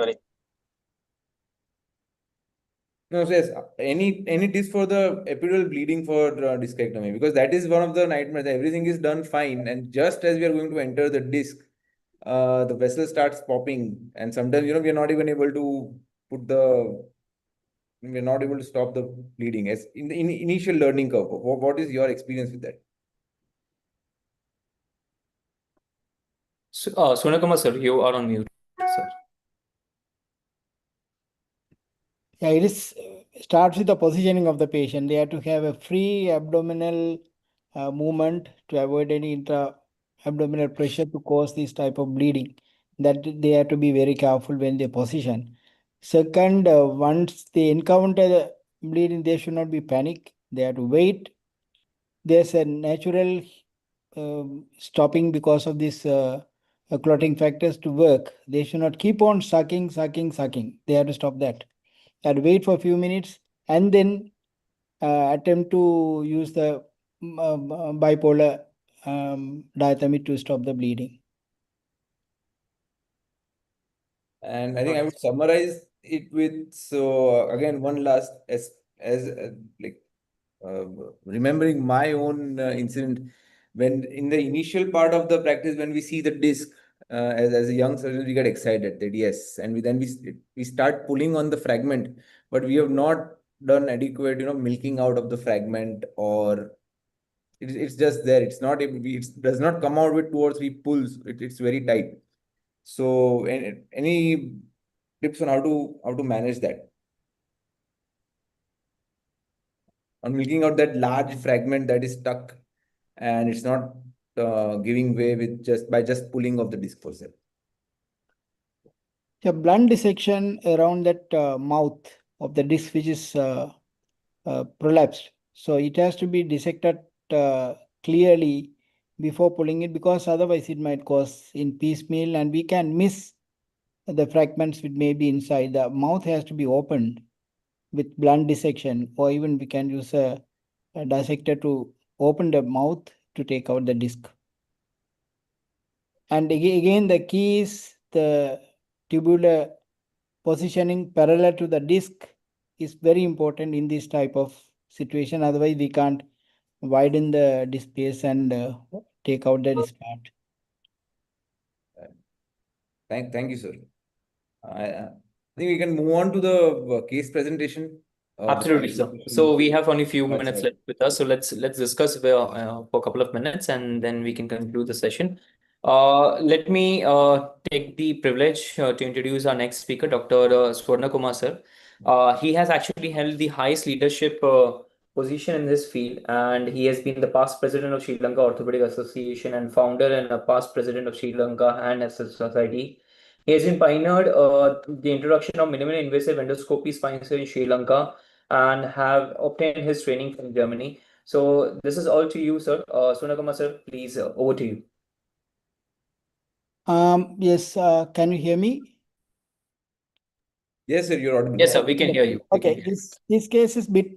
No, so yes, any tips for the epidural bleeding for discectomy? Because that is one of the nightmares. Everything is done fine, and just as we are going to enter the disc, the vessel starts popping, and sometimes we are not even able to we're not able to stop the bleeding. As in the initial learning curve, what is your experience with that? Swarnakumaar sir, you are on mute, sir. Yeah, it is starts with the positioning of the patient. They have to have a free abdominal movement to avoid any intra-abdominal pressure to cause this type of bleeding. That they have to be very careful when they position. Second, once they encounter the bleeding, they should not be panic. They have to wait. There's a natural stopping because of this clotting factors to work. They should not keep on sucking. They have to stop that. And wait for a few minutes and then attempt to use the bipolar diathermy to stop the bleeding. And I think I would summarize it with, so again, one last, remembering my own incident, when in the initial part of the practice, when we see the disc, as a young surgeon, we get excited that yes, and we start pulling on the fragment, but we have not done adequate, milking out of the fragment, or it's just there. It's not it does not come out with 2 or 3 pulls. It's very tight. So, any tips on how to manage that? On milking out that large fragment that is stuck and it's not giving way with just pulling of the disc for itself. A blunt dissection around that mouth of the disc which is prolapsed. So it has to be dissected clearly before pulling it, because otherwise it might cause in piecemeal and we can miss the fragments which may be inside. The mouth has to be opened with blunt dissection, or even we can use a dissector to open the mouth to take out the disc. And again, the key is the tubular positioning parallel to the disc is very important in this type of situation. Otherwise, we can't widen the disc space and take out the disc part. Thank you, sir. I think we can move on to the case presentation. Absolutely, sir. So we have only a few minutes left with us. So let's discuss for a couple of minutes, and then we can conclude the session. Let me take the privilege to introduce our next speaker, Dr. Swarnakumaar sir. He has actually held the highest leadership position in this field, and he has been the past president of Sri Lanka Orthopaedic Association and founder and a past president of Sri Lanka Hand Society. He has been pioneered the introduction of minimally invasive endoscopy spine surgery in Sri Lanka and have obtained his training from Germany. So this is all to you, sir. Swarnakumaar sir, please, over to you. Yes, can you hear me? Yes, sir, you're audible. Yes, sir, we can hear you. Okay, this case is a bit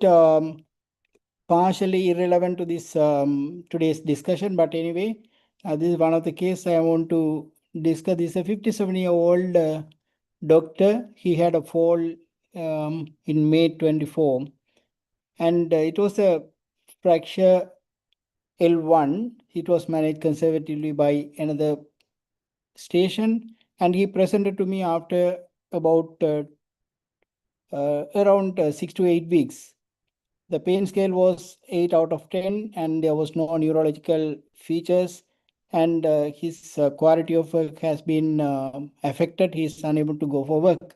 partially irrelevant to this today's discussion, but anyway, this is one of the cases I want to discuss. This is a 57-year-old doctor. He had a fall in May 24, and it was a fracture L1. It was managed conservatively by another station, and he presented to me after about around 6 to 8 weeks. The pain scale was 8 out of 10, and there was no neurological features, and his quality of work has been affected. He is unable to go for work.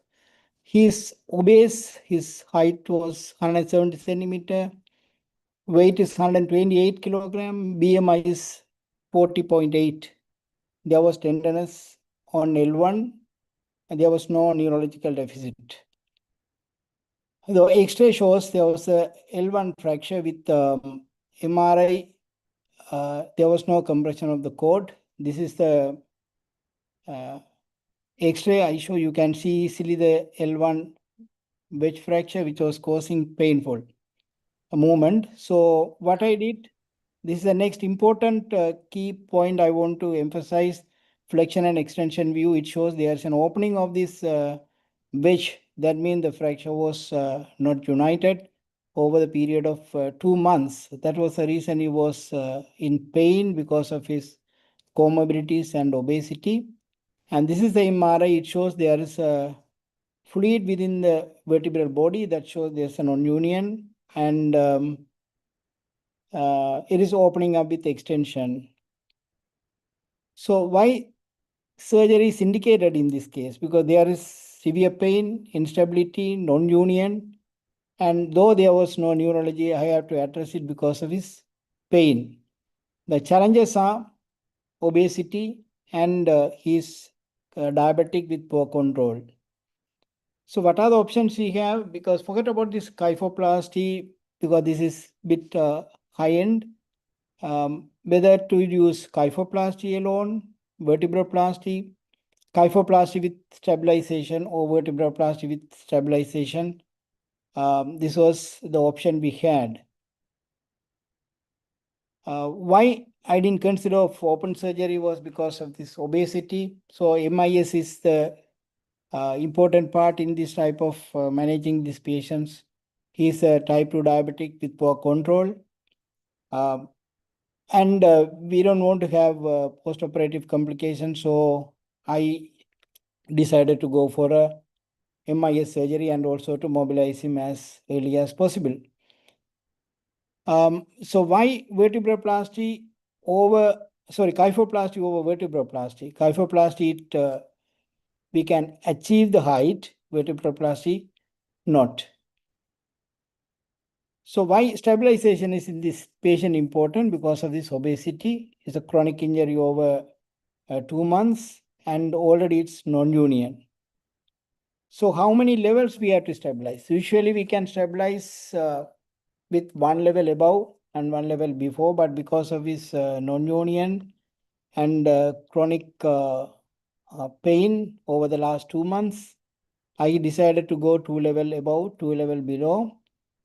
He is obese. His height was 170 centimeter. Weight is 128 kilogram. BMI is 40.8. There was tenderness on L1, and there was no neurological deficit. The X-ray shows there was a L1 fracture with MRI. There was no compression of the cord. This is the X-ray I show, you can see easily the L1 wedge fracture, which was causing painful movement. So what I did, this is the next important key point I want to emphasize. Flexion and extension view, it shows there's an opening of this wedge. That means the fracture was not united over the period of 2 months. That was the reason he was in pain because of his comorbidities and obesity. And this is the MRI. It shows there is a fluid within the vertebral body that shows there's a non-union, and it is opening up with extension. So why surgery is indicated in this case? Because there is severe pain, instability, non-union, and though there was no neurology, I have to address it because of his pain. The challenges are obesity and he's diabetic with poor control. So what are the options we have? Because forget about this kyphoplasty, because this is bit high-end. Whether to use kyphoplasty alone, vertebroplasty, kyphoplasty with stabilization, or vertebroplasty with stabilization. This was the option we had. Why I didn't consider open surgery was because of this obesity. So MIS is the important part in this type of managing these patients. He's a type 2 diabetic with poor control. And we don't want to have post-operative complications. So I decided to go for a MIS surgery and also to mobilize him as early as possible. So why kyphoplasty over vertebroplasty? Kyphoplasty, we can achieve the height, vertebroplasty, not. So why stabilization is in this patient important? Because of this obesity. It's a chronic injury over 2 months, and already it's non-union. So how many levels we have to stabilize? Usually we can stabilize with 1 level above and 1 level before, but because of his non-union and chronic pain over the last 2 months, I decided to go 2 level above, 2 level below,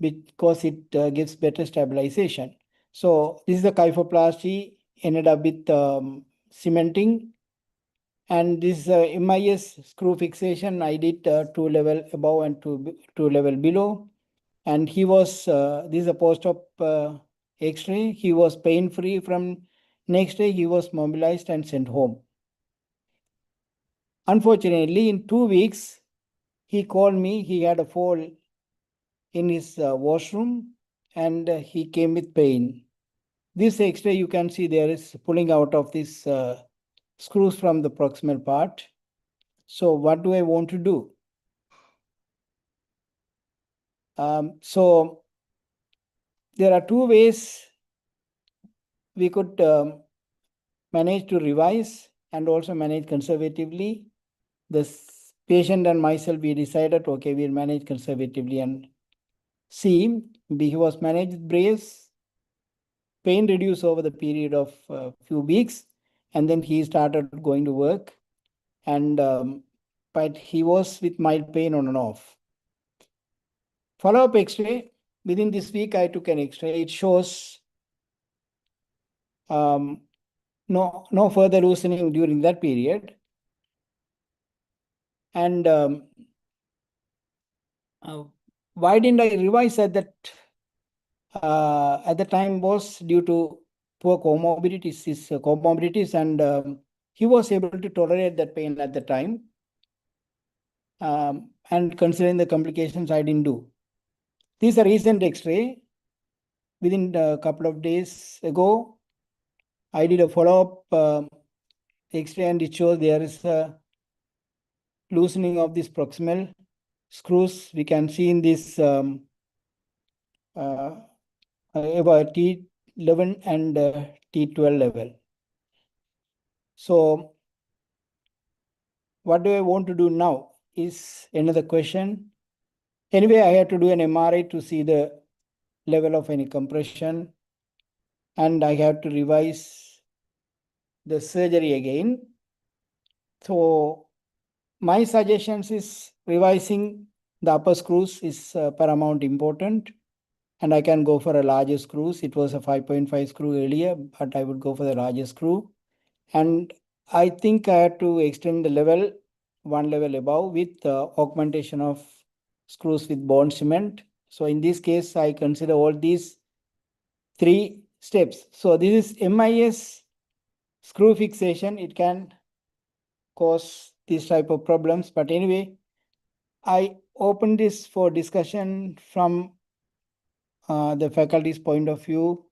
because it gives better stabilization. So this is the kyphoplasty, ended up with cementing. And this MIS screw fixation, I did 2 level above and 2 level below. And he was, this is a post-op X-ray. He was pain-free from next day. He was mobilized and sent home. Unfortunately, in 2 weeks, he called me. He had a fall in his washroom, and he came with pain. This X-ray, you can see there is pulling out of these screws from the proximal part. So what do I want to do? So there are 2 ways we could manage to revise and also manage conservatively. The patient and myself, we decided, okay, we'll manage conservatively and see. He was managed with brace, pain reduced over the period of a few weeks, and then he started going to work. And but he was with mild pain on and off. Follow-up X-ray. Within this week, I took an X-ray. It shows no further loosening during that period. And why didn't I revise at that? At the time was due to poor comorbidities, and he was able to tolerate that pain at the time. And considering the complications, I didn't do. This is a recent X-ray. Within a couple of days ago, I did a follow-up X-ray, and it shows there is a loosening of these proximal screws. We can see in this about T11 and T12 level. So what do I want to do now is another question. Anyway, I had to do an MRI to see the level of any compression, and I have to revise the surgery again. So my suggestions is revising the upper screws is paramount important. And I can go for a larger screws. It was a 5.5 screw earlier, but I would go for the larger screw. And I think I had to extend the level, one level above with augmentation of screws with bone cement. So in this case, I consider all these 3 steps. So this is MIS screw fixation. It can cause these type of problems. But anyway, I open this for discussion from the faculty's point of view.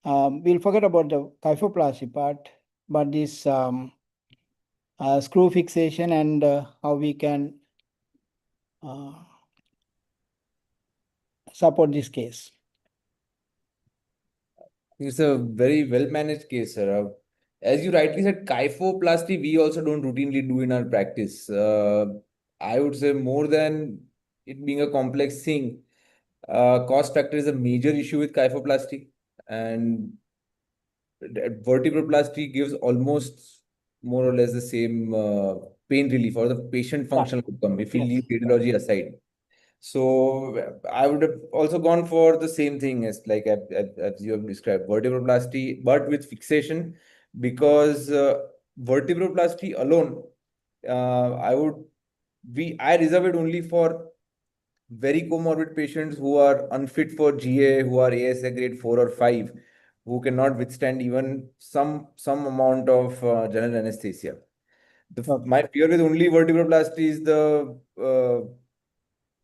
We'll forget about the kyphoplasty part, but this screw fixation and how we can support this case. It's a very well managed case, sir. As you rightly said, kyphoplasty we also don't routinely do in our practice. I would say more than it being a complex thing, cost factor is a major issue with kyphoplasty, and vertebroplasty gives almost more or less the same pain relief or the patient functional outcome if we leave radiology aside. So I would have also gone for the same thing as like as you have described, vertebroplasty, but with fixation, because vertebroplasty alone, I reserve it only for very comorbid patients who are unfit for GA, who are ASA grade 4 or 5, who cannot withstand even some amount of general anesthesia. My fear with only vertebroplasty is the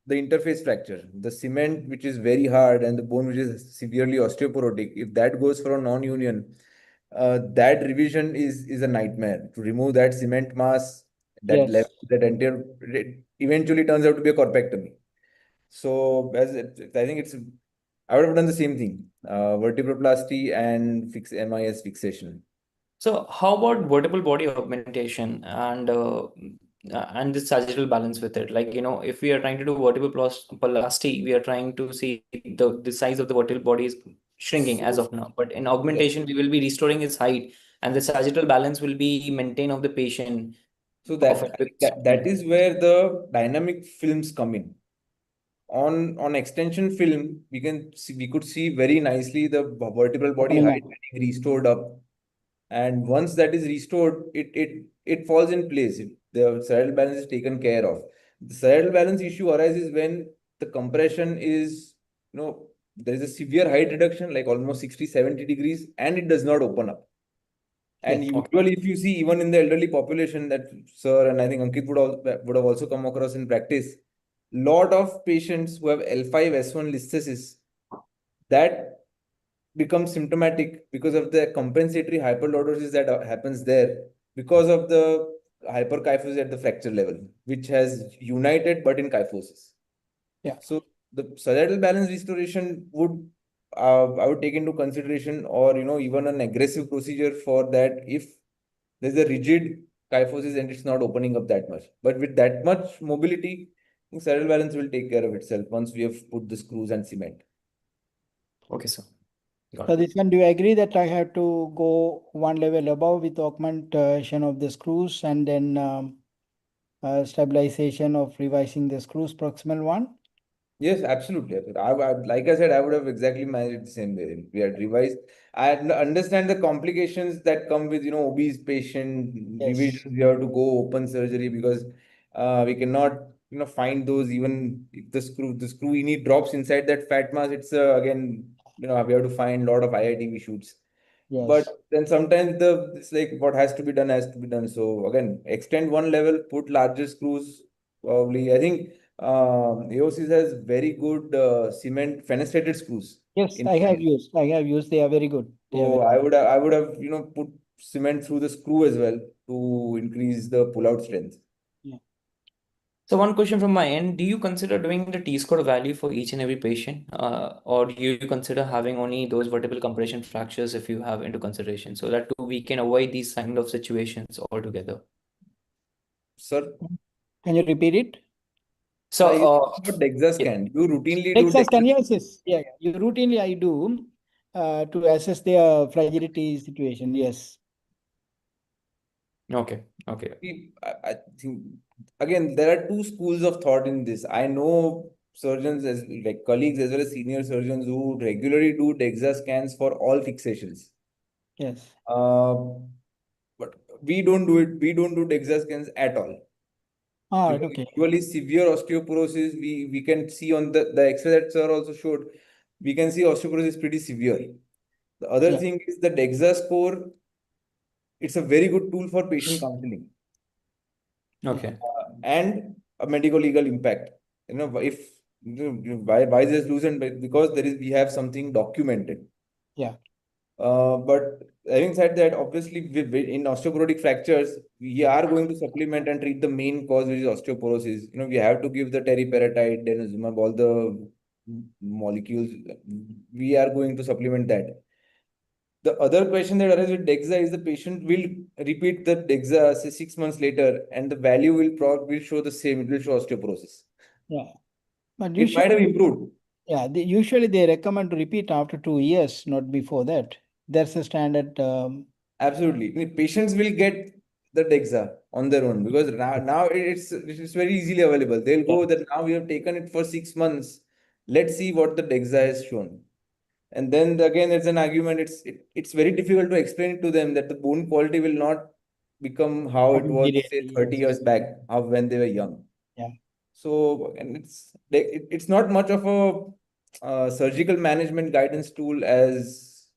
interface fracture, the cement which is very hard and the bone which is severely osteoporotic. If that goes for a non-union, that revision is a nightmare. To remove that cement mass, that left, that entire, it eventually turns out to be a corpectomy. So I think I would have done the same thing, vertebroplasty and MIS fixation. So how about vertebral body augmentation and the sagittal balance with it? Like, if we are trying to do vertebroplasty, we are trying to see the size of the vertebral body is shrinking as of now. But in augmentation, we will be restoring its height, and the sagittal balance will be maintained of the patient. So that is where the dynamic films come in. On extension film, we could see very nicely the vertebral body height getting restored up. And once that is restored, it falls in place. The sagittal balance is taken care of. The sagittal balance issue arises when the compression is, there is a severe height reduction, like almost 60-70 degrees, and it does not open up. And usually, if you see even in the elderly population, that sir and I think Ankit would have also come across in practice, lot of patients who have L5-S1 listhesis, that becomes symptomatic because of the compensatory hyperlordosis that happens there because of the hyperkyphosis at the fracture level, which has united but in kyphosis. So the sagittal balance restoration would I would take into consideration, or even an aggressive procedure for that if there's a rigid kyphosis and it's not opening up that much. But with that much mobility, I think sagittal balance will take care of itself once we have put the screws and cement. Okay, sir. So this one, do you agree that I have to go one level above with augmentation of the screws and then stabilization of revising the screws proximal one? Yes, absolutely. Like I said, I would have exactly managed it the same way. We had revised. I understand the complications that come with, obese patient revisions. We have to go open surgery because we cannot, find those even if the screw any drops inside that fat mass. It's again, we have to find a lot of IITV shoots. But then sometimes it's like what has to be done has to be done. So again, extend one level, put larger screws. Probably, I think AOSYS has very good cement fenestrated screws. Yes, I have used. They are very good. So I would have put cement through the screw as well to increase the pull-out strength. So one question from my end, do you consider doing the T-score value for each and every patient? Or do you consider having only those vertebral compression fractures if you have into consideration so that we can avoid these kind of situations altogether? Sir? Can you repeat it? So, DEXA scan. You routinely do DEXA scan, yes. Yeah. You routinely I do to assess their fragility situation, yes. Okay. Okay. I think again there are two schools of thought in this. I know surgeons as like colleagues as well as senior surgeons who regularly do DEXA scans for all fixations. Yes. But we don't do it. We don't do DEXA scans at all. All right. Because Okay. usually severe osteoporosis, we can see on the X-ray that sir also showed, we can see osteoporosis pretty severe. The other Yeah. thing is the DEXA score. It's a very good tool for patient counseling. Okay. And a medical legal impact. You know, if why is this loosened? Because we have something documented. Yeah. But having said that, obviously in osteoporotic fractures, we are going to supplement and treat the main cause, which is osteoporosis. You know, we have to give the teriparatide, denosumab, all the molecules. We are going to supplement that. The other question that arises with DEXA is the patient will repeat the DEXA say 6 months later, and the value will probably show the same. It will show osteoporosis. Yeah. But It might have improved. Yeah, usually they recommend to repeat after 2 years, not before that. That's a standard. Absolutely. Patients will get the DEXA on their own because now it's very easily available. They'll go that now we have taken it for 6 months. Let's see what the DEXA has shown. And then again, it's an argument. It's very difficult to explain it to them that the bone quality will not become how it was, say, 30 years back, when they were young. Yeah. So, and it's not much of a surgical management guidance tool as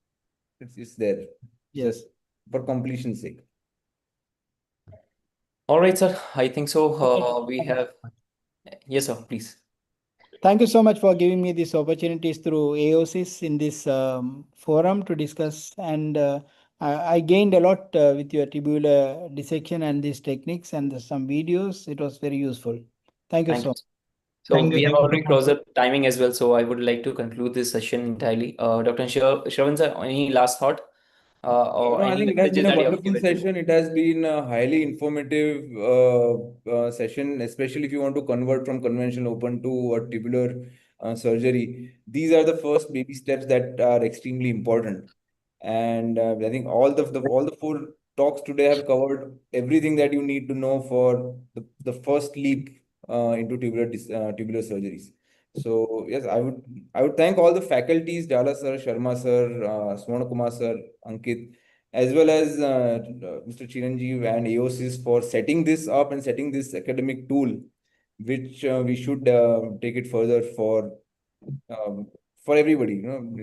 it's there. Yes. Just for completion's sake. All right, sir. I think so. We have. Yes, sir. Please. Thank you so much for giving me these opportunities through AOSYS in this forum to discuss. And I gained a lot with your tubular dissection and these techniques and some videos. It was very useful. Thank you so much. So we have already crossed the timing as well. So I would like to conclude this session entirely. Dr. Sharvin sir, any last thought? Or No, I any think it has been a messages that you have wonderful given to- session. It has been a highly informative session, especially if you want to convert from conventional open to a tubular surgery. These are the first baby steps that are extremely important. And I think all the four talks today have covered everything that you need to know for the first leap into tubular surgeries. So yes, I would thank all the faculties, Jhala sir, Sharma sir, Swarnakumaar sir, Ankit, as well as Mr. Chiranjeev and AOSYS for setting this up and setting this academic tool, which we should take it further for everybody. You know,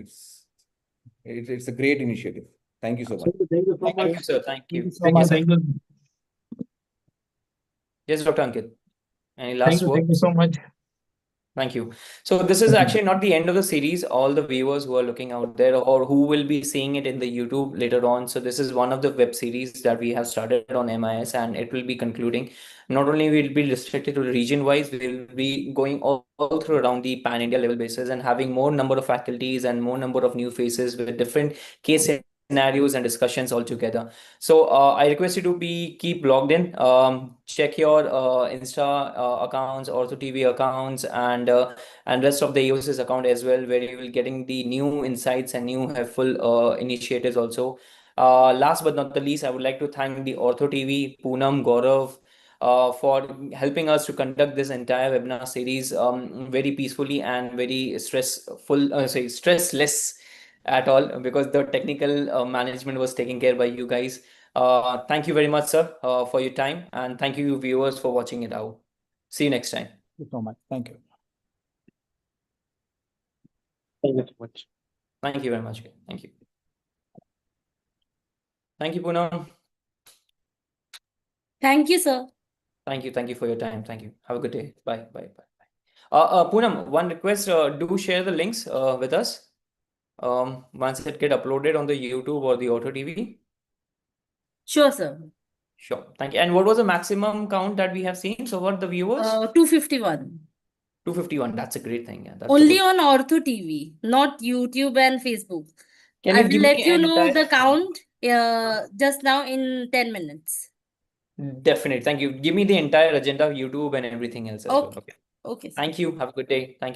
it's a great initiative. Thank you so much. Thank you, sir. Thank you. Thank you so much. Yes, Dr. Ankit. Any last words? Thank you so much. Thank you. So this is actually not the end of the series. All the viewers who are looking out there or who will be seeing it in the YouTube later on. So this is one of the web series that we have started on MIS, and it will be concluding. Not only will be restricted to region wise, we will be going all through around the pan India level basis and having more number of faculties and more number of new faces with different case scenarios and discussions all together. So I request you to keep logged in. Check your Insta accounts, OrthoTV accounts, and rest of the AOSYS account as well, where you will getting the new insights and new helpful initiatives also. Last but not the least, I would like to thank the OrthoTV, Poonam, Gaurav, for helping us to conduct this entire webinar series very peacefully and very stressless at all, because the technical management was taken care by you guys. Thank you very much, sir, for your time, and thank you, viewers, for watching it out. See you next time. Thank you so much. Thank you. Thank you so much. Thank you very much. Thank you. Thank you, Poonam. Thank you, sir. Thank you. Thank you for your time. Thank you. Have a good day. Bye. Bye. Bye. Poonam, one request, do share the links with us once it get uploaded on the YouTube or the OrthoTV. Sure, sir. Sure. Thank you. And what was the maximum count that we have seen so far, the viewers? 251. 251. That's a great thing. Yeah, that's Only on OrthoTV, not YouTube and Facebook. Can I you will give let me you know entire- the count just now in 10 minutes. Definitely. Thank you. Give me the entire agenda of YouTube and everything else as well. Okay. Okay. Okay, sir. Thank you. Have a good day. Thank you.